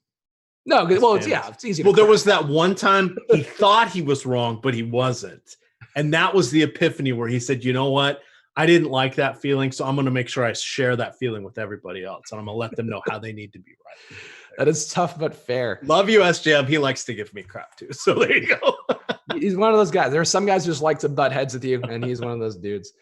No, well, it's easy. Well, there was that one time he thought he was wrong, but he wasn't. And that was the epiphany where he said, you know what? I didn't like that feeling, so I'm going to make sure I share that feeling with everybody else, and I'm going to let them know how they need to be right. That is tough but fair. Love you, SJM. He likes to give me crap too, so there you go. He's one of those guys. There are some guys who just like to butt heads with you, and he's one of those dudes.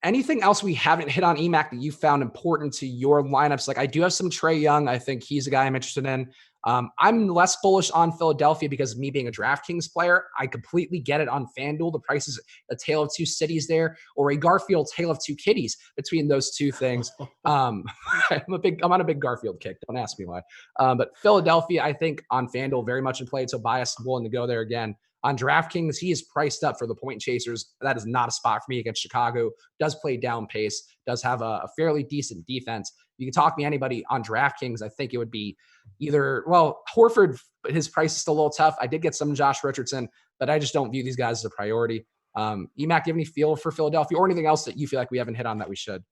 Anything else we haven't hit on EMAC that you found important to your lineups? Like, I do have some Trae Young. I think he's a guy I'm interested in. I'm less bullish on Philadelphia because of me being a DraftKings player. I completely get it on FanDuel. The price is a tale of two cities there, or a Garfield tale of two kitties between those two things. I'm on a big Garfield kick. Don't ask me why. But Philadelphia, I think on FanDuel, very much in play. So biased, willing to go there again. On DraftKings, he is priced up for the point chasers. That is not a spot for me against Chicago. Does play down pace. Does have a fairly decent defense. You can talk me anybody on DraftKings. I think it would be either, Horford, but his price is still a little tough. I did get some Josh Richardson, but I just don't view these guys as a priority. EMAC, do you have any feel for Philadelphia or anything else that you feel like we haven't hit on that we should?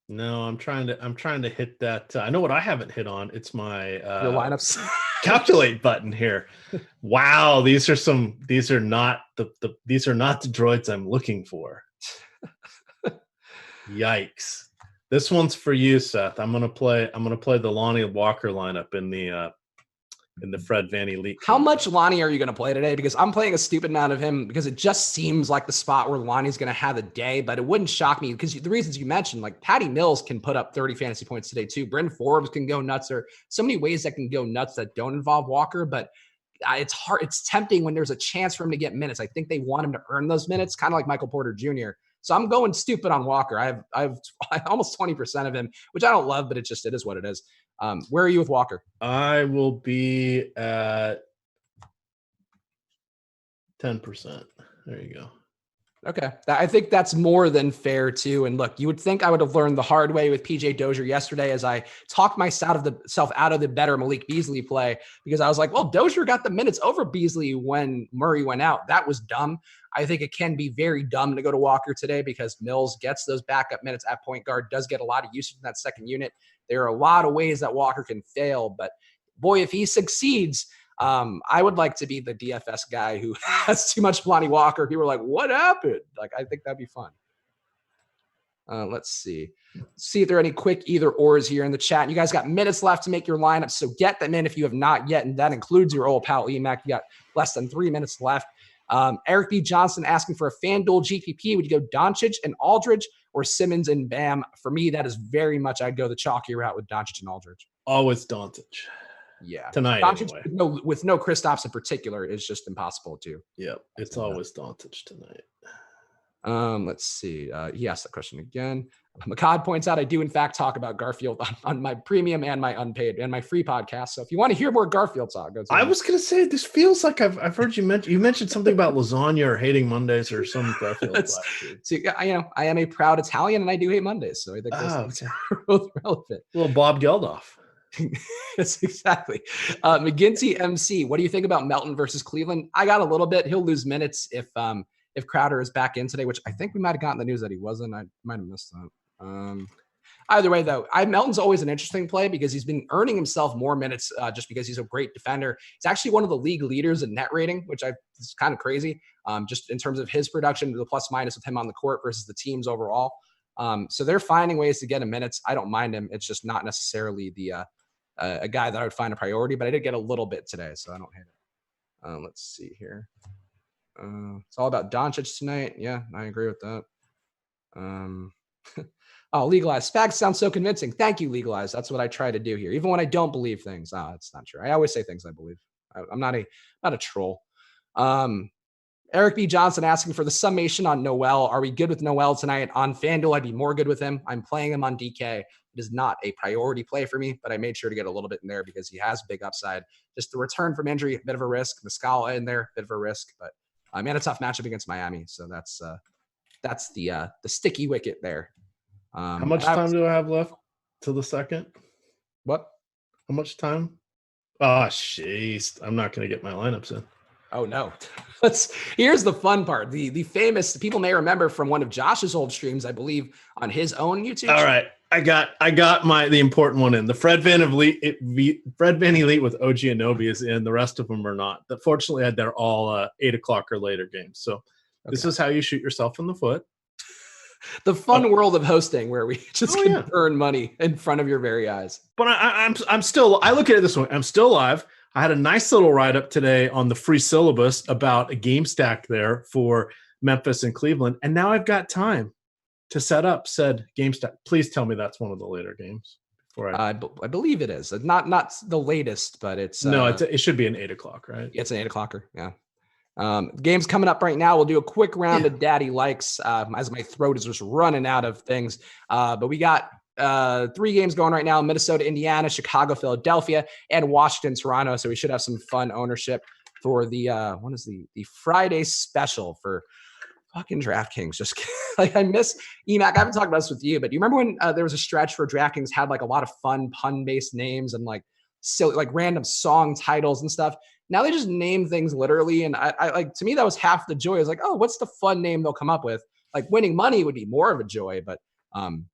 No, I'm trying to hit that. I know what I haven't hit on. It's my your lineups calculate button here. Wow, these are not the droids I'm looking for. Yikes. This one's for you, Seth. I'm gonna play the Lonnie Walker lineup in the Fred VanVleet. How much Lonnie are you going to play today? Because I'm playing a stupid amount of him because it just seems like the spot where Lonnie's going to have a day, but it wouldn't shock me because the reasons you mentioned, like Patty Mills can put up 30 fantasy points today too. Bryn Forbes can go nuts. There are so many ways that can go nuts that don't involve Walker, but it's hard. It's tempting when there's a chance for him to get minutes. I think they want him to earn those minutes, kind of like Michael Porter Jr. So I'm going stupid on Walker. I have almost 20% of him, which I don't love, but it is what it is. Where are you with Walker? I will be at 10%. There you go. Okay. I think that's more than fair too. And look, you would think I would have learned the hard way with PJ Dozier yesterday as I talked myself out of the better Malik Beasley play, because I was like, well, Dozier got the minutes over Beasley when Murray went out. That was dumb. I think it can be very dumb to go to Walker today because Mills gets those backup minutes at point guard, does get a lot of usage in that second unit. There are a lot of ways that Walker can fail, but boy, if he succeeds, I would like to be the DFS guy who has too much Lonnie Walker. People are like, what happened? Like, I think that'd be fun. Let's see if there are any quick either ors here in the chat. You guys got minutes left to make your lineup, so get them in if you have not yet, and that includes your old pal EMAC. You got less than 3 minutes left. Eric B. Johnson asking for a FanDuel GPP. Would you go Doncic and Aldridge or Simmons and Bam? For me, that is very much, I'd go the chalky route with Doncic and Aldridge. Always Doncic. Yeah. Tonight, Doncic, anyway. with no Kristaps in particular, is just impossible too. Yeah, it's always Doncic tonight. Let's see. He asked that question again. McCod points out I do in fact talk about Garfield on my premium and my unpaid and my free podcast. So if you want to hear more Garfield talk, go to I was gonna say this feels like I've heard you mentioned something about lasagna or hating Mondays or some Garfield. So, I am a proud Italian and I do hate Mondays, so I think those are both relevant. Little Bob Geldof. Yes, exactly. McGinty MC, what do you think about Melton versus Cleveland? I got a little bit. He'll lose minutes if Crowder is back in today, which I think we might have gotten the news that he wasn't. I might have missed that. Either way, though, Melton's always an interesting play because he's been earning himself more minutes just because he's a great defender. He's actually one of the league leaders in net rating, which is kind of crazy, just in terms of his production, the plus minus with him on the court versus the team's overall. So they're finding ways to get him minutes. I don't mind him. It's just not necessarily a guy that I would find a priority, but I did get a little bit today, so I don't hate it. Let's see here. It's all about Doncic tonight. Yeah, I agree with that. Oh, Legalize. Spags sounds so convincing. Thank you, Legalize. That's what I try to do here. Even when I don't believe things. Oh, it's not true. I always say things I believe. I'm not a troll. Eric B. Johnson asking for the summation on Noel. Are we good with Noel tonight? On FanDuel, I'd be more good with him. I'm playing him on DK. It is not a priority play for me, but I made sure to get a little bit in there because he has big upside. Just the return from injury, a bit of a risk. Muscala in there, a bit of a risk. But he had a tough matchup against Miami. So that's the sticky wicket there. How much time do I have left till the second? What? How much time? Oh, jeez. I'm not going to get my lineups in. Oh, no. Here's the fun part. The famous, people may remember from one of Josh's old streams, I believe, on his own YouTube. All right. I got the important one in. The Fred Van Elite with OG Anunoby is in. The rest of them are not. Fortunately, they're all 8 o'clock or later games. So This is how you shoot yourself in the foot. The fun world of hosting where we just can earn money in front of your very eyes. But I'm still, I look at it this way. I'm still live. I had a nice little write-up today on the free syllabus about a game stack there for Memphis and Cleveland. And now I've got time to set up said game stack. Please tell me that's one of the later games. I believe it is. Not the latest, but it's... it should be an 8 o'clock, right? It's an 8 o'clocker, yeah. Games coming up right now. We'll do a quick round of Daddy Likes as my throat is just running out of things. But we got 3 games going right now: Minnesota, Indiana, Chicago, Philadelphia, and Washington, Toronto. So we should have some fun ownership for the what is the Friday special for fucking DraftKings. Just like I miss EMAC. I haven't talked about this with you, but do you remember when there was a stretch where DraftKings had like a lot of fun pun-based names and like silly, like random song titles and stuff? Now they just name things literally. And I like, to me, that was half the joy. I was like, oh, what's the fun name they'll come up with? Like winning money would be more of a joy, but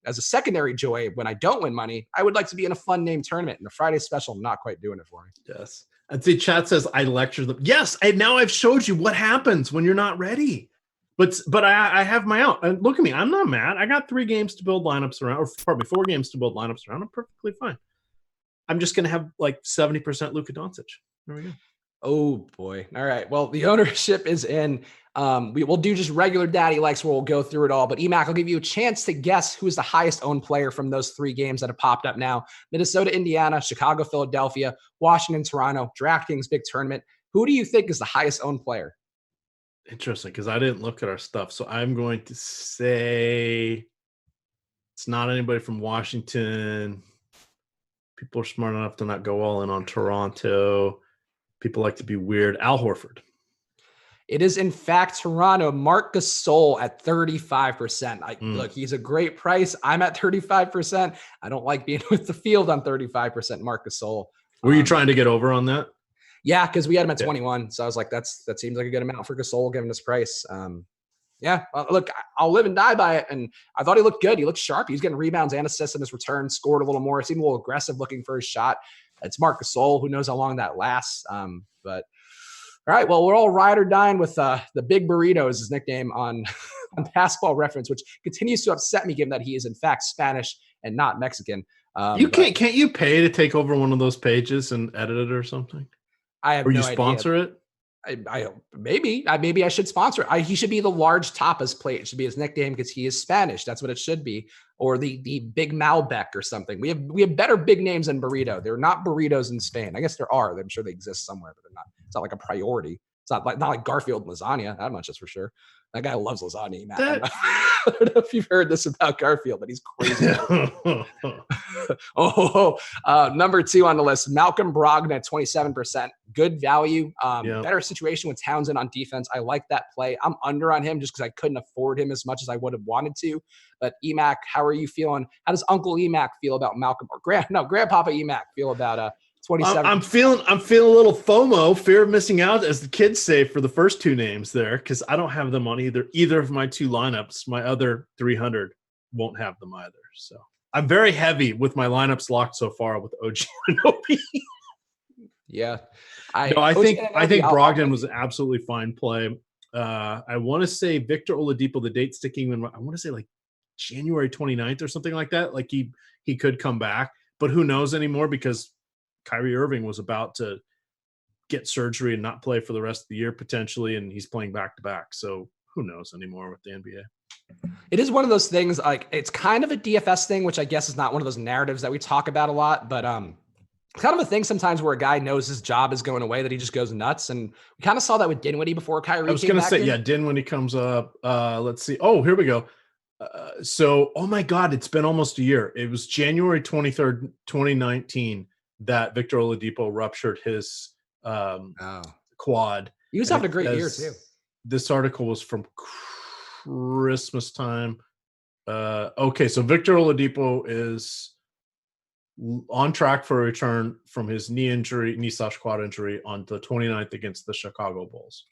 as a secondary joy, when I don't win money, I would like to be in a fun name tournament, and the Friday special, not quite doing it for me. Yes. And see, chat says I lecture them. Yes. Now I've showed you what happens when you're not ready. But I have my own. And look at me. I'm not mad. I got 3 games to build lineups around, or pardon me, 4 games to build lineups around. I'm perfectly fine. I'm just going to have like 70% Luka Doncic. There we go. Oh boy. All right. Well, the ownership is in. We will do just regular Daddy Likes where we'll go through it all. But EMAC, I'll give you a chance to guess who's the highest owned player from those 3 games that have popped up now: Minnesota, Indiana, Chicago, Philadelphia, Washington, Toronto, DraftKings big tournament. Who do you think is the highest owned player? Interesting, because I didn't look at our stuff. So I'm going to say it's not anybody from Washington. People are smart enough to not go all in on Toronto. People like to be weird. Al Horford. It is, in fact, Toronto. Marc Gasol at 35%. Look, he's a great price. I'm at 35%. I don't like being with the field on 35% Marc Gasol. Were you trying to get over on that? Yeah, because we had him at 21. So I was like, that seems like a good amount for Gasol given this price. Yeah, well, look, I'll live and die by it. And I thought he looked good. He looked sharp. He was getting rebounds and assists in his return, scored a little more, seemed a little aggressive looking for his shot. It's Marc Gasol. Who knows how long that lasts? But all right, well, we're all ride or dying with the Big Burrito is his nickname on Basketball Reference, which continues to upset me given that he is in fact Spanish and not Mexican. Can't you pay to take over one of those pages and edit it or something? I have or no you sponsor idea. it? Maybe I should sponsor it. He should be the large tapas plate. It should be his nickname because he is Spanish. That's what it should be. Or the Big Malbec or something. We have better big names than burrito. They're not burritos in Spain. I guess there are. I'm sure they exist somewhere, but they're not. It's not like a priority. It's not like Garfield lasagna. That much is for sure. That guy loves lasagna, man. That- I don't know if you've heard this about Garfield, but he's crazy. Number 2 on the list, Malcolm Brogdon at 27%. Good value. Better situation with Townsend on defense. I like that play. I'm under on him just because I couldn't afford him as much as I would have wanted to. But Emac, how are you feeling? How does Uncle Emac feel about Malcolm or Grandpapa Emac feel about 27? I'm feeling a little FOMO, fear of missing out, as the kids say, for the first 2 names there, because I don't have them on either of my 2 lineups. My other 300 won't have them either. So I'm very heavy with my lineups locked so far with OG Anunoby. Yeah, I think Brogdon was an absolutely fine play. I want to say Victor Oladipo, the date sticking, I want to say like January 29th or something like that. Like he could come back, but who knows anymore, because Kyrie Irving was about to get surgery and not play for the rest of the year potentially, and he's playing back-to-back. So who knows anymore with the NBA. It is one of those things, like it's kind of a DFS thing, which I guess is not one of those narratives that we talk about a lot, but kind of a thing sometimes where a guy knows his job is going away that he just goes nuts. And we kind of saw that with Dinwiddie before Kyrie. I was going to say, Dinwiddie comes up. Let's see. Oh, here we go. Oh my God, it's been almost a year. It was January 23rd, 2019 that Victor Oladipo ruptured his quad. He was having a great year too. This article was from Christmas time. Okay, so Victor Oladipo is on track for a return from his knee/quad injury on the 29th against the Chicago Bulls.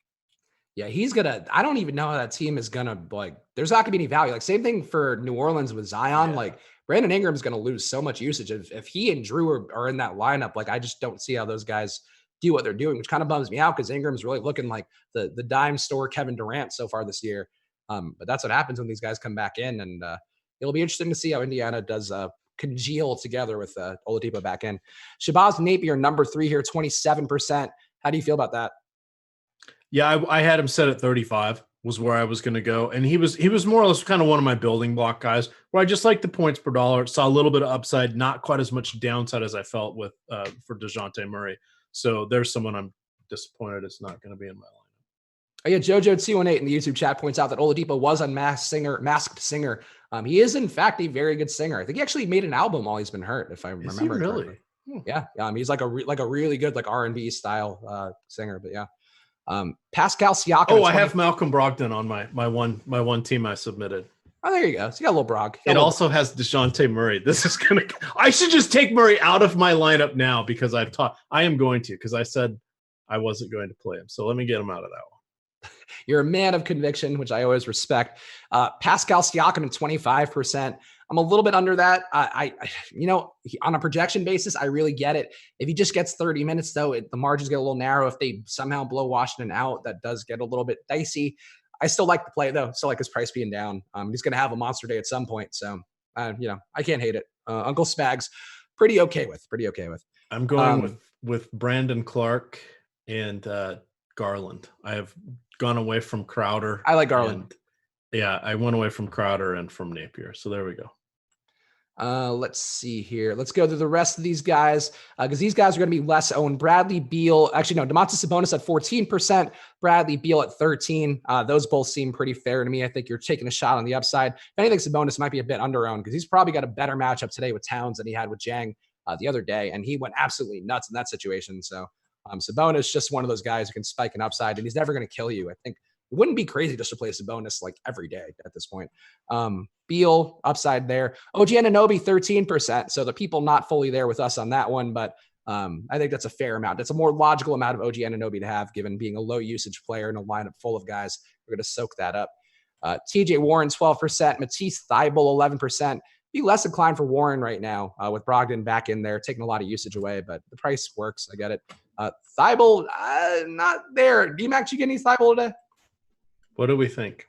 Yeah, I don't even know how that team is gonna, like, there's not gonna be any value. Like, same thing for New Orleans with Zion. Yeah. Like, Brandon Ingram's gonna lose so much usage. If he and Drew are in that lineup, like, I just don't see how those guys do what they're doing, which kind of bums me out because Ingram's really looking like the dime store Kevin Durant so far this year. But that's what happens when these guys come back in, and it'll be interesting to see how Indiana does congeal together with Oladipo back in. Shabazz Napier, number 3 here, 27%. How do you feel about that? Yeah, I had him set at 35 was where I was going to go. And he was more or less kind of one of my building block guys where I just like the points per dollar, saw a little bit of upside, not quite as much downside as I felt with for DeJounte Murray. So there's someone I'm disappointed it's not going to be in my lineup. Oh, yeah, JoJo218 in the YouTube chat points out that Oladipo was a Masked Singer. He is, in fact, a very good singer. I think he actually made an album while he's been hurt, if I remember correctly. Yeah, he's like a really good like R&B style singer. But yeah, Pascal Siakam. Oh, I have Malcolm Brogdon on my one team I submitted. Oh, there you go. So you got a little Brog. It also has DeJounte Murray. This is gonna. I should just take Murray out of my lineup now because I am going to, because I said I wasn't going to play him. So let me get him out of that one. You're a man of conviction, which I always respect. Pascal Siakam at 25%. I'm a little bit under that. On a projection basis, I really get it. If he just gets 30 minutes, though, the margins get a little narrow. If they somehow blow Washington out, that does get a little bit dicey. I still like the play, though. Still like his price being down. He's going to have a monster day at some point. So, I can't hate it. Uncle Spags, pretty okay with. I'm going with Brandon Clark and Garland. I have gone away from Crowder. I like Garland. I went away from Crowder and from Napier. So there we go. Let's see here. Let's go through the rest of these guys because these guys are going to be less owned. Bradley Beal, actually no, Domantas Sabonis at 14%, Bradley Beal at 13%. Those both seem pretty fair to me. I think you're taking a shot on the upside. If anything, Sabonis might be a bit underowned because he's probably got a better matchup today with Towns than he had with Jang the other day, and he went absolutely nuts in that situation. So Sabonis just one of those guys who can spike an upside, and he's never going to kill you. I think it wouldn't be crazy just to play Sabonis like every day at this point. Beal upside there. OG Anunoby 13%. So the people not fully there with us on that one, but I think that's a fair amount. That's a more logical amount of OG Anunoby to have, given being a low usage player in a lineup full of guys who are going to soak that up. TJ Warren 12%. Matisse Thybulle 11%. Be less inclined for Warren right now with Brogdon back in there, taking a lot of usage away, but the price works. I get it. Thybulle, not there. D-Mac, you get any Thybulle today? What do we think?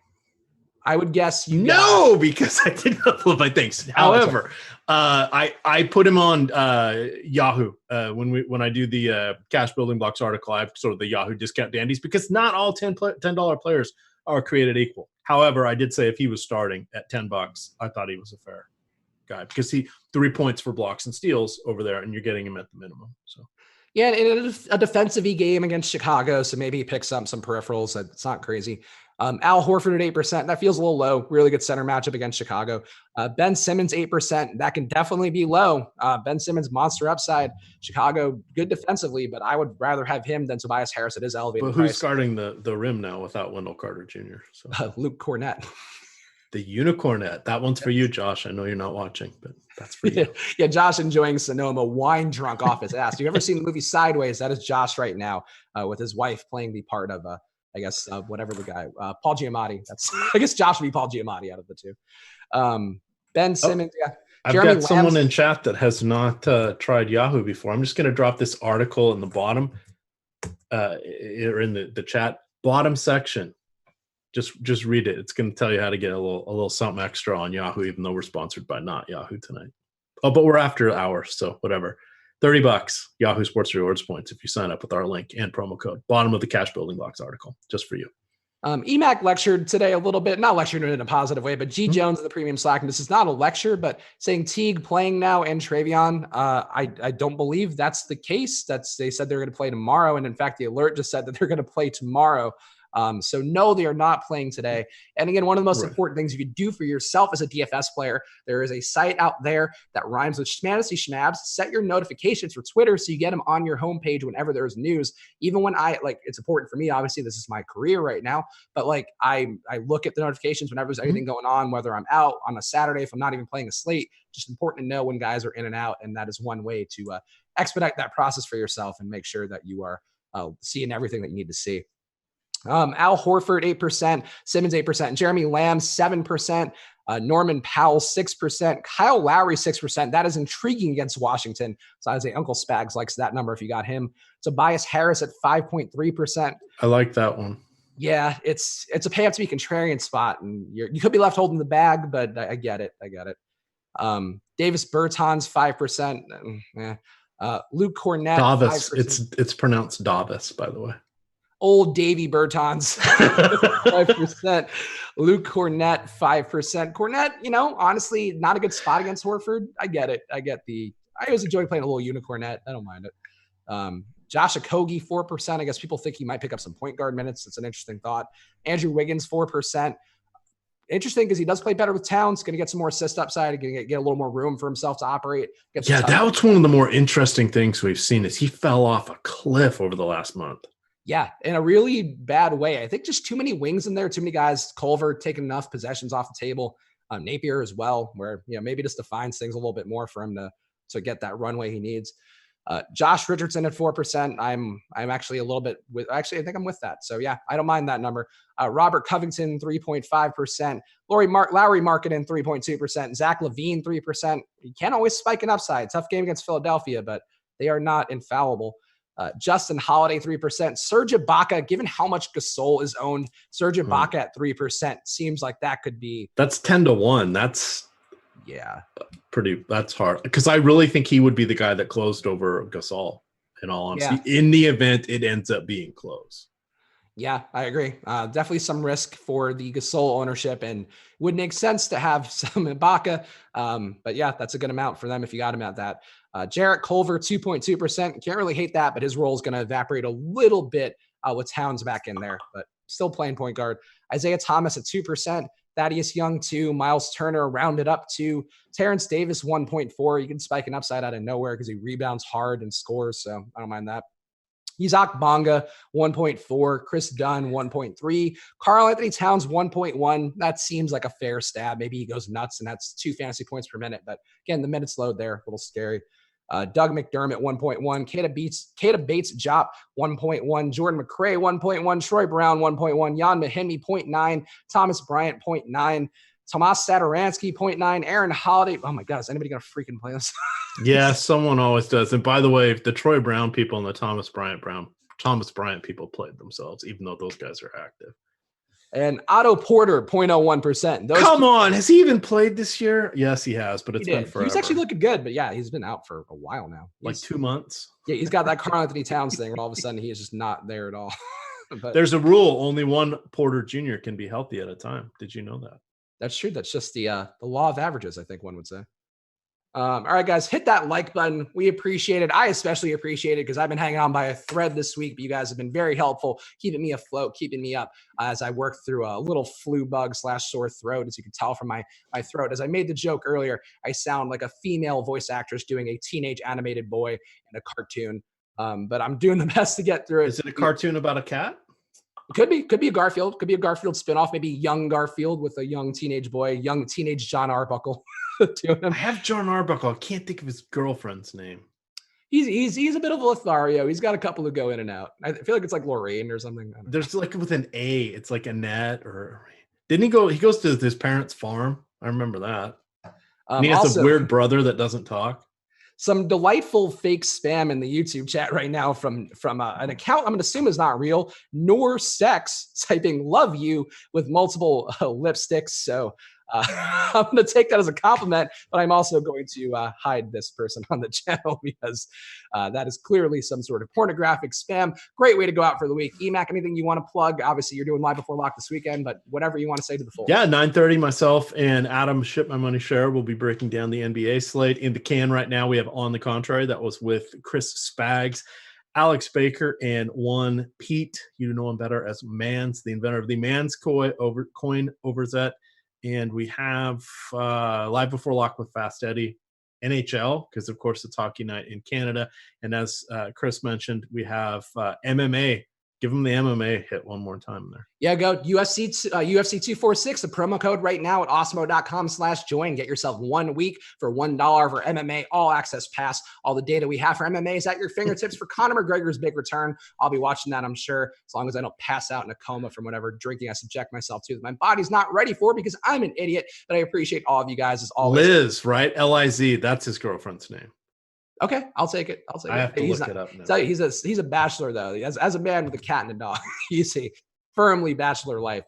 I would guess because I did not upload my things. However, I put him on Yahoo when I do the cash building blocks article. I have sort of the Yahoo discount dandies because not all $10 players are created equal. However, I did say if he was starting at $10, I thought he was a fair guy because he 3 points for blocks and steals over there, and you're getting him at the minimum. So Yeah, in a defensive-y game against Chicago, so maybe he picks up some peripherals. It's not crazy. Al Horford at 8%. That feels a little low. Really good center matchup against Chicago. Ben Simmons, 8%. That can definitely be low. Ben Simmons, monster upside. Chicago, good defensively, but I would rather have him than Tobias Harris at his elevated But who's price. guarding the rim now without Wendell Carter Jr.? So Luke Cornett. the unicornet. That one's for you, Josh. I know you're not watching, but that's for you. Yeah, Josh enjoying Sonoma, wine drunk off his ass. You ever seen the movie Sideways? That is Josh right now with his wife playing the part of, whatever the guy, Paul Giamatti. I guess Josh would be Paul Giamatti out of the two. Ben Simmons, yeah. I've Jeremy got someone in chat that has not tried Yahoo before. I'm just going to drop this article in the bottom, or in the chat bottom section. Just read it. It's going to tell you how to get a little something extra on Yahoo, even though we're sponsored by not Yahoo tonight. Oh, but we're after hours, so whatever. $30 Yahoo Sports Rewards points if you sign up with our link and promo code. Bottom of the Cash Building Blocks article, just for you. EMAC lectured today a little bit, not lectured in a positive way, but G Jones in the premium Slack, and this is not a lecture, but saying Teague playing now and Travion, I don't believe that's the case. They said they're going to play tomorrow, and in fact, the alert just said that they're going to play tomorrow. So no, they are not playing today. And again, one of the most important things you could do for yourself as a DFS player, there is a site out there that rhymes with Schmancy Schnabs. Set your notifications for Twitter so you get them on your homepage whenever there's news. Even when it's important for me, obviously this is my career right now, but I look at the notifications whenever there's anything going on, whether I'm out on a Saturday, if I'm not even playing a slate. Just important to know when guys are in and out. And that is one way to expedite that process for yourself and make sure that you are seeing everything that you need to see. Al Horford, 8%, Simmons, 8%, Jeremy Lamb, 7%, Norman Powell, 6%, Kyle Lowry, 6%. That is intriguing against Washington. So I would say Uncle Spags likes that number if you got him. Tobias Harris at 5.3%. I like that one. Yeah, it's a pay up to be contrarian spot, and you could be left holding the bag, but I get it. Davis Bertans, 5%. Luke Cornett, Davis. 5%. It's pronounced Davis, by the way. Old Davy Bertans, 5%. Luke Cornett, 5%. Cornett, honestly, not a good spot against Horford. I get it. I always enjoy playing a little unicornet. I don't mind it. Josh Okogie, 4%. I guess people think he might pick up some point guard minutes. It's an interesting thought. Andrew Wiggins, 4%. Interesting because he does play better with Towns. Going to get some more assist upside. Going to get a little more room for himself to operate. Yeah, that was one of the more interesting things we've seen is he fell off a cliff over the last month. Yeah, in a really bad way. I think just too many wings in there, too many guys. Culver taking enough possessions off the table. Napier as well, where maybe just defines things a little bit more for him to get that runway he needs. Josh Richardson at 4%. I'm actually a little bit with. Actually, I think I'm with that. So yeah, I don't mind that number. Robert Covington 3.5%. Lowry Markkanen 3.2%. Zach LaVine 3%. You can't always spike an upside. Tough game against Philadelphia, but they are not infallible. Justin Holiday 3%. Serge Ibaka, given how much Gasol is owned, Serge Ibaka at 3% seems like that could be. That's 10-1. That's that's hard because I really think he would be the guy that closed over Gasol. In all honesty, in the event it ends up being close. Yeah, I agree. Definitely some risk for the Gasol ownership, and would make sense to have some Ibaka. But yeah, that's a good amount for them if you got him at that. Jarrett Culver, 2.2%. Can't really hate that, but his role is going to evaporate a little bit with Towns back in there, but still playing point guard. Isaiah Thomas at 2%. Thaddeus Young, 2. Miles Turner rounded up to Terrence Davis, 1.4. You can spike an upside out of nowhere because he rebounds hard and scores, so I don't mind that. Isaac Bonga, 1.4. Chris Dunn, 1.3. Karl Anthony Towns, 1.1. That seems like a fair stab. Maybe he goes nuts, and that's 2 fantasy points per minute. But again, the minutes load there, a little scary. Doug McDermott, 1.1. Keita Bates-Diop, 1.1. Jordan McRae, 1.1. Troy Brown, 1.1. Jan Mahinmi, 0.9. Thomas Bryant, 0.9. Tomas Satoransky, 0.9. Aaron Holiday. Oh, my God. Is anybody going to freaking play this? Yeah, someone always does. And by the way, the Troy Brown people and the Thomas Bryant people played themselves, even though those guys are active. And Otto Porter, 0.01%. Come on. Has he even played this year? Yes, he has, but it's been forever. He's actually looking good, but yeah, he's been out for a while now. Like 2 months. Yeah, he's got that Karl Anthony Towns thing where all of a sudden he is just not there at all. But there's a rule. Only one Porter Jr. can be healthy at a time. Did you know that? That's true. That's just the law of averages, I think one would say. All right, guys, hit that like button. We appreciate it. I especially appreciate it because I've been hanging on by a thread this week, but you guys have been very helpful, keeping me afloat, keeping me up as I work through a little flu bug / sore throat, as you can tell from my throat. As I made the joke earlier, I sound like a female voice actress doing a teenage animated boy in a cartoon, but I'm doing the best to get through it. Is it a cartoon about a cat? Could be a Garfield. Could be a Garfield spinoff. Maybe young Garfield with a young teenage boy, young teenage John Arbuckle. I have John Arbuckle. I can't think of his girlfriend's name. He's a bit of a Lothario. He's got a couple who go in and out. I feel like it's like Lorraine or something. There's like with an A. It's like Annette or didn't he go? He goes to his parents' farm. I remember that. And he has also, a weird brother that doesn't talk. Some delightful fake spam in the YouTube chat right now from an account I'm going to assume is not real, nor sex, typing love you with multiple lipsticks. So I'm going to take that as a compliment, but I'm also going to hide this person on the channel because that is clearly some sort of pornographic spam. Great way to go out for the week. EMAC, anything you want to plug? Obviously, you're doing Live Before Lock this weekend, but whatever you want to say to the full. Yeah, 9:30, myself and Adam Ship My Money Share will be breaking down the NBA slate. In the can right now, we have On the Contrary. That was with Chris Spags, Alex Baker, and one Pete. You know him better as Mans, the inventor of the Mans coin overset. And we have Live Before Lock with Fast Eddie, NHL, because of course it's hockey night in Canada. And as Chris mentioned, we have MMA. Give them the MMA hit one more time there. Yeah, go UFC 246, the promo code right now at osmo.com/join. Get yourself 1 week for $1 for MMA all access pass. All the data we have for MMA is at your fingertips for Conor McGregor's big return. I'll be watching that, I'm sure, as long as I don't pass out in a coma from whatever drinking I subject myself to that my body's not ready for because I'm an idiot. But I appreciate all of you guys as always. Liz, right? Liz, that's his girlfriend's name. Okay, I'll take it. I have to look it up now. Tell you, he's a bachelor though. As a man with a cat and a dog, he's a firmly bachelor life.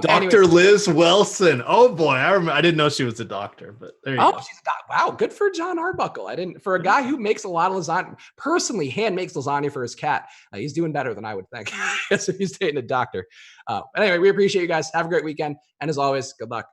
Dr. Liz Wilson. Oh boy, I didn't know she was a doctor, but there you go. She's wow, good for John Arbuckle. For a guy who makes a lot of lasagna, personally hand makes lasagna for his cat. He's doing better than I would think. So he's dating a doctor. But anyway, we appreciate you guys. Have a great weekend, and as always, good luck.